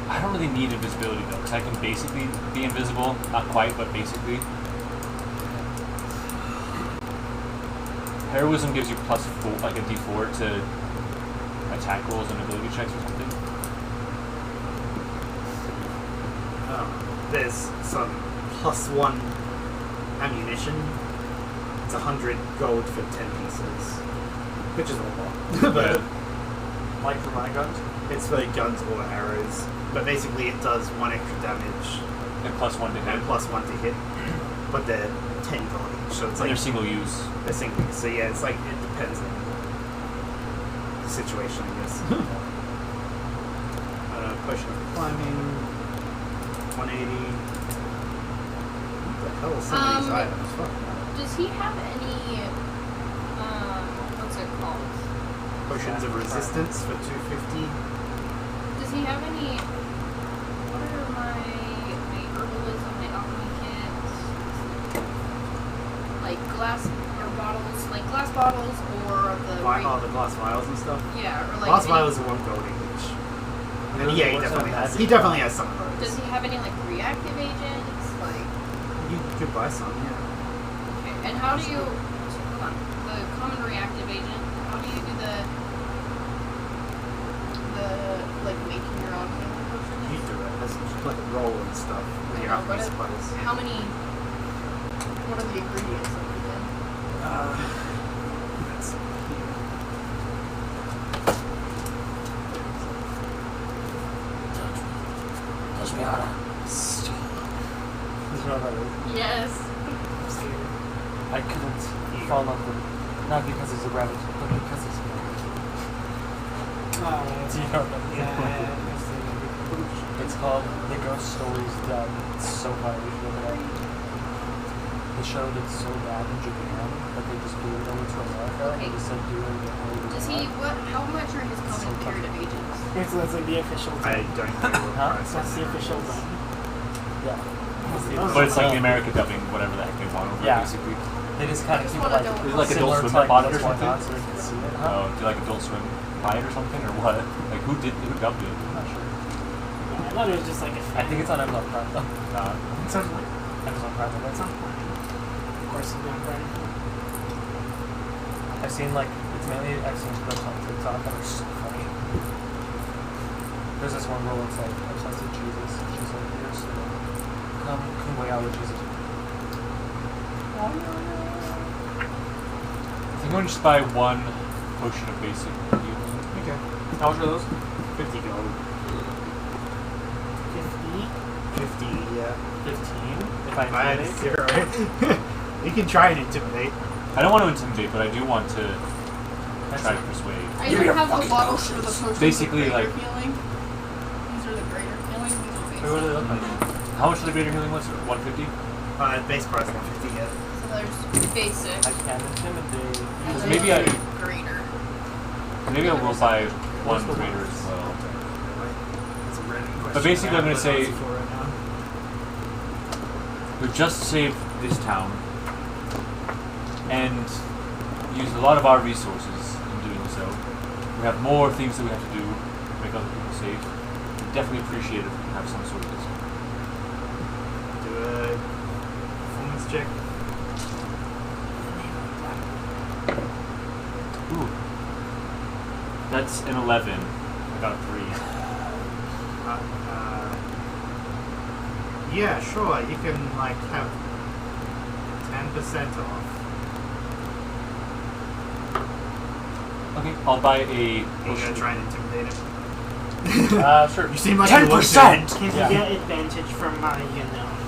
I don't really need invisibility though, because I can basically be invisible. Not quite, but basically. Heroism gives you +4, like a D4 to attack rolls and ability checks or something. There's some +1 ammunition. It's 100 gold for 10 pieces, which is a lot. But Like for my guns? it's for guns or arrows. But basically, it does 1 extra damage And +1 to hit. and +1 to hit. But they're 10 gold each, so it's And like they're single use. they're single. So yeah, it's like it depends on the situation, I guess. Potion of climbing, 180. What the hell is some of these items? Fuck. Does he have any, what's it called? Potions of resistance for 250. Does he have any, what are my herbalism, my alchemy kits? Like glass bottles or the, The glass vials and stuff. yeah, or like Glass any- vials are 1 gold each. And Really? yeah, he What's definitely that has. magic? He definitely has some of Does those. he have any like reactive agents? Like, You could buy some, yeah. okay, and how do you, hold on, the common reactive agent, how do you do the like making your own healing You potions? do it. That's like a roll and stuff with your I know, but alchemy supplies. how many, what are the ingredients of it then? Let's see. Touch me harder. You know what that is? Yes. I couldn't fall in love with him. Not because he's a rabbit, but because he's a rabbit. Do you know what that is? It's called The Ghost Stories Dub. It's so funny. You should look it up. The show did so bad in Japan that they just blew it over to America Okay. and just said do it in Hollywood. Does he, how much are his common So period of agents? That's like the official I dub. don't know what Huh? price That's it the is. official dub. Yeah. But it's like the America dubbing, whatever the heck they want over, Yeah. basically. They just kind of just keep it wanna like, know- Is it like similar Adult to Swim that bought it or What's Going something? On so you can see it. Huh? Oh, do you like Adult Swim buy it or something, or what? Like who dubbed it? I'm not sure. I thought it was just like a I think it's on Amazon Prime though. It's on point. Amazon Prime. It's on point. Of course, it's not right. I've seen like it's mainly excellent clips on TikTok that are so funny. There's this one girl that's like obsessed with Jesus. She's like, "Here's come kumbaya with Jesus." I think I'm gonna just buy 1 potion of basic healing. Okay. How much are those? 50 gold. 50, yeah. 15. If I I intimidate. had 0. You can try and intimidate. I don't want to intimidate, but I do want to try to persuade. I even have the bottles for the potions Basically, of greater like- healing. These are the greater healing. These are Wait, what do they look like? How much for the greater healing was? 150? Base price 150, yeah. So there's basic. I can intimidate. And then maybe I- there's greater. Maybe I will buy What's 1 the greater worst? as well. That's a random question. But basically, I'm I gonna have no say- answer for right now. We've just saved this town and used a lot of our resources in doing so. We have more things that we have to do to make other people safe. We definitely appreciate it if we can have some sort of discipline. Do a performance check. Ooh. That's an 11. I got a 3. Yeah, sure. You can like have 10% off. Okay, I'll buy a You're potion. gonna try and intimidate him. Sure. You seem like you want to. 10%. Can Yeah. you get advantage from my,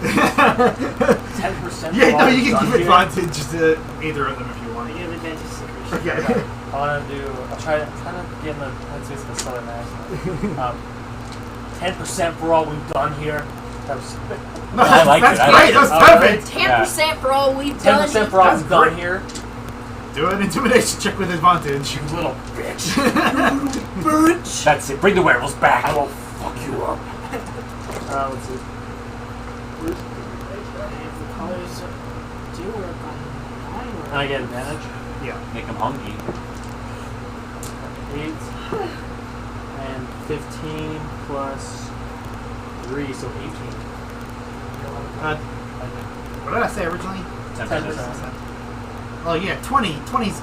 10%. Yeah, no, you can done give here. advantage to either of them if you I want. give advantage to Christian. Okay. I'm trying to get in the headspace of the Southern accent. 10% for all we've done here. That was No, I like that's it, I great. like it. That's Oh, perfect. 10% for all we've done. 10% for all That's we've done great. here. Do an intimidation check with advantage. You little bitch. Bitch. That's it. Bring the werewolves back. I will fuck you up. Let's see. If the colors do work on mine, And I get advantage. Yeah. Make them hungry. 8 and 15 plus 3, so 18. What did I say originally? 10%. Oh yeah, 20. 20's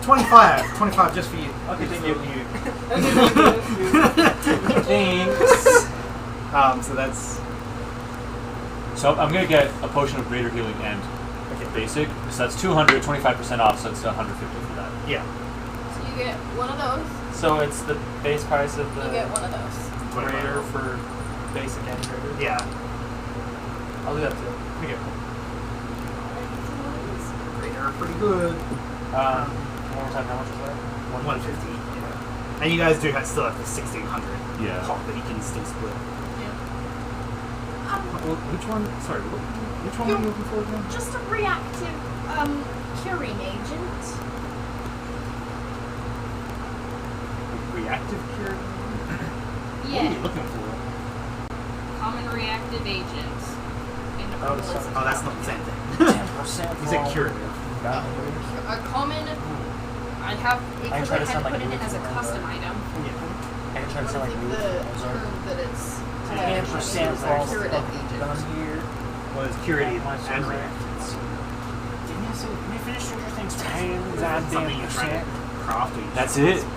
25. 25 just for you. Okay, thank you. Thanks. So that's So I'm gonna get a potion of greater healing and basic. So that's 200, 25% off. So it's 150 for that. yeah. So you get one of those. So it's the base price of You get the one of those. greater for basic and greater. Yeah. I'll do that too. Okay. They're pretty good. One more time, how much was that? 150. Yeah. And you guys do still have the 1600 Yeah. pop that you can still split. Which one? Sorry. Which one were you looking for again? Just a reactive curing agent. Reactive cure. What are Yeah. you looking for? Common reactive agent. In the Oh, list. sorry. Oh, that's not the same thing. 10%. You said curative. A common. I'd have. We I could try to have sound put like it a in as a movie custom star. item. I can try to sound like the term that it's. 10% for all curative stuff agent. done here. Well, it's curative My and favorite. reactive. Didn't you say, can we finish Stranger Things? Something you're trying to craft. Or you That's just- it.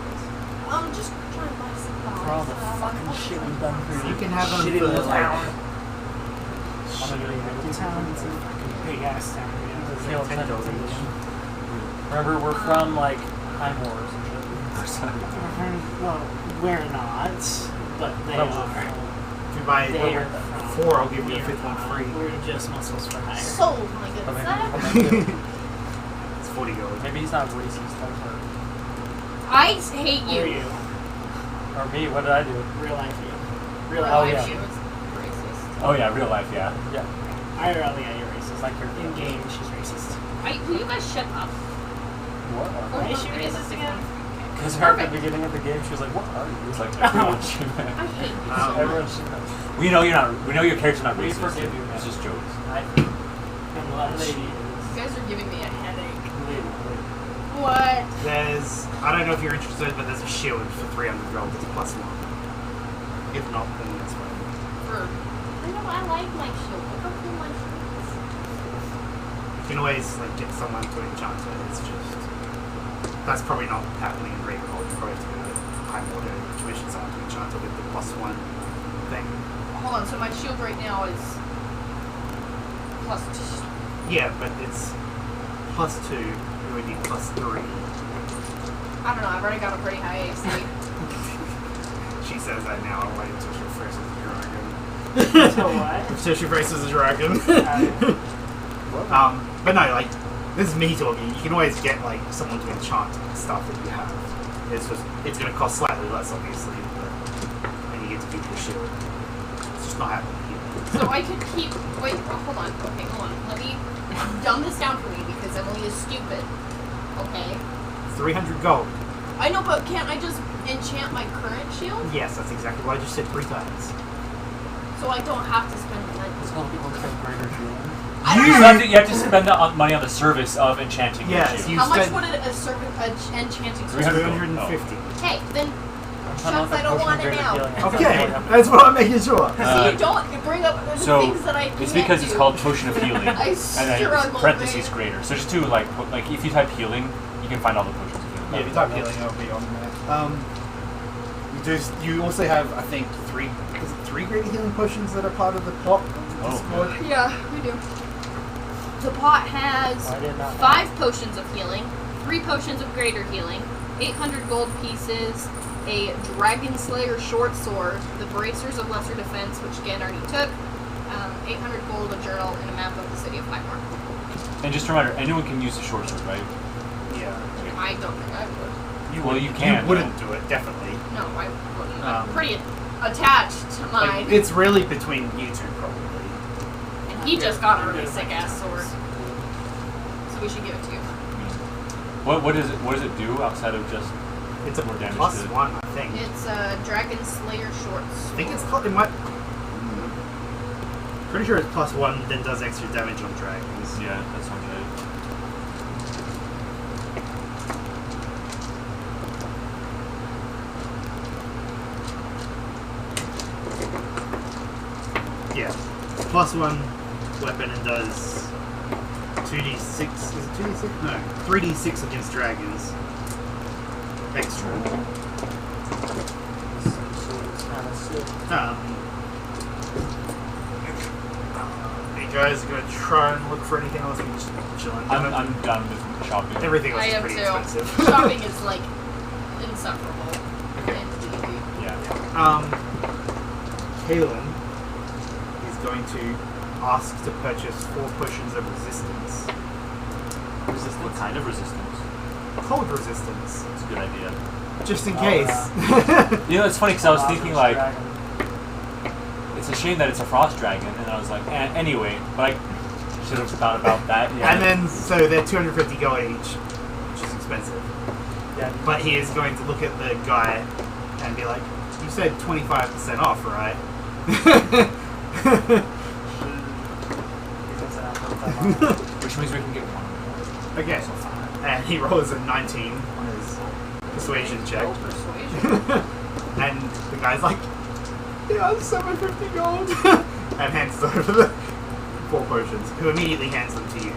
I'm just trying to buy supplies. For all the fucking shit we've done for You can have them shit in the for town. like. I'm gonna get The town is a fucking big ass town. Failed $10 sentence. each. Remember, we're from like High Moors and shit. Well, we're not, but they Well, are. If you buy They are 4, I'll give you a We're 5th one not. free. We're just muscles for hire. Sold, my good But sir. It's 40 gold. maybe he's not racist. Like her. I hate Or you. you. Or me. What did I do? Real life you. Real Oh, life yeah. She was racist. Oh yeah, real life. Yeah. Yeah. IRL, yeah, you're racist. Like her. In game, she's racist. Will you guys shut up? What? Why is she racist again? Because her at the beginning of the game, she was like, "What are you?" It's like everyone should. I hate you so Everyone much. should know. We know you're not. We know your character's not We racist. forgive you, man. It's just jokes. And what lady You guys are giving me a headache. Lady. What? There's, I don't know if you're interested, but there's a shield for 300 gold. It's +1. If not, then that's fine. For I know I like my shield. Look how cool my shield is. You can always like get someone to enchant it. It's just that's probably not happening in Ravenhold. You probably have to go to High Water to commission someone to enchant it with the +1 thing. hold on. So my shield right now is +2. Yeah, but it's +2. It would be +3. I don't know. I've already got a pretty high AC. She says that now. I'll wait until she refreshes the dragon. So what? Until she refreshes the dragon. But no, like, this is me talking. You can always get, like, someone to enchant stuff that you have. It's just, it's going to cost slightly less, obviously, but then you get to keep your shield. It's just not happening here. So I could keep. Wait. Hold on. Okay. Hold on. Let me dumb this down for me because Emily is stupid. Okay. 300 gold. I know, but can't I just enchant my current shield Yes, that's exactly what I just said 3 times. so I don't have to spend the money? It's called greater shield. I don't You know. have to spend the money on the service of enchanting your Yes, shield. you How much spent would enchanting 300 service? 350. Hey, then I'm Shucks, I don't want it now. Okay, that's what I'm making sure. see, you don't bring up the so things that I can't it's because it's do. called potion of healing, I and then struggle, parentheses man. greater. So just do like if you type healing, you can find all the potions of healing. Yeah, if you type healing, it'll be on there. You also have, I think, 3 greater healing potions that are part of the pot of the Discord. Yeah, we do. The pot has I did not 5 potions of healing, 3 potions of greater healing, 800 gold pieces, a Dragon Slayer short sword, the Bracers of Lesser Defense, which again already took, 800 gold, a journal, and a map of the city of Highmark. And just a reminder, anyone can use the short sword, right? Yeah. I don't think I would. You can. You wouldn't do it, definitely. No, I wouldn't. I'm pretty attached to mine. Like, it's really between you two, probably. And he just got a really sick ass sword. So we should give it to you. What does it do outside of just It's a more damage plus to it? one, I think. It's a Dragon Slayer short sword. I think it's it might. Pretty sure it's plus one, then does extra damage on dragons. Yeah, that sounds right. Yeah. Plus one weapon and does 2d6. Is it 2d6? No. 3d6 against dragons. Extra. So it's kind of sick. You guys are gonna try and look for anything else? Or just chilling? I'm done with shopping. Everything else I is am pretty too. expensive. Shopping is like insufferable. Okay. in D&D. Yeah. Kalen is going to ask to purchase 4 potions of resistance. What kind of resistance? Cold resistance. That's a good idea. Just in Oh, case. You know, it's funny because I was thinking like, Dragon. it's a shame that it's a frost dragon, and I was like, anyway, but I should have thought about that. Yeah. And then, so they're 250 gold each, which is expensive. Yeah. But he is going to look at the guy and be like, you said 25% off, right? Which means we can get one. Okay. And he rolls a 19 on his persuasion check. Roll persuasion. And the guy's like, yeah, 750 gold. And hands over the 4 potions, who immediately hands them to you.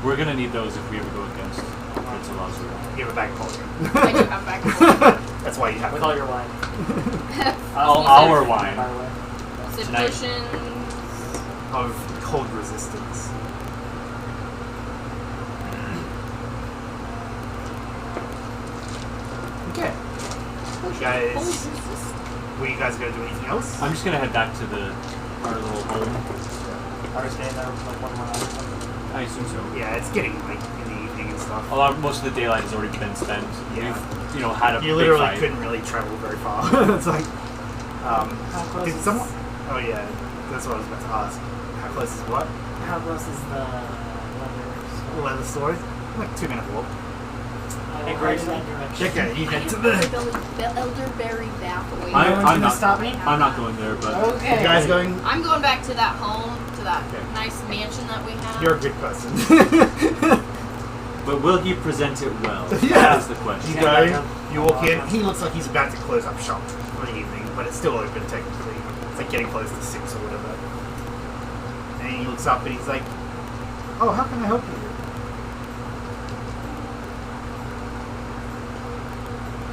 We're gonna need those if we ever go against Prince of Azeroth. You have a bag cauldron. I do have back. That's why you have With it. all your wine, Our by wine. the way. Tonight. Potions. Of cold resistance. Okay. You guys, were you guys going to do anything else? I'm just gonna head back to our little home. Are we staying there like 1 more hour or something? I assume so. Yeah, it's getting late in the evening and stuff. Most of the daylight has already been spent. Yeah. We've, had a You big literally fight. couldn't really travel very far. It's like, How close did is someone? Oh yeah, that's what I was about to ask. How close is what? How close is the The leather store? Like 2-minute walk. Hey, Grayson. that direction. Okay, you head to the. Elderberry Bathway. I'm gonna not. stop me? I'm not going there, but Okay. You guys going? I'm going back to that home, to that Okay. nice mansion that we have. You're a good person. But will he present it well? Yeah. That's the question. You go, you walk in, he looks like he's about to close up shop for the evening, but it's still open technically. It's like getting close to 6 or whatever. And he looks up and he's like, oh, how can I help you?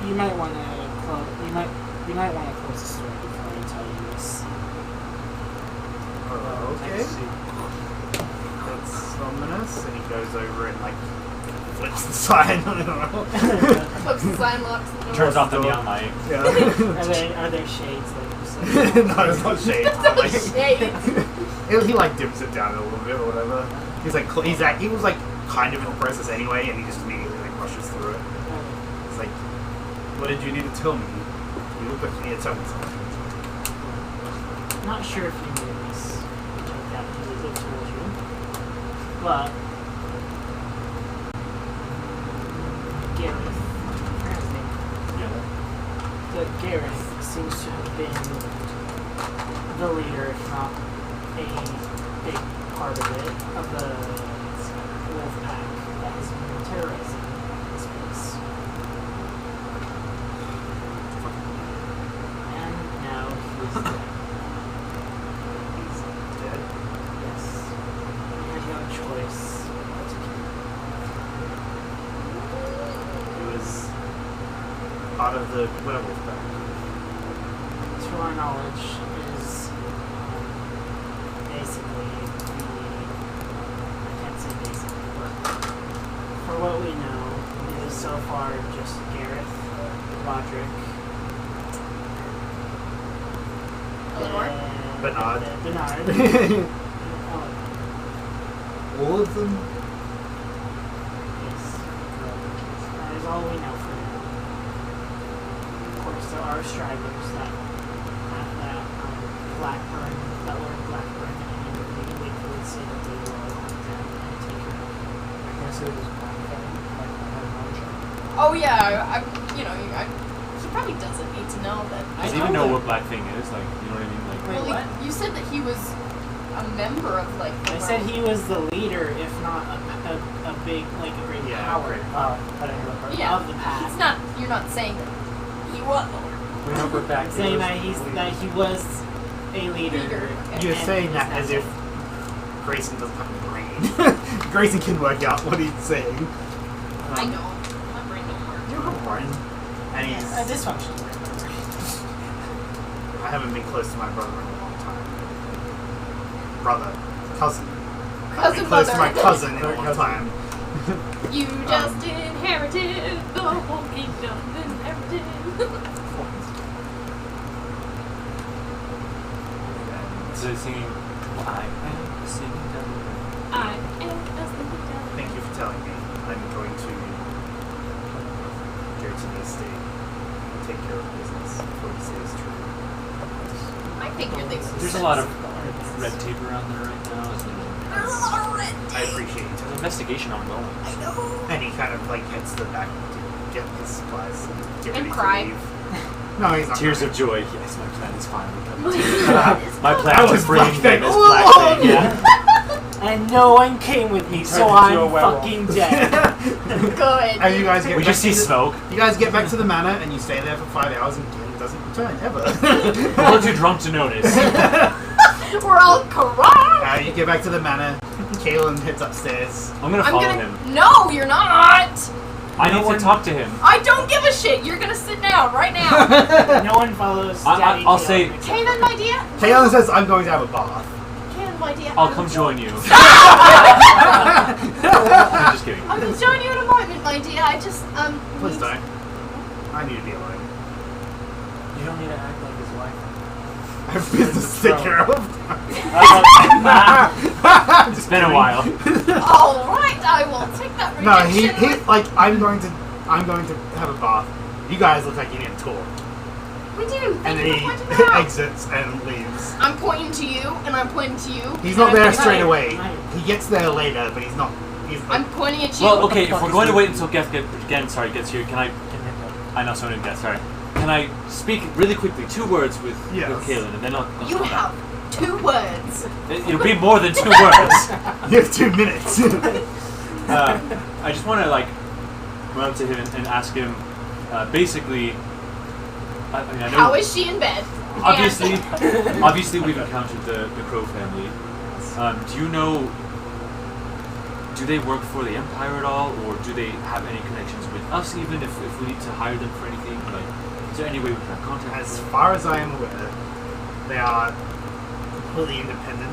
You might want to close. You might want to close the store before I tell you this. Oh, okay. Let's see. That's ominous. And he goes over and like flips the sign on it. Flips the sign, locks the door. Turns off the door. neon light. Yeah. Are there shades like you said? No, it's not shade. Shades. He like dims it down a little bit or whatever. He's like, he was like kind of in the process anyway, and he just immediately like rushes through it. It's like, what did you need to tell me? You look like you need to tell me something. Not sure if you knew this. That he told you, but Gareth, his name. Yeah. That Gareth seems to have been the leader, if not a big part of it, of the wolf pack that has been terrorizing this place. And now he's dead. He's dead. Yes. We had no choice but to kill him. He was part of the werewolf pack. To our knowledge, is basically I can't say basically, but for what we know, it is so far just Gareth Roderick. Eleanor? Bernard. Bernard. All of them? Yes. That is all we know for now. Of course, there are strivers that Blackburn, that Lord Blackburn, and Lady Wakefield say that they will hunt them and take her. I can say it was black thing, like I had an archer. Oh yeah, he probably doesn't need to know that. Does he even know what Black Thing is? Like, you know what I mean? Like, Wait, Well, what? you said that he was a member of like. I said he was the leader, if not a big, like a great Yeah, power great. I didn't hear that part. Yeah, of the path. he's not. You're not saying that he was the Lord. We know for a fact. I'm saying that he was a leader. Leader. You're and saying is that now as if Grayson doesn't have a brain. Grayson can work out what he's saying. I know. My brain don't work. You have a brain. And he's... a dysfunctional brain. I haven't been close to my brother in a long time. Brother. Cousin. I haven't been close to my cousin in a long time. You just inherited the whole kingdom. Inherited. so he's singing, I am singing down the road. I am a sleepy devil. Thank you for telling me. I'm going to go to the estate and take care of business. What you say is true. I think you're the. There's a lot of red tape around there right now. There's a lot of red I tape. appreciate There's an it. investigation ongoing. I know. And he kind of like heads to the back to get his supplies and get And ready cry. to leave. No, he's not. Tears crying. of joy. Yes, my plan is finally coming to It's My not- plan That to was bring Black them Thing as all Black along. Thing. Yeah. And no one came with me, so turned into a I'm werewolf. fucking dead. Good. And you guys get We back just see to the, smoke. You guys get back to the manor and you stay there for 5 hours and Glenn doesn't return ever. We're too drunk to notice. We're all corrupt. You get back to the manor. Kaelin heads upstairs. I'm gonna I'm follow gonna. him. No, you're not. I need to talk to him. I don't give a shit. You're gonna sit down right now. No one follows Daddy I'll Kaelin say- except Kaylin, my dear. Kaelin says, I'm going to have a bath. Kaylin, my dear. I'll come join you. I'm just kidding. I'm gonna join you in a moment, my dear. I just Please need- don't. I need to be alone. You don't need to act like his wife. I have business to take care of. It's been a while. All right, I will take that No, rejection. he like I'm going to have a bath. You guys look like you need a tour. We do. And Thank then you he for pointing that out. exits and leaves. I'm pointing to you, and I'm pointing to you. He's and not I'm there pointing- straight away. Right. He gets there later, but he's not. He's like, I'm pointing at you. Well, okay, if fuck we're is going to the- wait until gets here, I know someone didn't get, sorry. Can I speak really quickly, 2 words with Kaelin, and then I'll You come back. have 2 words. It'll be more than 2 words. you have 2 minutes. I just want to run up to him and ask him, basically. I know. How is she in bed? Obviously, And- obviously we've encountered the Crow family. Do you know? Do they work for the Empire at all, or do they have any connections with us? Even if we need to hire them for anything, is there any way we can have contact? As far as I am aware, they are completely independent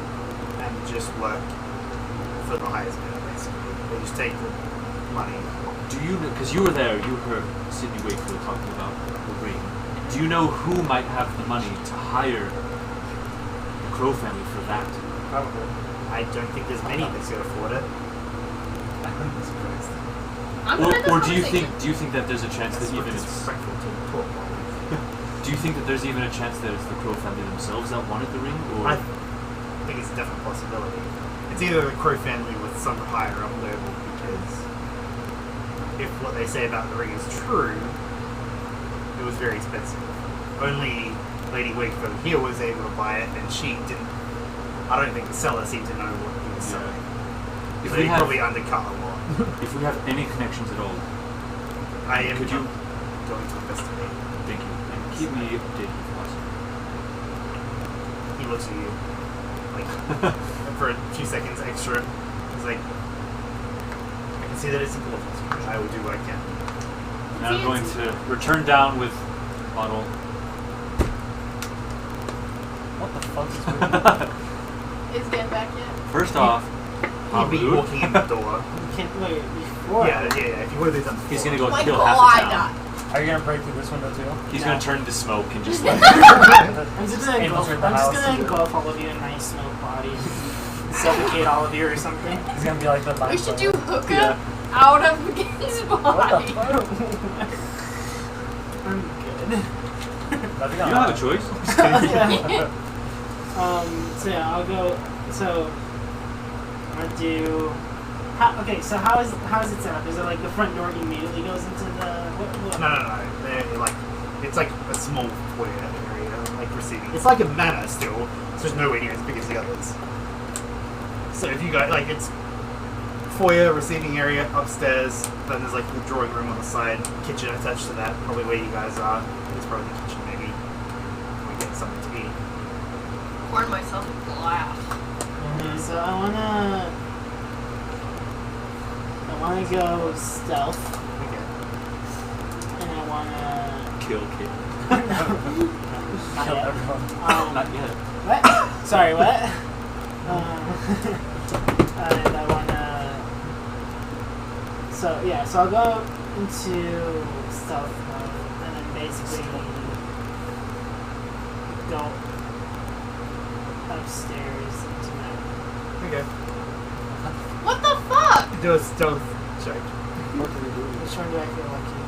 and just work for the highest bidder, basically. They just take the money. Do you know? Because you were there, you heard Sidney Wakefield talking about the ring. Do you know who might have the money to hire the Crow family for that? Probably. I don't think there's many that could afford it. I wouldn't be surprised. I'm gonna end this Or do you conversation. think that there's a chance that That's even it's disrespectful to the poor boy. do you think that there's even a chance that it's the Crow family themselves that wanted the ring, or I think it's a definite possibility. It's either the Crow family with some higher up level, because if what they say about the ring is true, it was very expensive. Only Lady Wakefield here was able to buy it, and she didn't. I don't think the seller seemed to know what he was Yeah. selling. if So we he have probably undercut a lot. if we have any connections at all? I am Could you- going to investigate. Thank you, and keep me updated if possible. He looks at you like for a few seconds extra. He's like, I can see that it's important. I will do what I can. And I'm going to return down with bottle. What the fuck is going on? Is Dan back yet? First off, He'd be rude. walking in the door. Wait, before. Yeah. If you would have done He's before. gonna go My kill God. half the town. Are you gonna break through this window too? He's No. gonna turn into smoke and just like. I'm just gonna Infiltrate engulf, the house. engulf all of you in my smoke body and suffocate all of you or something. He's gonna be like the We should do hookah Yeah. out of Gen's What body. the fuck? I'm good. That'd be You don't have a choice. So yeah, I'll go. So I'm gonna do. Okay, so how is it set up? Is it like the front door immediately goes into the? What? No. They're like, it's like a small foyer area, like receiving. It's like a manor still. It's just nowhere near as big as the others. So if you go, like, it's foyer, receiving area, upstairs. Then there's like the drawing room on the side, kitchen attached to that. Probably where you guys are. It's probably the kitchen, maybe. We get something to eat. Pouring myself a glass. So I wanna go stealth, Okay. and I wanna. Kill kid. Not Kill yet. everyone. Not yet. What? Sorry, what? And I wanna. So I'll go into stealth mode, and then basically go upstairs into that. Okay. What the fuck? Do a stealth check. Which one do I feel lucky?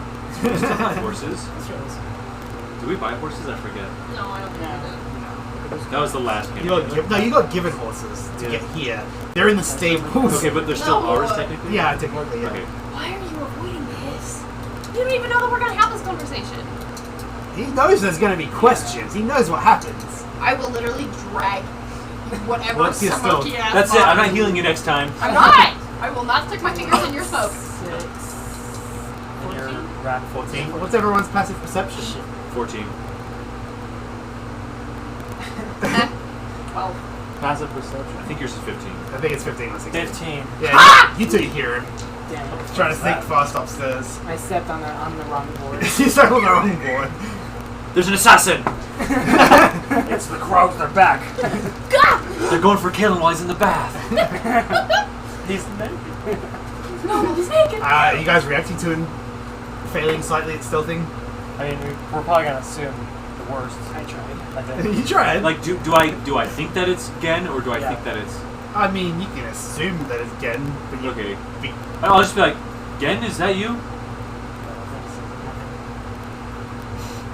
Horses? Let's try this. Do we buy horses? I forget. No, I don't think No. that. That was the last game. You got given horses to get here. They're in the stables. Okay, but they're still No. ours technically. Yeah, technically, yeah. Okay. Why are you avoiding this? You don't even know that we're gonna have this conversation. He knows there's going to be questions. He knows what happens. I will literally drag whatever What's your stealth? smoky ass. That's it. I'm not body. healing you next time. I'm not. I will not stick my fingers in your smoke. 6. And your rat 14. What's everyone's passive perception? 14. 12. passive perception. I think yours is 15. I think it's 15 or 16. 15. Yeah, you two hear him. Damn it. Trying to sneak fast upstairs. I stepped on the wrong board. You start on the wrong board. There's an assassin! It's the crows, they're back. They're going for killing while he's in the bath. He's naked. No, he's naked. You guys reacting to him failing slightly at stealthing? I mean, we're probably gonna assume the worst. I tried. I think. You tried. Like, do I think that it's Gen, or do I Yeah. think that it's... I mean, you can assume that it's Gen, but you Okay. be I'll just be like, Gen, is that you?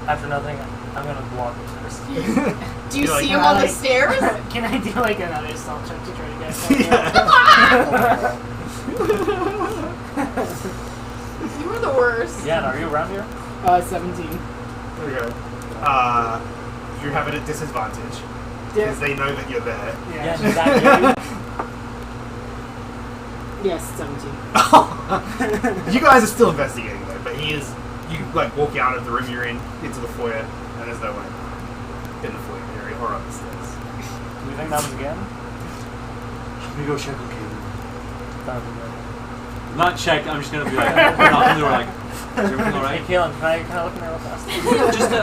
After nothing, I'm gonna block it first. Do you You're like, see him on the like- stairs? Can I do like another stealth check to try to get You were the worst. Yeah, are you around here? 17. There we go. You're having a disadvantage because they know that you're there. Yeah, Yeah. is that Yes, 17. You guys are still investigating though, but he is. You like walk out of the room you're in into the foyer, and there's no one in the foyer area or up the stairs. Do you think that was again? Let me go check on Caleb. That would be good. Not check, I'm just gonna be like, knock on the door like, is everything Hey, alright? Kaelin, can I look in there real fast? Just, I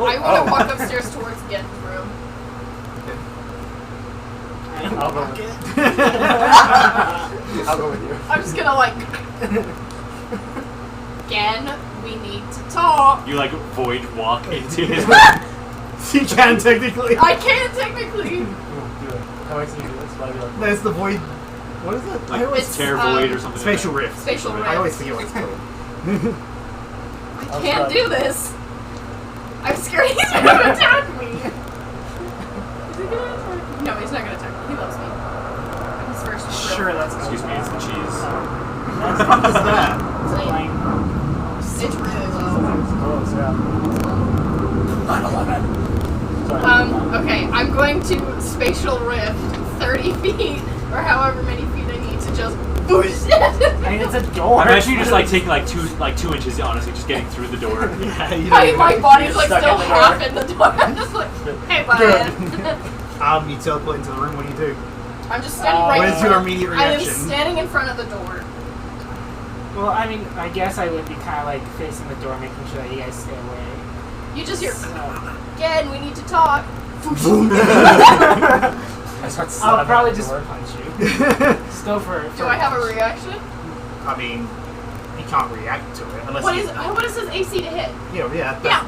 want to walk upstairs towards Gen's room. I'll go with you. I'll go with you. I'm just gonna like. Gen, we need to talk. You like void walk into his You can technically. I can technically. Ooh, do it. How much do you do this? Why do you like There's the void. What is it? I like always It's, tear void or something. spatial like rift. Spatial I rift. always forget what it's called. I can't do this. I'm scared he's gonna attack me. Is he gonna attack me? No, he's not gonna attack me. He loves me. I'm his first. Sure, that's Excuse me, it's the cheese. What the fuck is that? Like, It's really low. It's close, yeah. 9/11. Sorry. Okay, I'm going to spatial rift 30 feet or however many feet I need to just boost it. I mean, it's a door. I'm actually just like taking like 2 inches, honestly, just getting through the door. Yeah, you my know. body's like Stuck still in the door. half in the door. I'm just like, hey, bud. You teleport into the room. What do you do? I'm just standing right What in is your front. immediate I am reaction? standing in front of the door. Well, I mean, I guess I would be kind of like facing the door, making sure that you guys stay away. You just hear, So, Gen, we need to talk. I start I'll slamming probably the just door. punch you. Just go for it. Do I have a reaction? I mean, he can't react to it unless What is his AC to hit? yeah.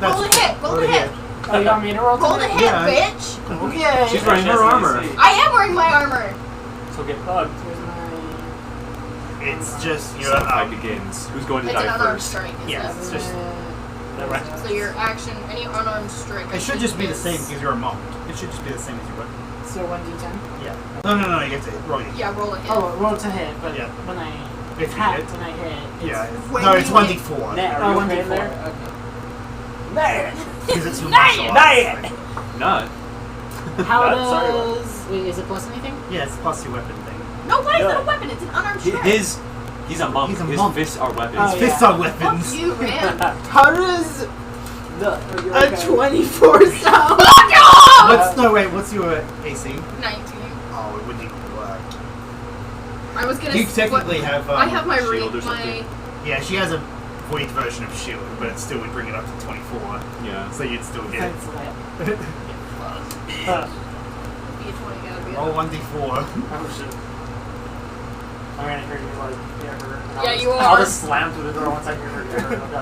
Roll a hit. Roll a hit. Oh, you want me to roll Roll the hit, Yeah. bitch. Okay. She's wearing her armor. I am wearing my armor. So get bugged. Here's my... It's just So your the fight begins. Who's going to It's an die unarmed first? strike. Isn't Yeah, it? it's just So your action, any unarmed strike. it should just be the same because you're a monk. It should just be the same as your weapon. So 1d10? Yeah. No, you get to hit. Roll it. Yeah, roll a hit. Oh, roll to hit, but Yeah. when I If you attack, hit. when I hit, it's... Yeah. When No, it's you 1d4. Now, Oh, are you 1d4. okay there? Okay. There! Because it's your martial arts. Not. How That's- sorry, does... Wait, is it plus anything? Yeah, it's plus your weapon thing. No, why is Yeah. that a weapon? It's an unarmed strike. He's a monk. He's a His monk. fists are weapons. Oh, His fists are weapons. Fuck you, man. How does No, a 24 sound? Fuck off! What's your AC? 19. Oh, it wouldn't even work. I was gonna. You technically have. I have my shield or my. something. Yeah, she has a void version of shield, but it still would bring it up to 24. Yeah. So you'd still get. That's like- Be a 20 gotta be. Roll 1d4. Oh shit. I'm gonna hear you like get her. and Yeah, I'll just- you I'll are. just slam through the door once I hear her. And I'll be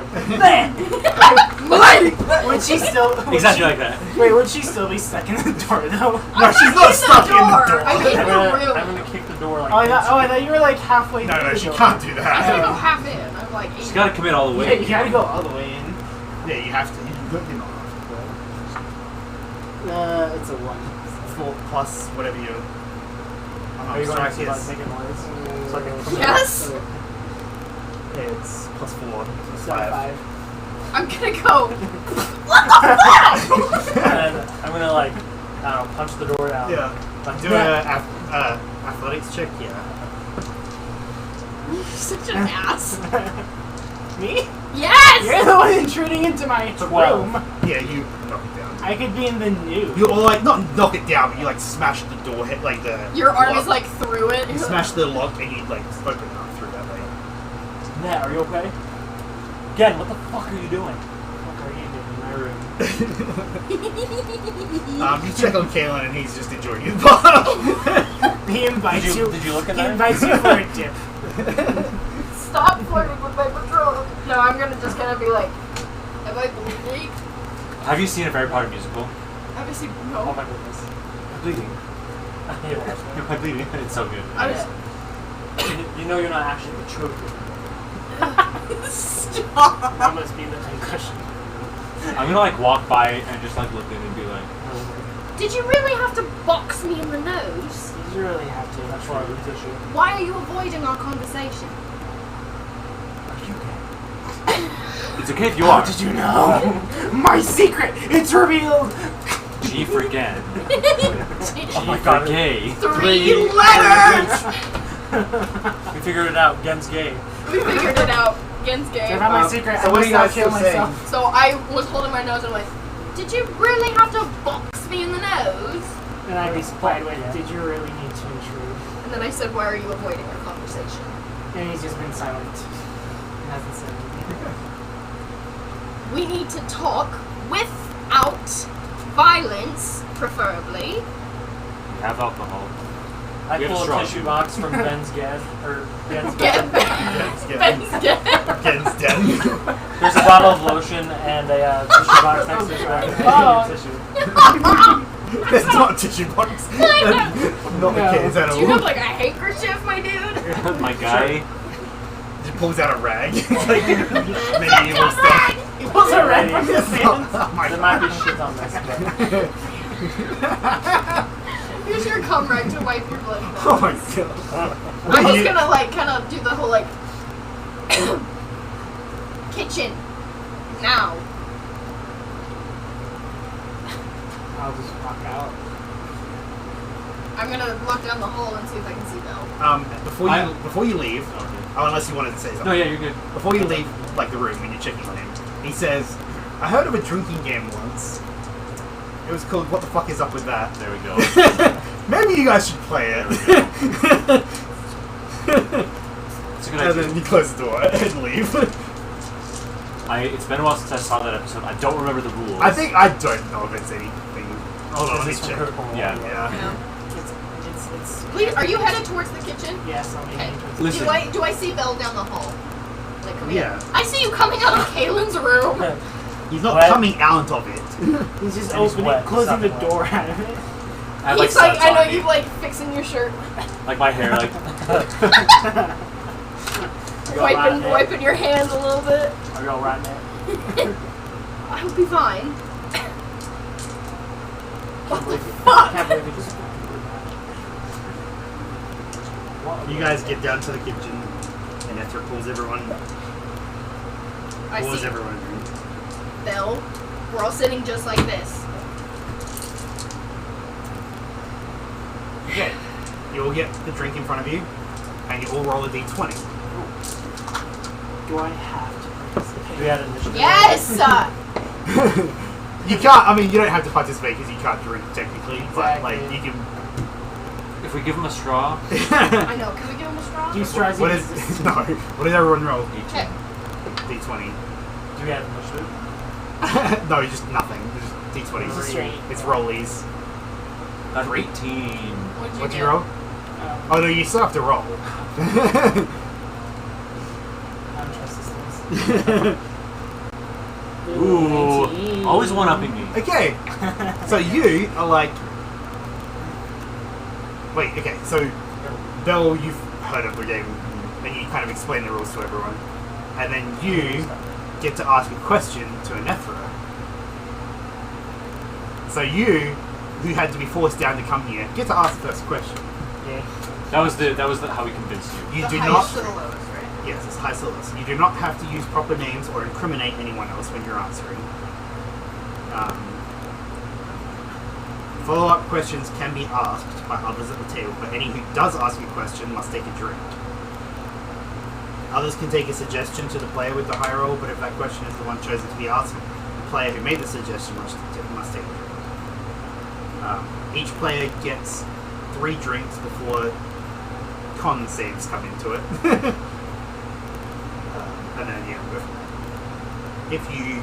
like, Would she still... would Exactly she- like that. Wait, would she still be stuck in the door, though? No, she's not stuck in the door. I'm in I'm the room. gonna kick the door like. Oh, I thought you were like halfway No, through the she door. can't do I'm gonna go that. half in. I'm like. She's got to commit all the Yeah, way. you gotta go all the way in. Yeah, you have to. You're not It's a 1. 4 plus whatever you. Are you going to strike like is. make a noise? So I can come Yes. It's plus 4. Plus So 5. 5. I'm gonna go. And I'm gonna like, I don't know, punch the door down. Yeah. Like, Do athletics check. Yeah. You're such an ass. Me? Yes. You're the one intruding into my 12. room. Yeah, you knock it down. I could be in the nude. You like not knock it down, but you like smash the door, hit like the. Your arm lock. is like through it. You smash the lock and you like open it up through that way. Nat, are you okay? Again, what the fuck are you doing? What are you doing in my room? You check on Kalen and he's just enjoying his bar. He invites you. Did you look at He that? invites you for a dip. Stop flirting with my patrol. No, I'm gonna just kind of be like, am I bleeding? Have you seen a Harry Potter musical? Obviously, Oh no. my goodness. I'm bleeding. I hate watching I'm bleeding. It's so good. I just it. You know you're not actually betrothed. stop. That must be the concussion. I'm gonna like walk by and just like look in and be like, Did you really have to box me in the nose? You really have to. That's why I would tissue. Why are you avoiding our conversation? it's okay if you How are. did you know? My secret! It's revealed! G for again. Oh my G God. for gay. 3 letters. We figured it out. Gen's gay. We figured it out. Gen's I gay. found my secret. so I what must are you not guys kill still myself. So I was holding my nose and I'm like, Did you really have to box me in the nose? And I replied with, Yeah. did you really need to intrude? and then I said, why are you avoiding our conversation? And he's just been silent. He hasn't said anything. We need to talk without violence, preferably. We have alcohol. I We have a pull a straw. tissue box from Ben's gas or Gen's Get gas. Ben's dead. Ken's dead. There's a bottle of lotion and a tissue box next to it. Oh. Tissue. That's not a tissue box. That's not the case at Do you all. have like a handkerchief, my dude? My guy. He pulls out a rag. It's like medieval stuff. He pulls a red from his hands. Oh my There might be god. shit on this. But Here's your cum rag to wipe your bloody nose. Oh my god. I'm just gonna like kind of do the whole like Kitchen. Now. I'll just walk out. I'm gonna look down the hall and see if I can see Belle. Before you leave, unless you wanted to say something. No, yeah, you're good. Before you leave, like the room when you're checking on him, he says, "I heard of a drinking game once. It was called What the Fuck Is Up With That." There we go. Maybe you guys should play it. It's a good And idea. then you close the door and leave. It's been a while since I saw that episode. I don't remember the rules. I don't know if it's anything. Hold on, let me Is this check. from Critical Role? Yeah. Yeah. It's Please, are you headed towards the kitchen? yes, I'm Okay. aiming towards Listen. Do I see Belle down the hall? Like coming Yeah. out. I see you coming out of Kaylin's room. He's not What? coming out of it. He's just And he's opening, wet. closing the It's not door wet. out of it. I have, He's like, suds I know on me. you like fixing your shirt, Like my hair, like wiping your hands a little bit. Are you alright, man? I'll be fine. Can't believe it. Fuck. Can't believe it just. You guys get down to the kitchen, and Ethra pulls everyone. I Pours see everyone a drink. Bill. We're all sitting just like this. Okay. You all get the drink in front of you, and you all roll a d20. Do I have to participate? We had initiative. Yes! You can't. I mean, you don't have to participate because you can't drink technically, but like Exactly. you can. if we give him a straw, I know. Can we give him a straw? Do straws What even is exist? no? What did everyone roll? Okay. D20. Do we have initiative? No, just nothing. Just D20. It's a straight. It's rollies. that's 18. What'd you What'd get? you roll? Oh no, you still have to roll. I don't trust these things. Ooh, 19. always one-upping me. Okay, so you are like. Wait, okay, so Bell, you've heard of the game, and you kind of explain the rules to everyone, and then you get to ask a question to Anethra. So you, who had to be forced down to come here, get to ask the first question. Yeah. That was how we convinced you. You The do highest not. to the lowest, right? Yes, it's high syllabus. You do not have to use proper names or incriminate anyone else when you're answering. Follow-up questions can be asked by others at the table, but any who does ask a question must take a drink. Others can take a suggestion to the player with the high roll, but if that question is the one chosen to be asked, the player who made the suggestion must take a drink. Each player gets 3 drinks before con saves come into it. And then, yeah, we'll go from there. If you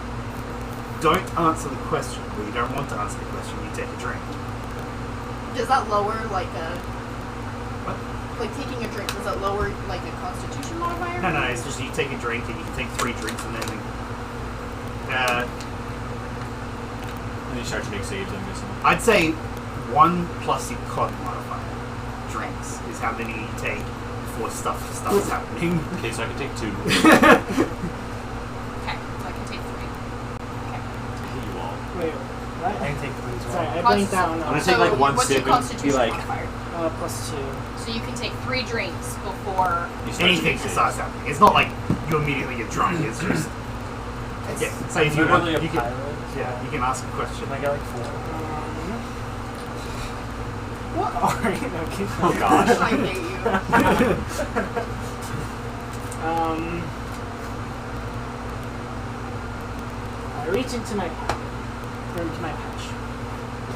don't answer the question, or you don't want to answer the question, you take a drink. Does that lower like a What? like taking a drink? Does that lower like a Constitution modifier? No, it's just you take a drink and you can take 3 drinks and then And you start to make saves, I'm guessing. I'd say 1 plus your con modifier. Drinks is how many you take before stuff is happening. Okay, so I can take 2. Okay, so I can take 3. I hate you all. Wait, I what? can take 3 as Sorry, well. I blanked out. I'm No. gonna take like 1 what's sip your and be Constitution like, modifier? +2. So you can take 3 drinks before. you start to Anything make that saves. starts happening. It's not like you immediately get drunk. It's just yeah. So if you want, Literally a you can, pilot. yeah, you can ask a question. I got like 4. What are you? Okay. Oh gosh. I hate you. I reach into my pocket, or into my pouch,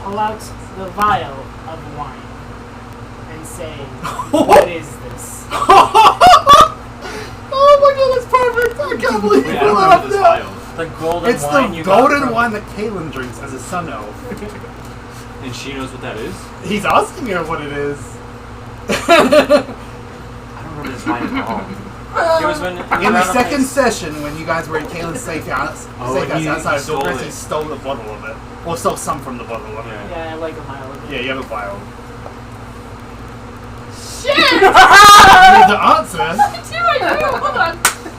pull out the vial of wine, and say, "What is this?" Oh my god, that's perfect! I can't believe Wait, you I don't pulled remember this that out. vial. The golden It's wine the you got golden from- wine that Kaylin drinks as a sun elf. And she knows what that is? He's asking her what it is. I don't remember this line at all. It was when In the second session, when you guys were in Kaylin's safe house, Oh, safe house he outside of stole Dorcas, it. he stole a bottle of it. Or stole some from the bottle of it. Yeah. Yeah, I like a vial of it. Yeah, you have a vial. Shit! You need to answer. I do. Hold on.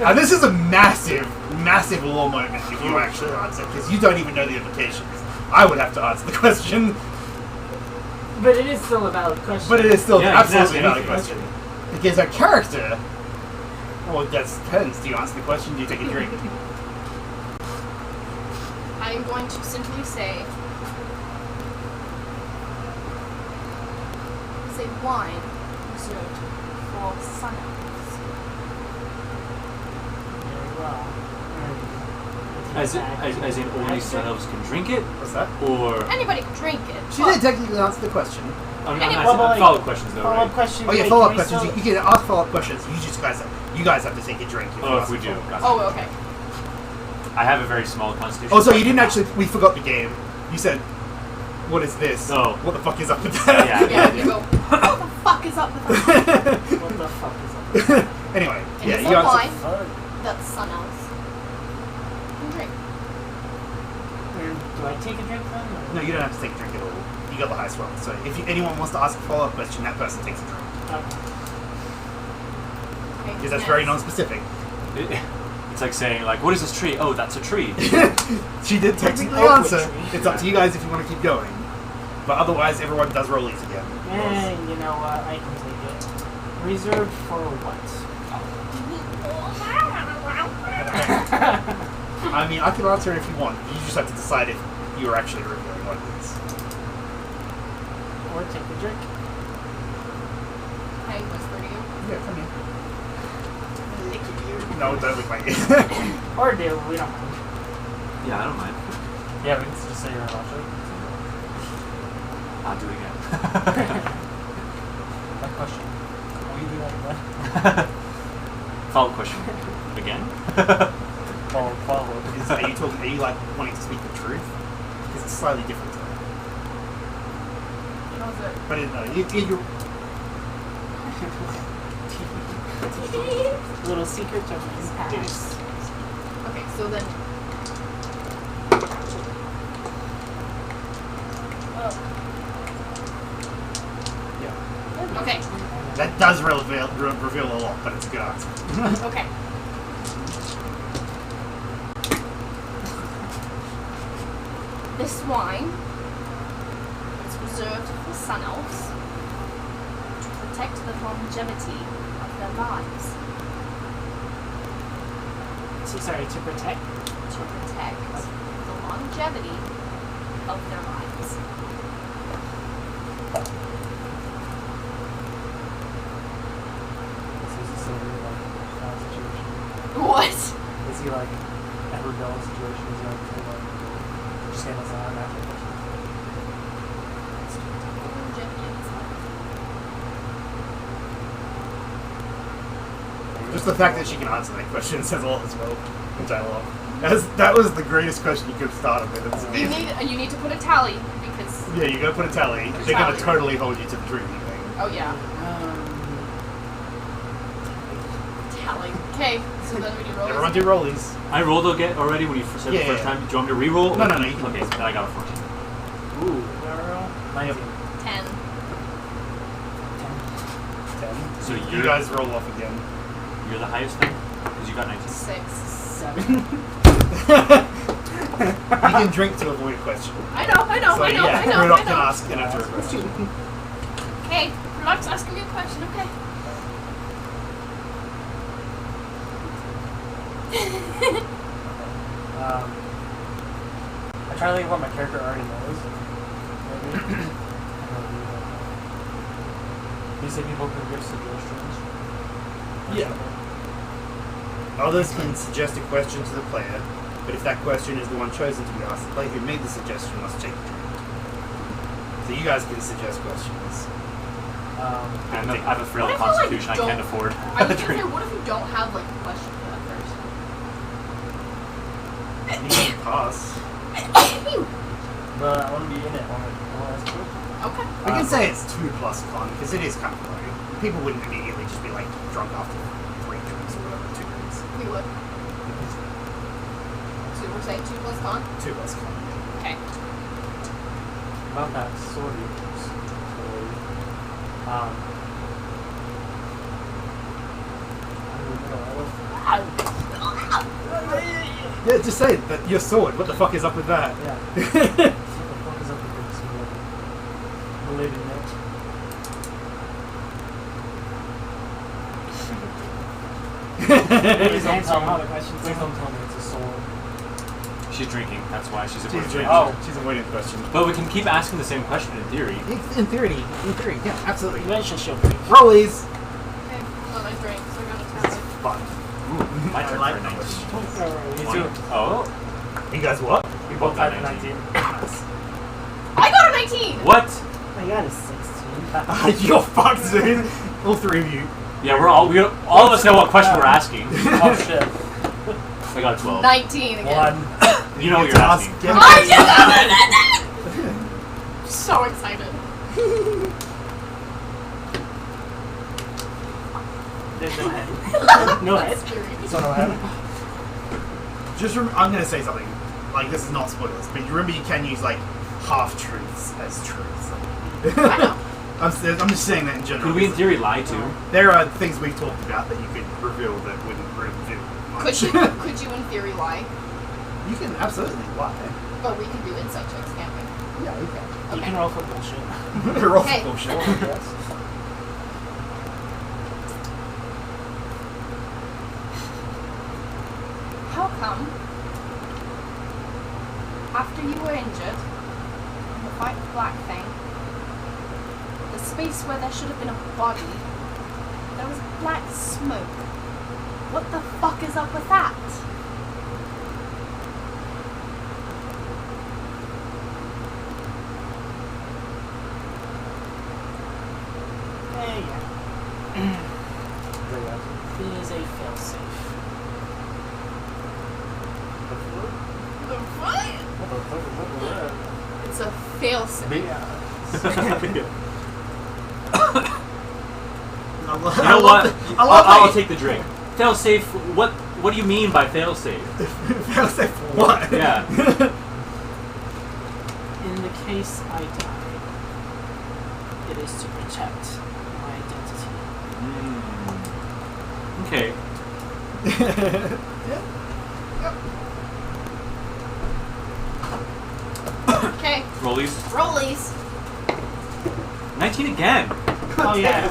And this is a massive, massive law moment if you actually answer, because you don't even know the implications. I would have to answer the question, But it is still a valid question. but it is still Yeah, absolutely exactly. not a question. Because a character, well, that depends. Do you answer the question? Do you take a drink? I am going to simply say wine reserved for sun elves. Very well. As in only sun elves can drink it? What's that? Or... Anybody can drink it. She but did technically answer the question. I'm Anyway, not well, like, follow-up questions though, Follow-up right? question. Oh yeah, wait, follow-up can we questions. still- You can ask follow-up questions. You guys have to take a drink. If you Oh, ask if we a do. follow-up. Gotcha. Oh, okay. I have a very small constitution. Oh, so you didn't actually... We forgot the game. You said, what is this? Oh. What the fuck is up with that? Yeah. Yeah, you go, what the fuck is up with that? What the fuck is up? Anyway, And yeah, it's you a answer... wine. Fuck. That's Sun Elves. And drink. And do I take a drink from them? No, you don't have to take a drink at all. You got the highest one. So if anyone wants to ask a follow-up question, that person takes a drink. Okay. Okay, Because that's next. very non-specific. It's like saying, like, what is this tree? Oh, that's a tree. She did technically Oak answer. tree. It's up to you guys if you want to keep going. But otherwise, everyone does rollies again. And you know what? I can take it. Reserved for what? I mean, I can answer it if you want. You just have to decide if you're actually revealing what it is. Or take the drink. Hey, whisper to you. Yeah, come here. Lick your ear. No, don't look my ear. Or do, we don't mind. Yeah, I don't mind. Yeah, we can just say you're an option. I'll do it again. My question. Will you do that again? Follow-up question. Again? Follow. Are you like wanting to speak the truth? Because it's slightly different to that. How's it? But you're Little secret of his past. Okay, so then. yeah. Okay. That does reveal a lot, but it's a good answer. Okay. This wine is reserved for Sun Elves to protect the longevity of their lives. So, sorry, to protect? To protect the longevity of their lives. This is a silly, like, situation. What? Is he, like, ever dealt with a situation? Is he, like, just saying that's not a natural question? Longevity of his life. Just the fact that she can answer that question says a lot as well, which I love. That was the greatest question you could have started with. It's amazing. You need to put a tally because. Yeah, you gotta put a tally. Put a They're gonna tally. totally hold you to the drinking thing. Oh yeah. Tally. Okay. So then we do roll. Everyone do rollies. I rolled again already when you said Yeah, the first yeah. time. Do you want me to re-roll? No, you can Okay, roll. then I got a 14. Ooh. 19. 10. 10. So You guys roll off again. You're the highest then? Because you got 19. 6. 7. You can drink to avoid a question. I know. So yeah, Rudolph can ask and answer a question. Okay, Rudolph's asking me a question. Okay. I try to think of what my character already knows. Maybe. You say people can give suggestions? Yeah. Others can suggest a question to the player, but if that question is the one chosen to be asked, the player who made the suggestion must take the drink. So you guys can suggest questions. I have a frail What if you, like, constitution. I can't don't- afford I a was gonna say, drink. what if you don't have like a question for that person? You can pass. But I want to be in it. I want to ask questions. Okay. We can say it's 2 plus con, because it is kind of low. People wouldn't immediately just be like drunk after 3 drinks or whatever, 2 drinks. We would. So we're saying 2 plus con? 2 plus con. Okay. About that, sort of. I don't know. Yeah, just say it, that your sword. What the fuck is up with that? Yeah. What the fuck is up with this related note? He's answering all the questions. Please don't tell me it's a sword. She's drinking. That's why she's She's avoiding drinking. drinks. Oh. She's avoiding the question. But we can keep asking the same question in theory. In theory, yeah, absolutely. Eventually she'll drink. Rollies. Okay. Well, I drank, so I got a tally. Fun. Ooh, my turn like for 19. Me One. too. Oh. You guys what? We both got typed 19. I got a 19! What? I got a 16. You're fucked, dude. All 3 of you. Yeah, all of us know what question we're asking. Oh shit. I got a 12. 19 again. 1. You know what Get you're to ask- asking. get- I just so excited. There's no head. No head. So no head. I'm going to say something. Like, this is not spoilers, but you remember you can use, like, half-truths as truths. I know. I'm just saying that in general. Could we in theory lie too? There are things we've talked about that you could reveal that wouldn't reveal much. Could you in theory lie? You can absolutely lie. But we can do insight checks, can't we? Yeah, you can. You can roll for bullshit. You're all Hey. bullshit. Yes. How come after you were injured in the fight with Black Fang, the space where there should have been a body, there was black smoke? What the fuck is up with that? Yeah. It is a failsafe. The what? What the fuck is up with that? It's a failsafe. You You know what? I'll take take the drink. Fail safe. What do you mean by fail safe? fail safe for what? Yeah. In the case I die, it is to protect my identity. Okay. Okay, Rollies. rollies. 19 again. Oh yeah.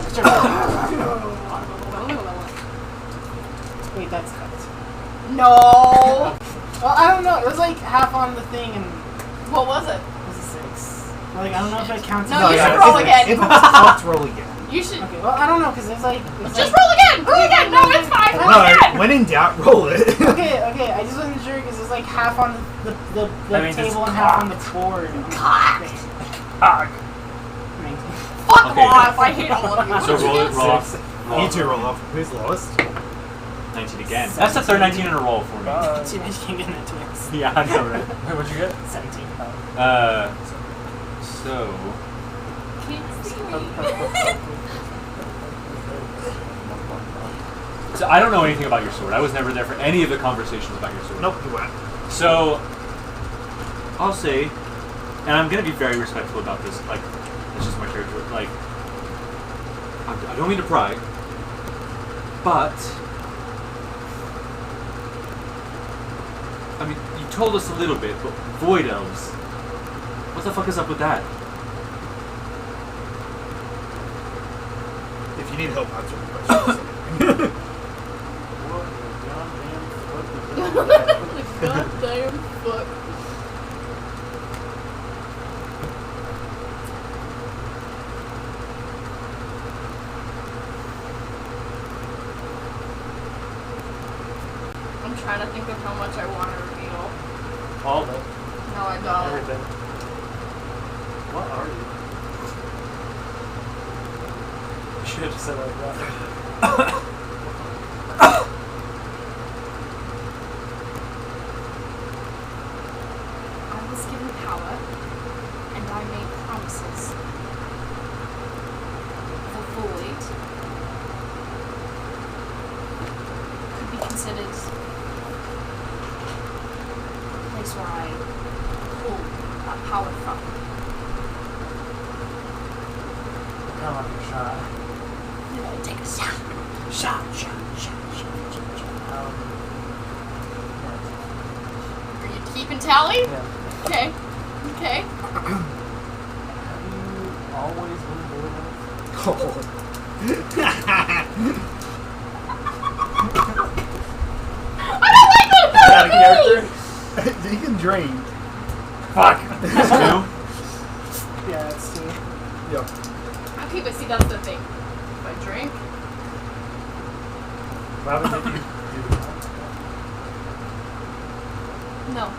Wait, that's cut. No. Well, I don't know. It was like half on the thing and What was it? it was a 6. Like, I don't know if it counts No, as you a- should roll again. If it's fucked, roll again. You should Okay, well, I don't know, because there's like... just roll again. Roll again. No, it's fine. Roll No, again. when in doubt, roll it. Okay, I just wasn't sure, because it's like half on the I mean, table it's and half on the board. Cock. Ah, Fuck Okay. off. I hate all of you. So roll it. Roll off. You two roll off. Who's lowest? 19 again. That's the third 19 in a roll for me. See, I just can't get into it. Yeah, I know, right? Wait, what'd you get? 17. So Can't see me. So I don't know anything about your sword. I was never there for any of the conversations about your sword. Nope, you weren't. So I'll say, and I'm gonna be very respectful about this. Like, it's just my character. Like, I don't mean to pry, but I mean, you told us a little bit, but void elves. What the fuck is up with that? If you need help answering the questions. Goddamn fuck. I'm trying to think of how much I want to reveal. All of it. No, I don't. Everything. What are you? You should have just said it like that. I was given power, and I made promises. The void could be considered a place where I pull that power from. Kind of like a shot. Take a shot. Shot. Are you keeping tally? Yeah. Okay. Okay. Have you always been bored of? Is that a character? You can drink. Fuck. Two? Yeah, it's 2. Yep. Okay, but see, that's the thing. If I drink, Why would you do that? no.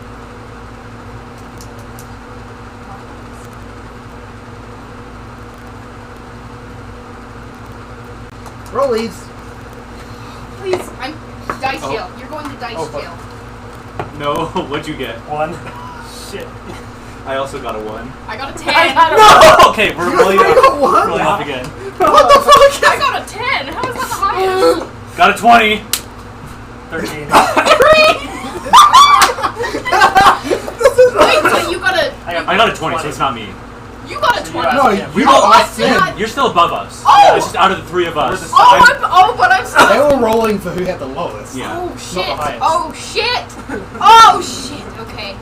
Rollies. Please, I'm dice Oh. jail. You're going to dice Oh, fuck. jail. No. What'd you get? 1. Shit. I also got a 1. I got a 10. Okay, we're You rolling got off. one? Rolling off again. What the fuck? I got a 10. How is that the highest? Got a 20. 13. Wait, so you got a I got a 20, so it's not me. you got a So 20. you No, got- you Oh, got I lost in. thought- You're still above us. Oh! It's just out of the three of us. But I'm still. They were rolling for who had the lowest. Yeah. Oh shit! highest. Oh shit! Oh shit! Okay.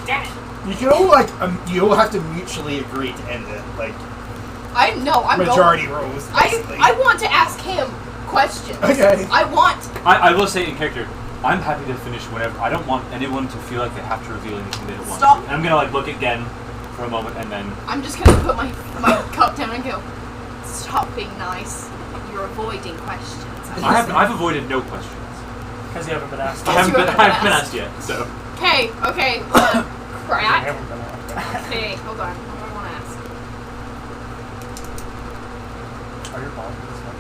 Damn it! You can all you all have to mutually agree to end it. Like I know. I'm majority going. rules. Basically. I want to ask him questions. Okay. I want. I will say in character, I'm happy to finish whenever. I don't want anyone to feel like they have to reveal anything they don't want Stop. to. And I'm gonna like look again for a moment and then. I'm just gonna put my cup down and go. Stop being nice. You're avoiding questions. I've avoided no questions. Because you haven't been asked. I haven't been asked yet, so. Okay. Okay. You Crack. haven't been asked. Okay. Hold on. What do I want to ask? Are your balls in this one?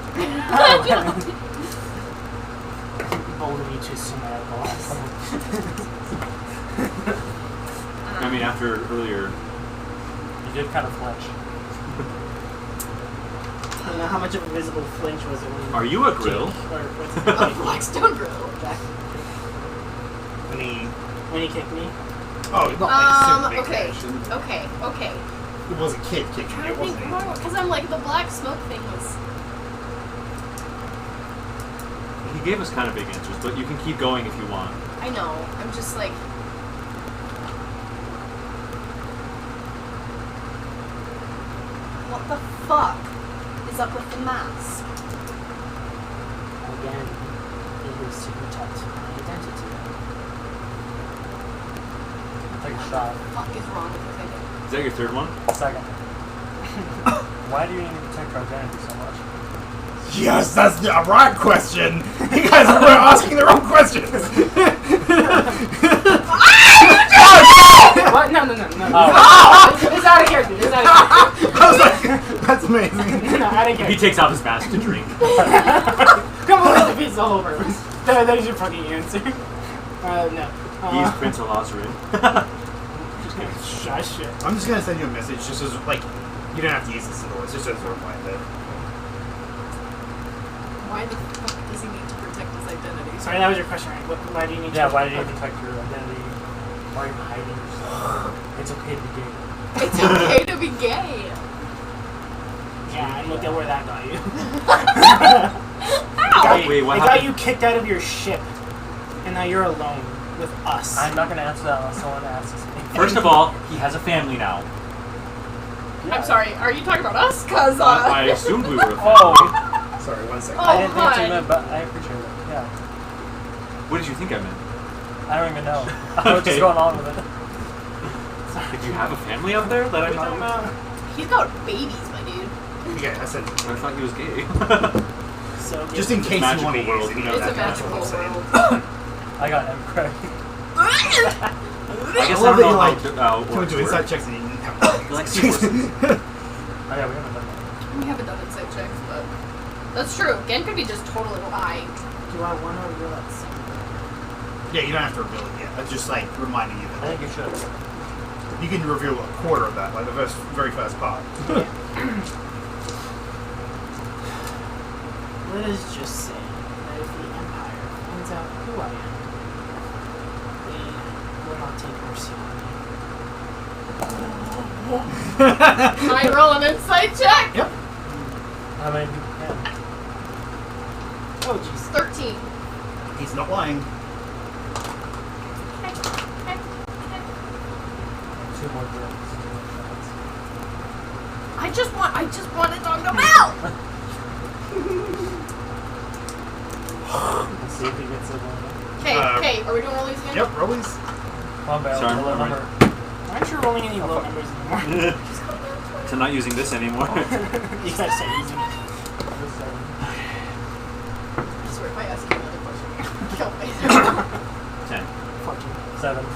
Bold of you to assume I have balls. I mean, after earlier. You did kind of flinch. I don't know how much of a visible flinch was it when Are you a grill? Or what's A it Blackstone grill. Jack? When he kicked me? Oh, not like super big Okay. reaction. Okay. It was a kid kicking it, wasn't it? Because I'm like, the black smoke thing was. He gave us kind of big answers, but you can keep going if you want. I know. I'm just like. What the fuck is up with the mask? Again, it is to protect my identity. Take a shot. What the fuck is wrong with this idea? Is that your third one? Second. Why do you need to protect our identity so much? Yes, that's the right question. You guys are asking the wrong questions. What? No. Oh. It's out of character. It's out of character. I was like, that's amazing. No, out of He character. takes off his mask to drink. Come on, with the pizza all over. There's your fucking answer. No. He's Prince Olazarin. Shush it. I'm just gonna send you a message just as like you don't have to use this at all. It's just as a reminder. Why the fuck does he need to protect his identity? Sorry, that was your question, right? Why do you need Yeah, to... why do you need to protect your identity? Why are you hiding yourself? It's okay to be gay. It's okay to be gay. Yeah, and look at where that got you. Ow! Wait, what It got happened? you kicked out of your ship, and now you're alone with us. I'm not going to answer that unless someone asks me. First of all, he has a family now. I'm sorry, are you talking about us? Cause, I assumed we were a family. Oh, Sorry, 1 second. Oh, I didn't think hi. you meant, but I appreciate it. Yeah. What did you think I meant? I don't even know. I was just Okay. going on with it. Did you have a family up there that I'm not about? He's got babies, my dude. Okay, I said I thought he was gay. So, just in case you magical want to world, use it. who You knows? know, It's a that's what magical I'm saying. world. I got M. Craig. I guess I love I that don't you know like how coming orcs to work. inside checks and you didn't have Like seahorses. Oh yeah, we haven't done that. We haven't done insight checks, but that's true. Gen could be just totally lying. do I want to reveal that same? Yeah, you don't have to reveal it yet. That's just like reminding you I that think you should. you can reveal a quarter of that, like the very first part. Let us just say that if the Empire finds out who I am, they will not take mercy on me. Can I roll an insight check? Yep. How many people can? Oh, jeez. 13. He's not lying. 2 more drinks. I just want to talk about. Let's see if he gets it. Okay, are we doing all these again? Yep, rollies. Come on, Bale. Sorry, Roll a I'm number. Why aren't you rolling any low numbers anymore? To not using this anymore. You guys start using it. I swear, if I ask you another question, you're gonna kill me. 10. Fuck you. 7.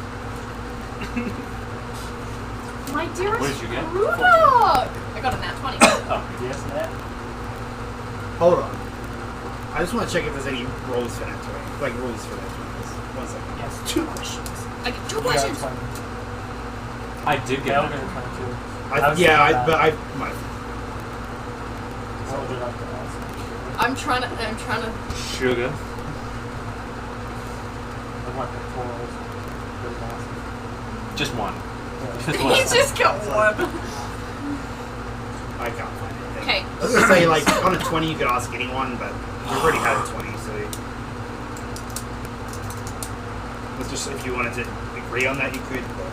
My dearest What did you get? Rudok! I got a nat 20. Oh, Yes, that. Hold on. I just want to check if there's any rolls for that 20. Like rules for that 20. 1 second. Yes, 2 questions. I get 2 You got questions. 20. I did Bale get got it. 22. But I might. What would you like to ask? I'm trying to. Sugar. The one that falls. Really massive. Just one. Yeah. Just one. He's just got one. I can't find anything. Okay. I was gonna say, like, on a 20 you could ask anyone, but we've already had a 20, so... It's just, if you wanted to agree on that, you could, but...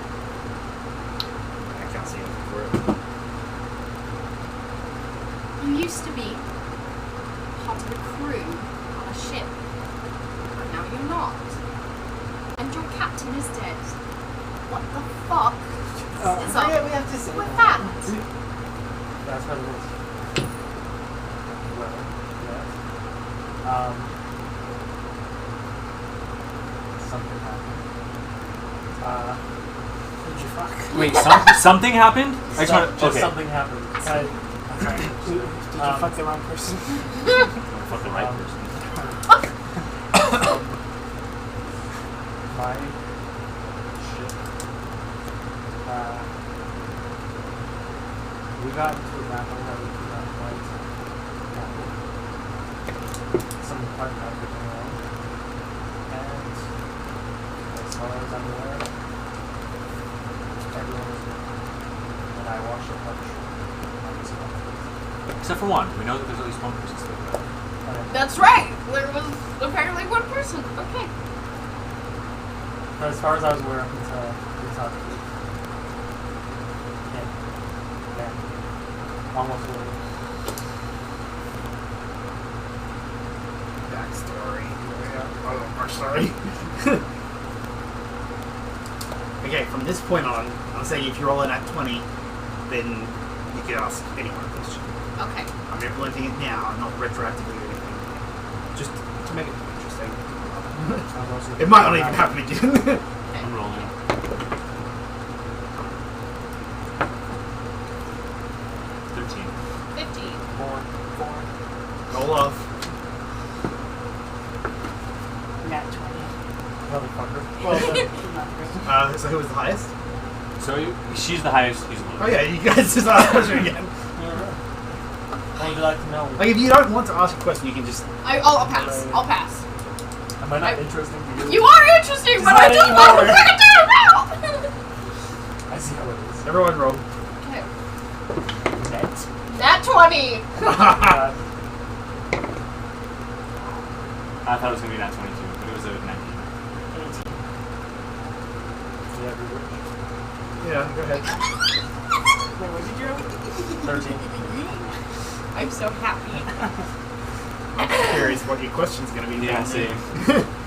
I can't see anything for it. You used to be part of the crew on a ship, but now you're not. And your captain is dead. What the fuck is up we have to say with that? That's what it is. Well, yes. Something happened. Who'd you fuck? Wait, something happened? I just wanna, Just okay. something happened. Did you fuck the wrong person? Fuck the right person. My ship. We got into a battle that we could not fight. Some part that we went wrong. And as far as I'm aware, everyone was dead. And I watched a punch on this one. Except for one. We know that there's at least one person still there. That's right. There was apparently one person. Okay. But as far as I was aware, it's not true. Yeah. Almost literally. Backstory. Oh, our story. Okay, from this point on, I'm saying if you're all in at 20, then you could ask anyone a question. Okay. I'm implementing it now, not retroactively or anything. Just to make it interesting. It might not even happen again. I'm rolling. $13. 15. Four. Roll off. Nat 20. Motherfucker. Well, not really. So who was the highest? So she's the highest, he's the lowest. Oh yeah, you guys just ask a question again. What would you like to know? Like if you don't want to ask a question, you can just... I'll pass. I'll pass. Am I not interesting to you? You are interesting, but Not I don't know what anymore. we're gonna do now. I see how it is. Everyone roll. Okay. Net. Nat 20. I thought it was going to be nat 22, but it was a 19. 18. Yeah, we were. Yeah, go ahead. Wait, what did you roll? 13. I'm so happy. I'm curious what your question's going to be. Yeah, same.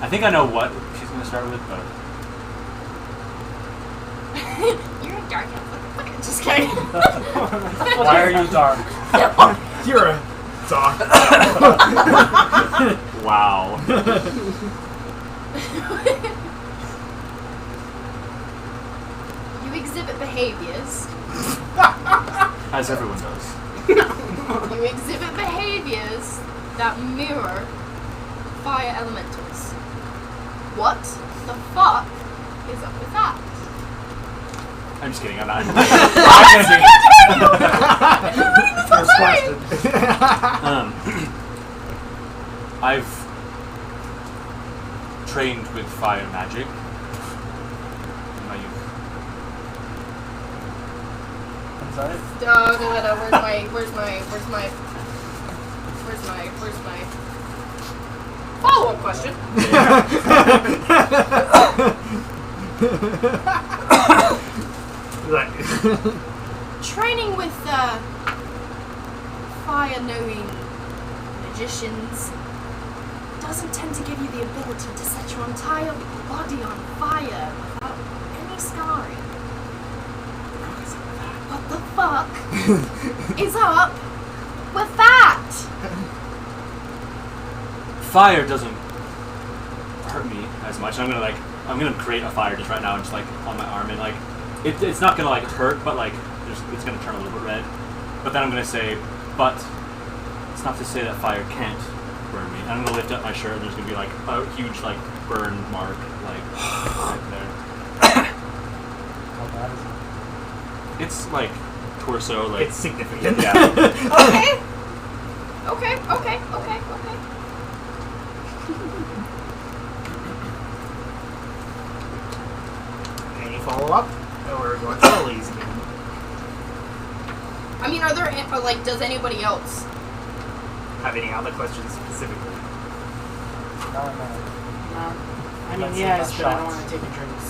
I think I know what she's going to start with, but... You're a dark elf. Just kidding. Why are you dark? You're a dog. Wow. You exhibit behaviors. As everyone does. You exhibit behaviors that mirror fire elementals. What the fuck is up with that? I'm just kidding, I'm not. First question. I've trained with fire magic in my youth. I'm sorry? No. Where's my follow-up question? Right. Training with fire-knowing magicians doesn't tend to give you the ability to set your entire body on fire without any scarring. What the fuck is up with that? Fire doesn't hurt me as much. I'm gonna create a fire just right now, just like on my arm, and like it's not gonna like hurt, but like it's gonna turn a little bit red. But then I'm gonna say, but it's not to say that fire can't burn me. And I'm gonna lift up my shirt, and there's gonna be like a huge like burn mark like right there. How bad is it? It's like torso, like It's significant. yeah. Okay. Okay. Any follow-up? Or we're going to easy again? I mean, are there like? Does anybody else? Have any other questions specifically? No. I mean, Let's yes, see but I about don't want to take a drinks.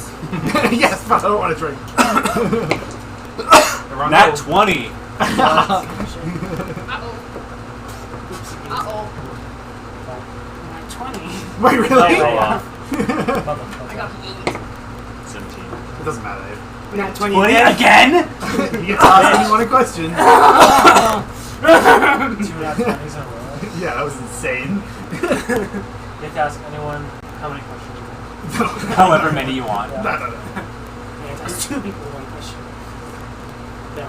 Yes, but I don't want to drink. Nat 20! Uh-oh. Uh-oh. Not 20. Wait, really? Oh, I got an 8. 17. It doesn't matter. Not 20 20 again. again? You get to ask anyone a question. 2 nat 20s in a row. Yeah, that was insane. You have to ask anyone how many questions you want. However many you want. No. Yeah, that's 2 people, 1 question. No.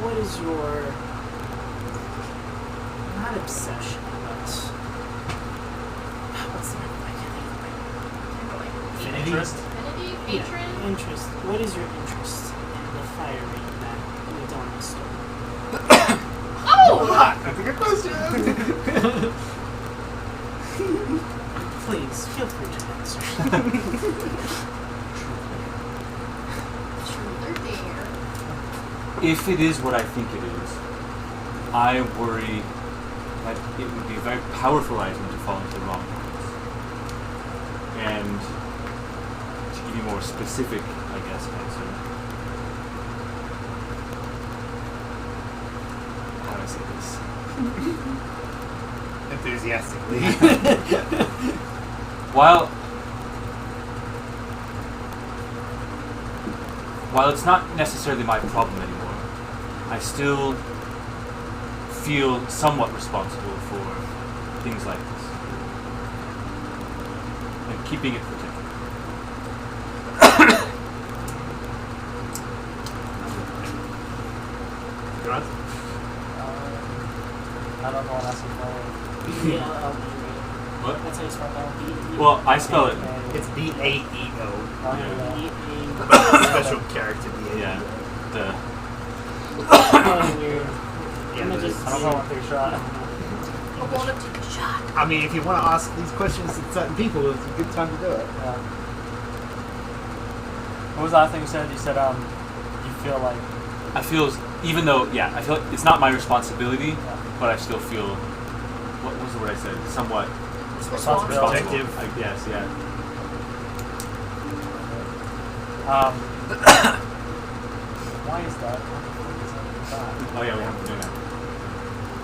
What is your not obsession, but what's the word? I can't think of it. Interest? Affinity, Yeah, patron. interest. What is your interest in the fire ring that Madonna stole? Oh! That's a good question. Please, feel free to answer. Truth or dare? If it is what I think it is, I worry that it would be a very powerful item to fall into the wrong hands. And to give you more specific, I guess, answer. How do I say this? Enthusiastically. While it's not necessarily my problem anymore, I still feel somewhat responsible for things like this. And keeping it protected. Good answer. I don't know what else to play. B-L-L-E. What? That's how you spell that. B-E. Well, I spell it. It's B-A-E-O. Special character B-A-E-O. Yeah. The. Weird. Yeah, Let me the- just I don't know what they shot. I want to take a shot. I mean, if you want to ask these questions to certain people, it's a good time to do it. Yeah. What was the last thing you said? You said you feel like I feel, even though, yeah, I feel like it's not my responsibility, but I still feel, what was the word I said? Somewhat Responsibility. responsible, I guess, yeah. why is that? Oh yeah, we have to do that.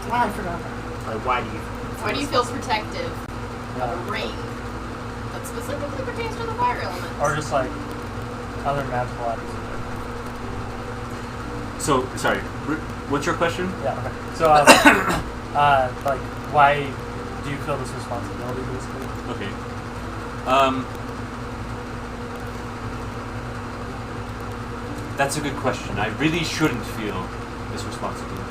Wow, I forgot that. Like, why do you feel protective of a ring that specifically pertains to the fire elements? Or just like other magical items. So, sorry, what's your question? Yeah. Okay. So like, why do you feel this responsibility, basically? Okay. That's a good question. I really shouldn't feel this responsibility.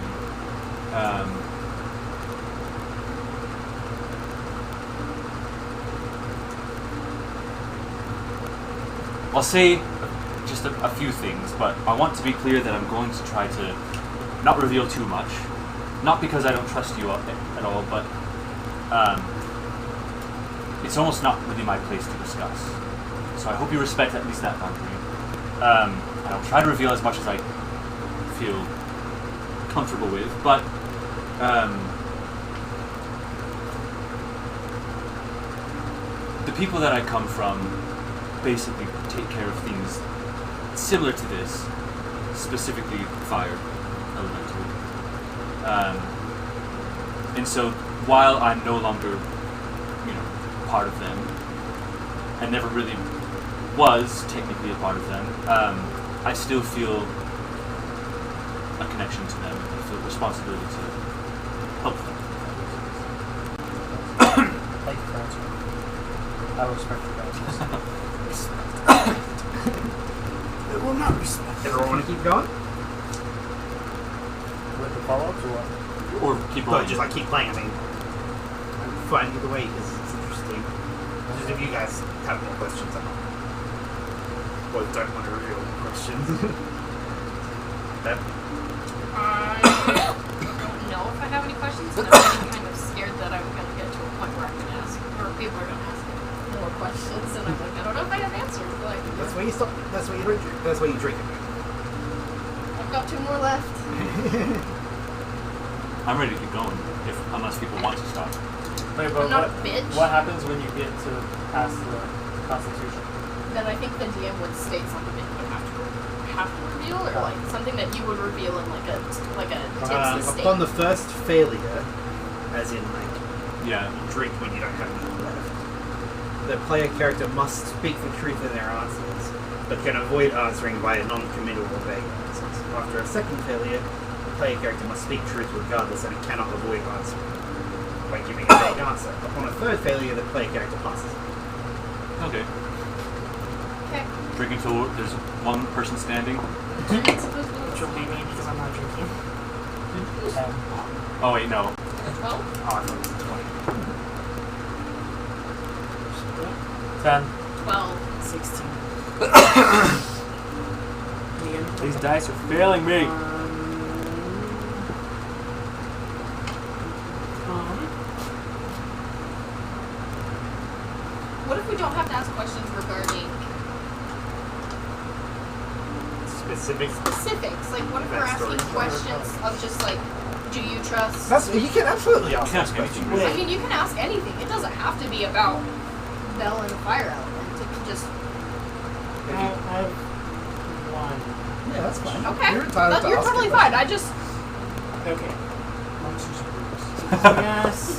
I'll say just a few things, but I want to be clear that I'm going to try to not reveal too much. Not because I don't trust you at all, but it's almost not really my place to discuss. So I hope you respect at least that boundary. And I'll try to reveal as much as I feel comfortable with, but the people that I come from basically take care of things similar to this, specifically fire elemental. And so while I'm no longer, part of them, and never really was technically a part of them, I still feel a connection to them. I feel responsibility to help them. Thank you for answering. I respect your answers. It will not respect. Everyone want to keep going? With the follow-ups or what? Or keep But going. just like keep playing. I mean, I'm fine either way because it's interesting. Just if you guys have more questions, I don't. Or don't want to reveal more questions. That I don't know if I have any questions, and I'm getting kind of scared that I'm going to get to a point where I'm going to ask, or people are going to ask more questions, and I'm like, I don't know if I have answers. But That's why you stop. That's why you drink. That's why you drink it. I've got 2 more left. I'm ready to keep going, unless people want to stop. Wait, I'm not a bitch. What happens when you get to past the Constitution? Then I think the DM would state something that you would have to reveal, or like something that you would reveal in like a tipsy state. Upon the first failure, as in like Yeah. drink when you don't have any left, the player character must speak the truth in their answers, but can avoid answering by a non-committal or vague answers. After a second failure, the player character must speak truth regardless, and it cannot avoid answering by giving a vague answer. Upon a third failure, the player character passes. Okay. Okay. Drinking till there's one person standing. Which will be me because I'm not drinking. 10. Oh wait, no. 12? Oh, I thought it was 20. 10. 12. 16. Ian? These dice are failing me. What if we don't have to ask questions regarding specifics? Like, what if we're asking questions of just like, do you trust? You can absolutely ask You can ask those questions. anything. I mean, you can ask anything. It doesn't have to be about Bell and Fire Element. It can just I have one. Yeah, that's fine. okay. You're entitled to You're ask totally a fine. question. I just Okay. We asked.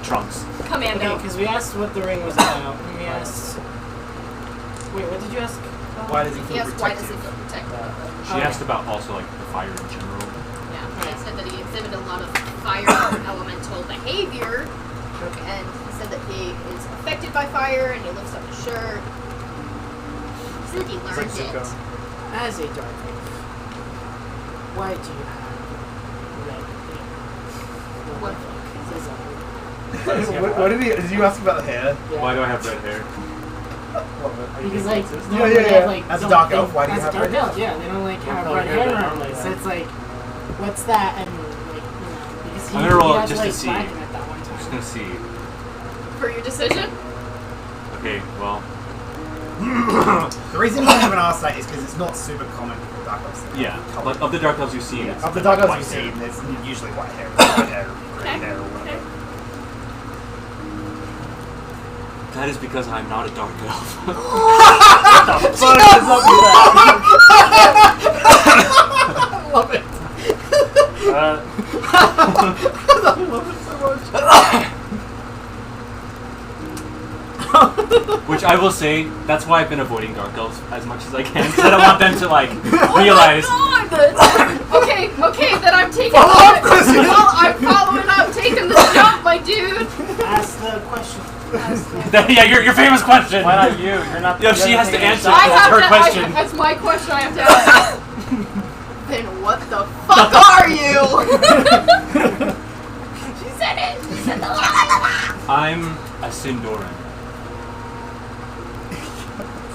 Trunks. commando. Okay, because we asked what the ring was about. And we asked. Wait, what did you ask? Why does he He feel asked why does protected? it feel protected? She Okay. asked about also like the fire in general. Yeah, he said that he exhibited a lot of fire elemental behavior, and he said that he is affected by fire, and he lifts up his shirt. He said he It's like learned Zuko. it. As a dark elf, why do you have red hair? What? What did you ask about hair? Yeah. Why do I have red hair? Because like Yeah, normally yeah, they yeah. have, like, As a don't dark think- elf, why do you as a have dark red hair? elf, yeah, they don't like have color red hair hair they normally. normally So have. it's like, what's that? And like, because I'm gonna roll had just to to like see. flag him at that one I'm just time. gonna see. For your decision? Okay, well, The reason you haven't asked that is because it's not super common for dark elves. yeah. Like of the dark elves you've seen, it's Of the dark elves white you've hair. seen, there's usually white hair, red hair, grey Okay. hair, or whatever. That is because I'm not a dark elf. Fuck is up with that? I love it. I love it so much. Which I will say, that's why I've been avoiding dark elves as much as I can, because I don't want them to like realize. Oh my god! Okay, then I'm taking Follow up the question. Well, I'm following up, taking the jump, my dude! Ask the question. Yeah, your famous question. Why not you? You're not. Yeah, you she has haven't to taken a answer. shot. That's her question. That's my question I have to ask. Then what the fuck are you? She said it! She said the I'm a Sindoran.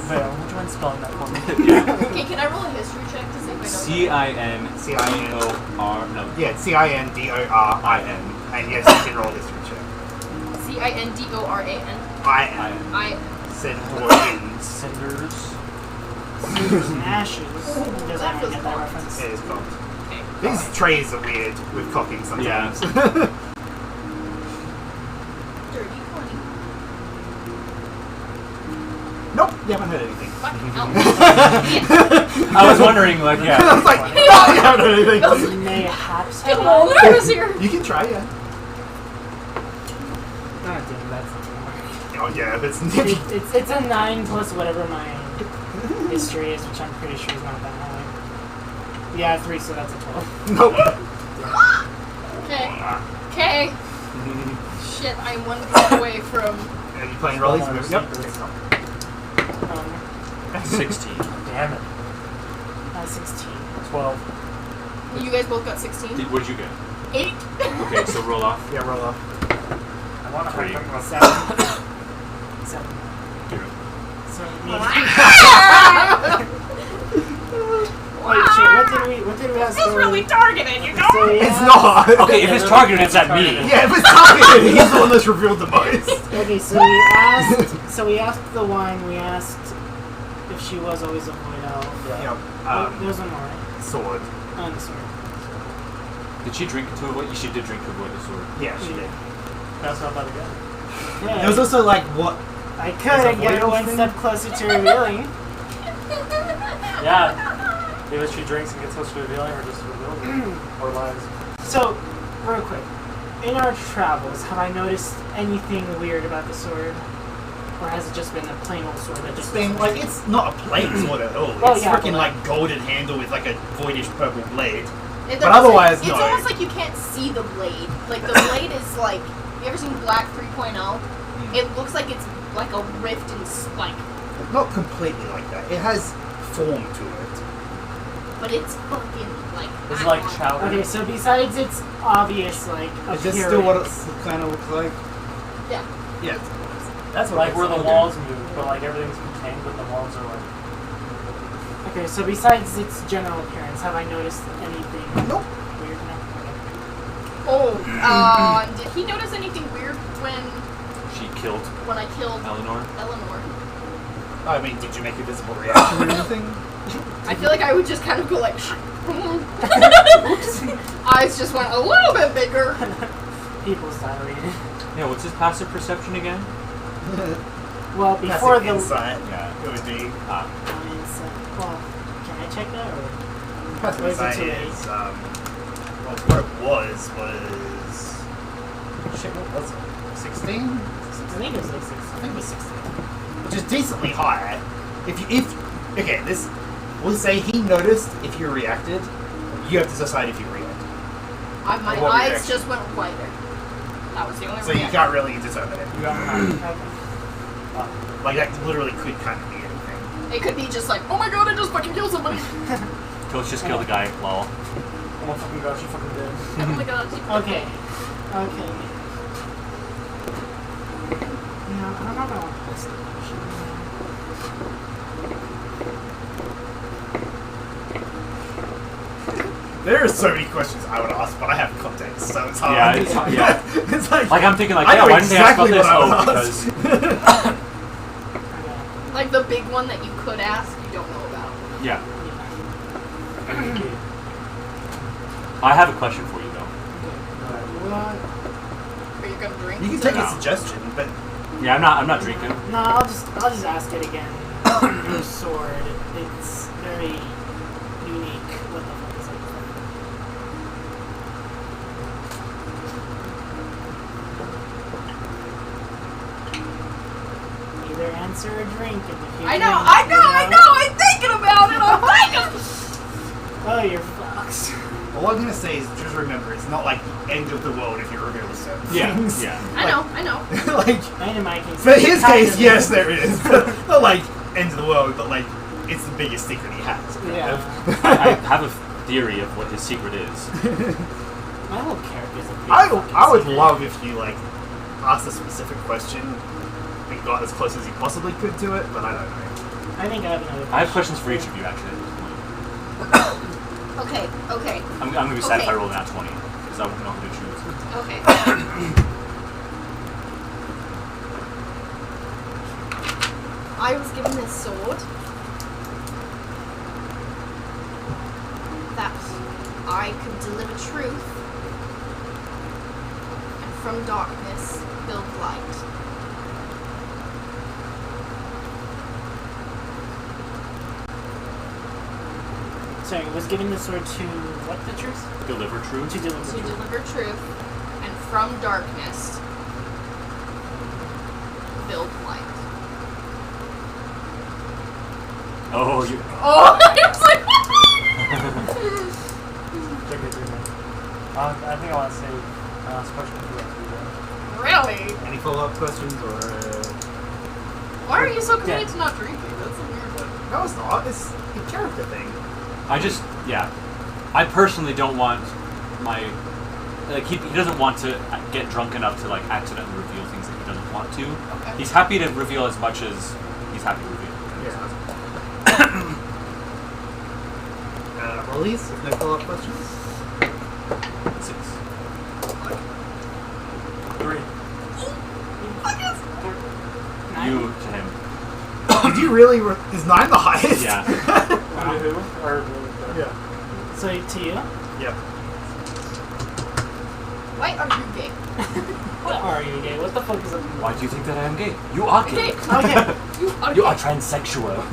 Vale, would you mind spelling that for me? Okay, can I roll a history check to see if I know C-I-N-C-I-O-R. No. Yeah, Cindorin. And yes, you can roll a history check. Cindoran. I I Centaurins. Cinders. Ashes. Does That anyone feels get that cool. reference? It is called. okay. These trays are weird with cocking sometimes. Dirty 20. Nope, you haven't heard anything. Fucking hell. I was wondering, like, I yeah. was like, no, you haven't heard anything. Mayhaps. Get all nervous here. You can try, yeah. Oh, damn, that's not gonna work. Oh, yeah, but It's a 9 plus whatever my history is, which I'm pretty sure is not that high. Yeah, 3, so that's a 12. nope. Okay. Shit, I'm one block away from. Are you playing rollies? Secrets. Yep. 16. Damn it. 16. 12. You guys both got 16? What did you get? 8? Okay, so roll off. Yeah, roll off. I want to 3. talk about 7. 7. Here. So, me. Wait, shit, what did Then we have Feels story. really targeted, you know? So we It's have- not. Okay, if it's targeted, it's at me. Yeah, if it's targeted, he's the one that's revealed the most. Okay, so we asked. So we asked the wine. We asked if she was always a void elf. Yep. There's one more, right? Sword. Oh, the sword. Did she drink to avoid? She did drink to avoid the sword. Yeah, she did. That's not bad again. Yeah. There was also like what? I Is could a get void elf one thing? step closer to revealing. Yeah. Either she drinks and gets close to revealing, or just reveals it. Or lies. So, real quick, in our travels, have I noticed anything weird about the sword, or has it just been a plain old sword that just Thing like it's not a plain sword at all. Well, It's yeah, freaking but like golden handle with like a voidish purple blade. It's But almost otherwise, like, no. It's almost like you can't see the blade. Like, the blade is like... You ever seen Black 3.0? It looks like it's like a rift in spike. Not completely like that. It has form to it. But it's fucking, like... Is it like chowder? Okay, so besides its obvious, like, Is this still what it appearance- kind of looks like? Yeah. Yeah. That's what like it's where the like. walls move, but like everything's contained, but the walls are like. Okay, so besides its general appearance, have I noticed anything Nope. weird? No? Oh, did he notice anything weird She killed when I killed Eleanor. Eleanor? I mean, did you make a visible reaction or anything? I feel like I would just kind of go like... Eyes just went a little bit bigger. People's dilated. Yeah, what's his passive perception again? Well, before Passive the... insight. Yeah, it would be. Well, can I check that, or...? Passive Or is it insight too late? is well, what it was shit. What was it? 16? I think it was like 6. I think it was 16. Which is decently high. Okay, this, we'll say he noticed if you reacted, you have to decide if you reacted. My What eyes reaction? just went whiter. That was the only So you reaction. can't really determine it. You got Like, that literally could kind of be anything. It could be just like, oh my god, I just fucking killed somebody. Coach just killed a guy. Lol. Oh my fucking gosh, you fucking did. Oh my god. Okay. Okay. No, I'm not gonna want to ask the question. There are so many questions I would ask, but I have context, so it's hard. Yeah, it's hard, yeah. It's like I'm thinking I know why didn't they ask exactly about what this? I Oh, would because ask. Like the big one that you could ask, you don't know about. yeah. I have a question for you though. What? Are you gonna drink? You can take a No. suggestion, but Yeah, I'm not drinking. No, I'll just ask it again. Your sword, it's very unique. What the fuck is it? Either answer or drink. And if you I know, drink, I know, you I know. I'm thinking about it. I'm thinking. Oh, you're fucked. all I'm gonna say is just remember, it's not like the end of the world if you reveal certain things. Yeah. I know. Like, And in my case, for his kind case, of- yes, there is. But not like end of the world, but like it's the biggest secret he has. kind Yeah. of. I have a theory of what his secret is. My whole character's a big I fucking would secret. love if you like asked a specific question and got as close as you possibly could to it, but I don't know. I think I have another. I have questions for each of you actually at this point. Okay, okay, I'm gonna be sad if I Okay. roll that 20 because I won't know who to choose. okay. I was given this sword that I could deliver truth and from darkness build light. Sorry, was given the sword to what the truth? Deliver truth. To deliver To truth. deliver truth and from darkness build light. Oh, you. Oh, I was like, I think I want to say my last question for you. really? Any follow-up questions or? Why are you so committed to not drinking? That's a weird one. No, it's not. It's a character thing. I personally don't want my, like, he doesn't want to get drunk enough to, like, accidentally reveal things that he doesn't want to. Okay. He's happy to reveal as much as he's happy to reveal. Yeah. Ollies, no follow-up questions? 6. 3. You to him. Did you really? Is 9 the highest? Yeah. Who? Or Yeah. So to you? Yep. Why are you gay? What are you gay? What the fuck is up? Why do you think that I am gay? You are gay. Okay. You are transsexual.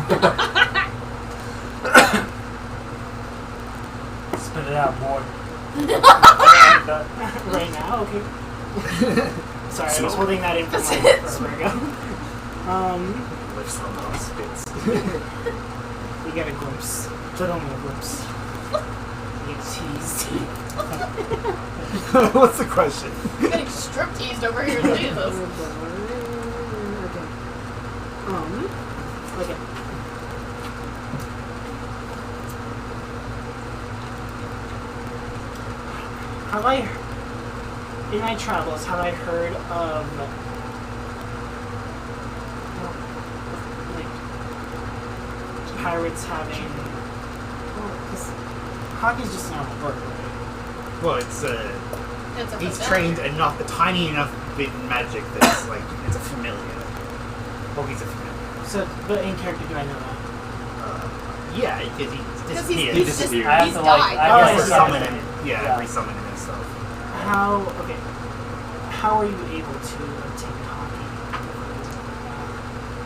spit it out, boy. Right now? Okay. Sorry, I was holding that in for That's my it. forever ago. Lifts on those spits. You get a glimpse. But only a glimpse. You teased. What's the question? I'm getting strip teased over here, Jesus. Okay. Have I, in my travels, have I heard of, like, pirates having, well, 'cause hockey's just not a word, right? Well, it's It's a he's familiar. trained enough, a tiny enough bit in magic that's like it's a familiar. Well, he's a familiar. So, but in character, do I know that? Yeah, because he Because disappears. He disappeared. I have he's to, like, died. I Oh, guess I Or see. summon him. Yeah. Yeah, re-summon him and stuff. How, okay, how are you able to obtain hockey?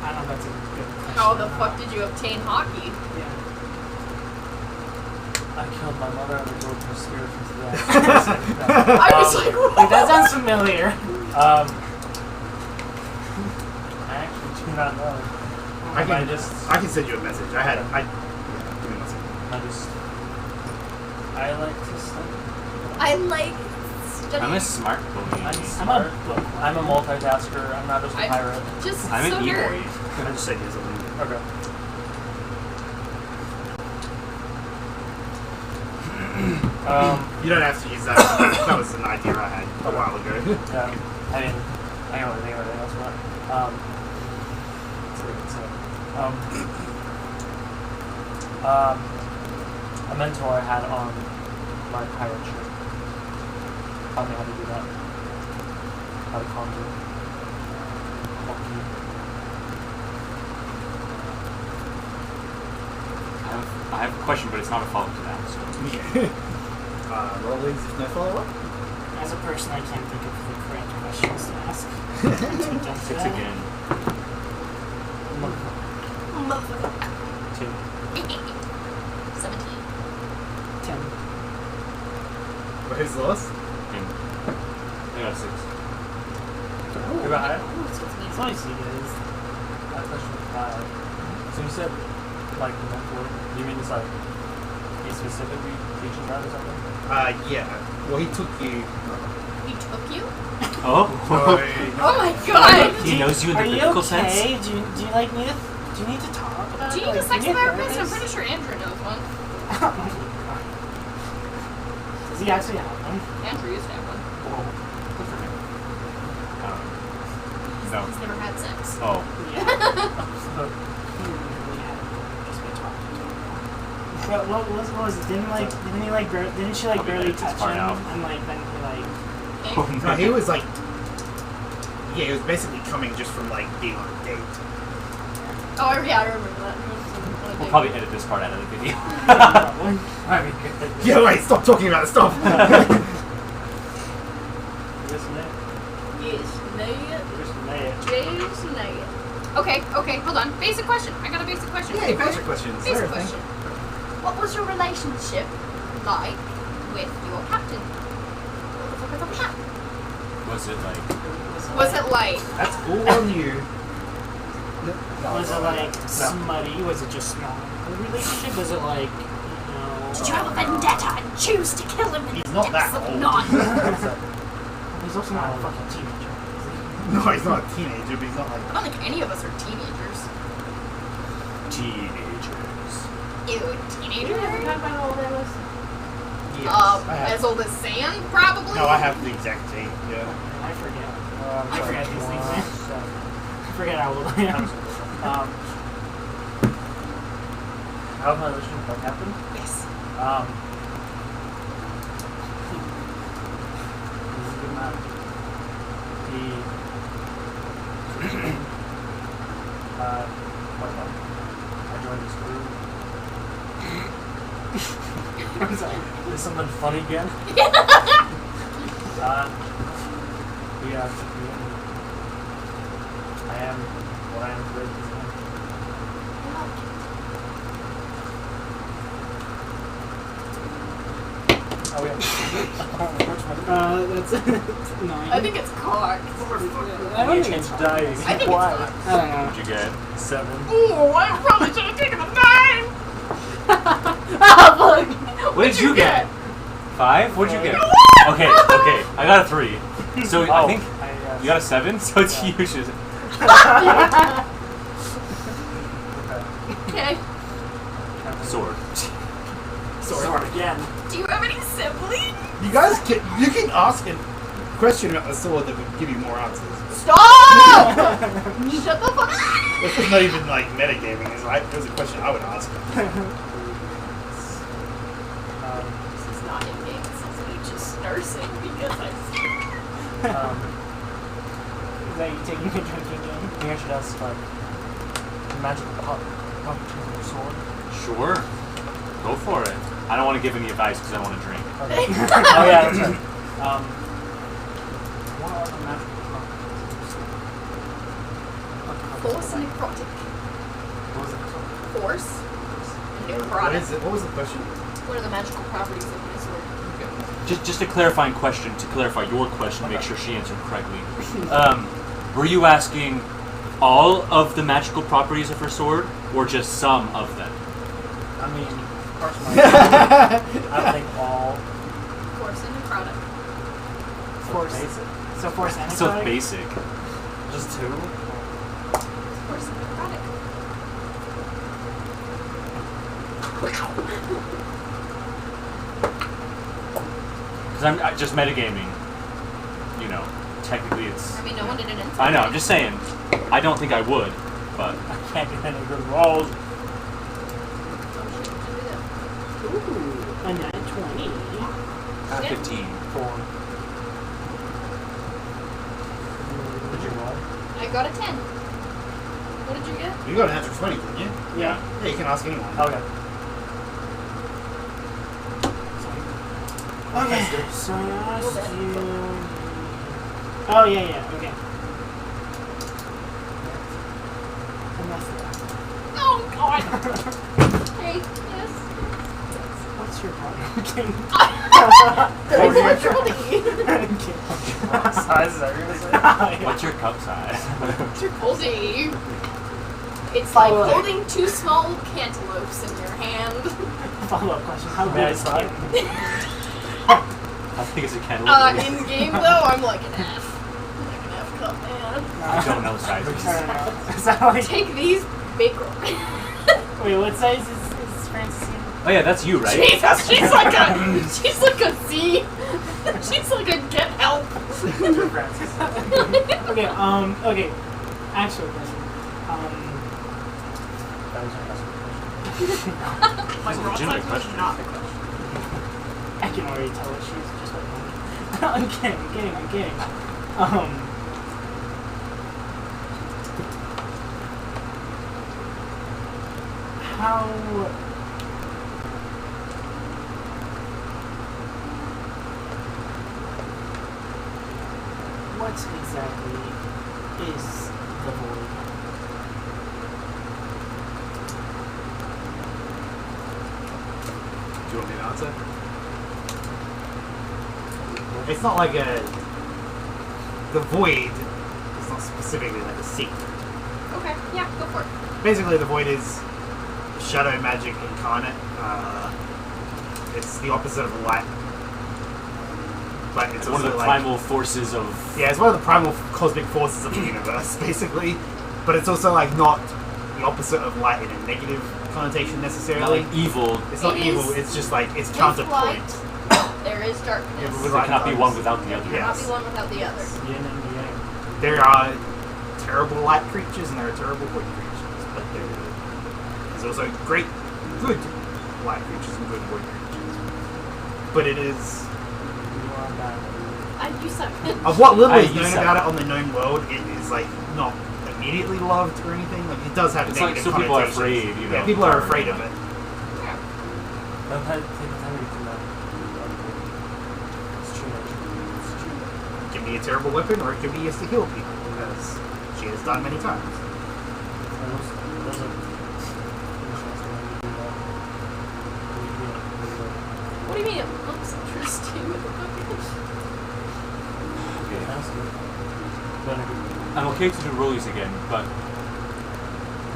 I don't know if that's a good question. How the fuck did you obtain hockey? Yeah. I killed my mother and I drove her spirit into that. I was like, Like, what? that sounds familiar. I actually do not know. I I can just, I can send you a message. Give me one second. I like to study. I like studying. I'm a smart boy. I'm I'm a smart. book. I'm a multitasker. I'm not just a I'm- pirate. just I'm so an nerd. e-boy. I just send you something. Okay. You don't have to use that. That was an idea I had a while ago. Yeah. I mean, I don't really think of anything else about it. A mentor I had on my pirate ship taught me how to do that. How to conjure. I have a question, but it's not a follow-up to that. So. Rollies, no follow-up? As a person, I can't think of the correct questions to ask. Don't 6 again. 2. 17. 10. Who's lost? Him. I got a 6. You got it? It's always you guys. I have a question with Kyle. So you said, like, the mentor, do you mean it's like, he specifically teaches that or something? Yeah. Well, he took you. He took you? Oh. Oh my god! He knows you in the Are you biblical okay? sense. Do you like need to? Do you need to talk about? Do you need a like, sex do you need therapist? I'm therapist? pretty sure Andrew knows one. Does he actually have one? Andrew used to have one. Whoa. Good for him. No. He's never had sex. Oh. Yeah. He really had just been talking to him. But what was it? Didn't she Probably barely edit this touch part him? out. And like then he like. No, he was like. Yeah, he was basically coming just from like being on a date. Oh, yeah, I remember that. We'll probably edit this part out of the video. I mean, Yeah, wait, stop talking about it, stop! Yes, no. Yes, no. Just James, no. Okay, hold on. Basic question. I got a basic question. Yeah, basic questions. Basic Everything. question. What was your relationship like with your captain? What the fuck is up with that? Was it like... Was it like... That's all on you. Was it like smutty? Was it just not a relationship? Was it like, you know? Did you have a vendetta and choose to kill him? He's not that old. Not. He's also not a fucking teenager. No, he's not a teenager, but he's not I like. don't think any of us are teenagers. Teenagers. Ew, teenagers? Yes, I have. As old as sand, probably? No, I have the exact date, yeah. I forget. I forget these things, man. I forget how old I am. How was my relationship with my captain? Yes. This is a good map. I joined this group. I'm sorry. Is something funny again? I am what I am today. Oh, yeah. That's 9. I think it's cocked. I don't think it's dice. I think it's Why? cocked. I don't know. What'd you get? 7. Ooh, I probably should have taken a 9! What did you get? 5? What'd you get? Okay, I got a 3. So I think you got a 7, so it's huge. Okay. Sword. Sword again. Do you have any siblings? You guys can ask a question about the sword that would give you more answers. Stop! Shut the fuck up! This is not even like metagaming. It's like it was a question I would ask. This is not in game. This is me just nursing because I. Is that you taking a drinking game? I think I should ask, like, magical properties of your sword. Sure. Go for it. I don't want to give any advice because I don't want to drink. Okay. Oh, yeah, that's right. What are the magical properties? Force and necrotic. What was it called? Force and What necrotic. is it? What was the question? What are the magical properties of my sword? Just a clarifying question to clarify your question, make sure she answered correctly. Were you asking all of the magical properties of her sword, or just some of them? I mean, of course, I think all. Force and necrotic. Force. Basic. So force and So necrotic? basic. Just 2? Force and necrotic. Because I'm just metagaming. You know, technically it's. I mean, no one did an insult. I know. I'm just saying. I don't think I would, but I can't get any good rolls. Ooh, a nat 20. at 15. 4. Did you roll? I got a 10. What did you get? You got an natural 20, didn't you? Yeah. Yeah, you can ask anyone. Okay. Okay, so I asked you. Oh, yeah, okay. And that's that. Oh God! Hey, yes. What's your partner? Okay. What size is that you're gonna say? What's your cup size? What's your holding? It's like holding 2 small cantaloupes in your hand. Follow-up question. How May big I is try? it? I think it's a cantaloupe. In game though, I'm like an F. Like an F cup, man. I don't know sizes. I don't know. Is that like... Take these, bake Wait, what size is Francine? Oh yeah, that's you, right? Jesus, she's like a C. She's like a get help. Okay, okay. Actual question. That was your question. My That's a girl legitimate size was question. not the question. I can already tell that she's just like me. I'm kidding. How... What exactly is the void? Do you want me to answer? It's not like the void is not specifically like a secret. Okay, yeah, go for it. Basically, the void is shadow magic incarnate. It's the opposite of light. But it's It's one of also the like, primal forces of. yeah, it's one of the primal cosmic forces of the universe, basically. But it's also like not the opposite of light in a negative connotation Not necessarily. like evil. It's not It evil. is it's just like it's with counterpoint. light. There is darkness. Yeah, but There with light cannot be and one darkness. without the other. There cannot Yes. be one without the other. Yin and yang. There are terrible light creatures and there are terrible void creatures, but there's also great, good light creatures and good void creatures. but it is. You are not. You suck. Of what little is You known suck. about it on the known world, it is like not immediately loved or anything. Like it does have It's like negative some people are connotations. afraid, you know. Yeah, people are afraid of it. Don't take the time to get to know. It's true nature. It's true. It can be a terrible weapon, or it can be used to heal people, as she has done many times. Those are What do you mean it looks interesting? Okay. Better. I'm okay to do rollies again, but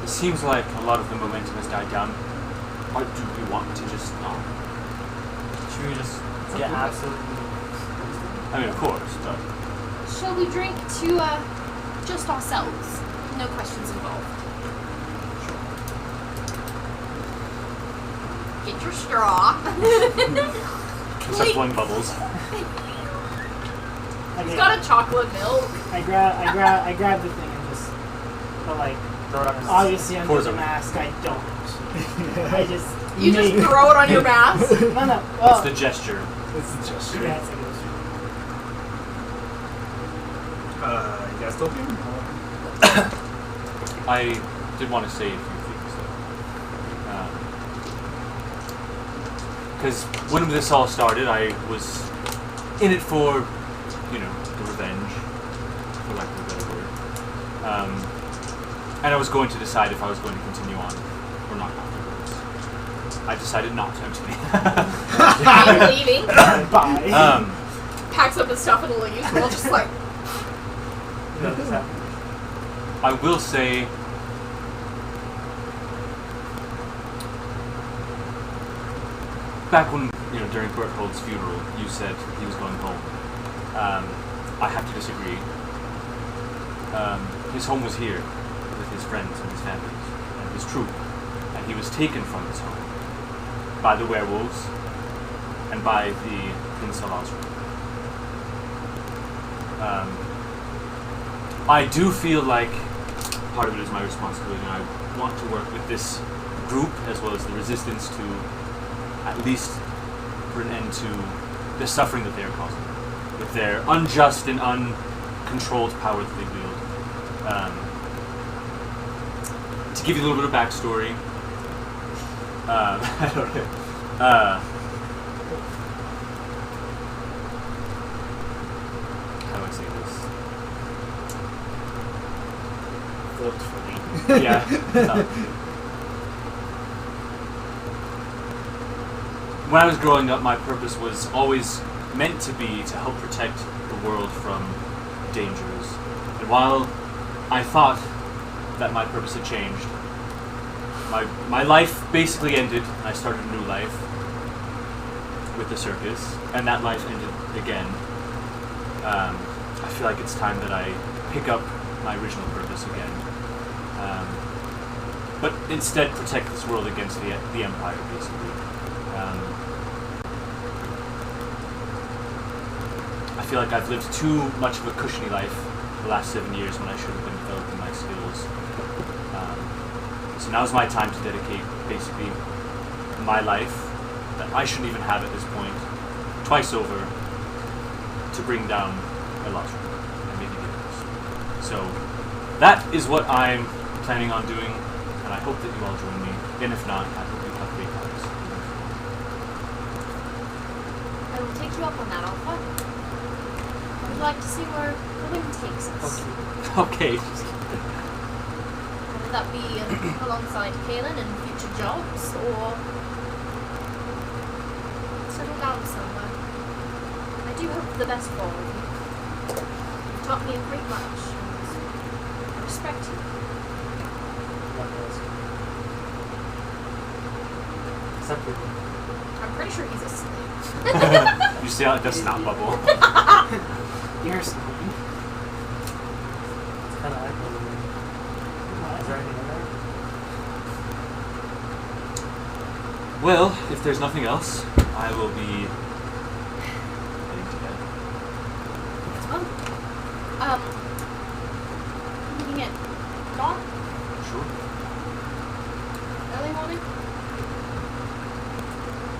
it seems like a lot of the momentum has died down. Or do we want to just not? Should we just get absolutely... I mean, of course, but Shall we drink to just ourselves? No questions involved. Get your straw. start blowing bubbles. He's got a chocolate milk. I grab the thing and just, but like, Throw it up. obviously under Pours the over. mask, I don't. I just. You just make- throw it on your mask. No, no. Well, It's the gesture. It's just. yeah, it's like this. You guys talking? I did want to say a few things though. Because when this all started, I was in it for, you know, the revenge, for lack of a better word. And I was going to decide if I was going to continue on or not afterwards. I decided not to. I'm just kidding. Are you leaving? Bye. Packs up his stuff and leaves. We're all just like, No, this happened. I will say back when, you know, during Berthold's funeral, you said he was going home. I have to disagree. His home was here with his friends and his family and his troop, and he was taken from his home by the werewolves and by the Prince Al-Azra. I do feel like part of it is my responsibility, and I want to work with this group as well as the resistance to at least put an end to the suffering that they are causing with their unjust and uncontrolled power that they wield. To give you a little bit of backstory, I don't know. How do I say this? Thoughtfully. Yeah. When I was growing up, my purpose was always meant to be to help protect the world from dangers. And while I thought that my purpose had changed, my life basically ended, and I started a new life with the circus, and that life ended again. I feel like it's time that I pick up my original purpose again. But instead protect this world against the Empire, basically. I feel like I've lived too much of a cushiony life the last 7 years when I should have been developing my skills. So now's my time to dedicate basically my life, that I shouldn't even have at this point, twice over, to bring down Al-Azra and maybe the others. So that is what I'm planning on doing, and I hope that you all join me. And if not, I hope you have great times. I will take you up on that offer. I would like to see where the wind takes us. Okay. Whether that be alongside Kaelin and future jobs, or settle down somewhere. I do hope the best for all of you. You've taught me a great much, and I respect you. Except for I'm pretty sure he's asleep. You see how it does snot bubble? You're snoring. it's kind of echoey. Is there anything in there? Well, if there's nothing else, I will be heading to bed. Well, leaving at dawn, Sure. early morning,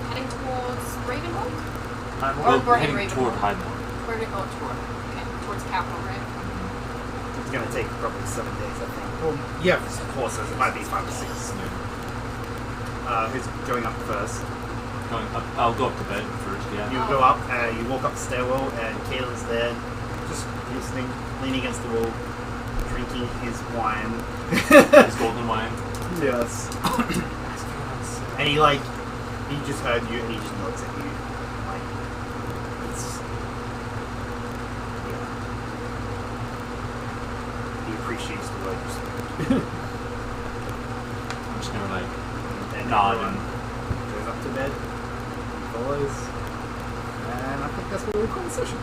heading towards Ravenhold. Highmore? Or Well, Brian heading Raven. toward Highmore. Where to go toward? Okay, towards capital, right? It's gonna take probably 7 days, I think. Well, yeah, of course, it might be 5 or 6. Who's going up first? Going up, I'll go up to bed first. Yeah. You go up, you walk up the stairwell, and Caelan's there, just listening, leaning against the wall, drinking his wine. His golden wine. Yes. And he just heard you, and he just looks at you, like, it's, yeah. He appreciates the way you speak. I'm just gonna like And nod everyone goes up to bed, he follows, and I think that's what we'll call the session.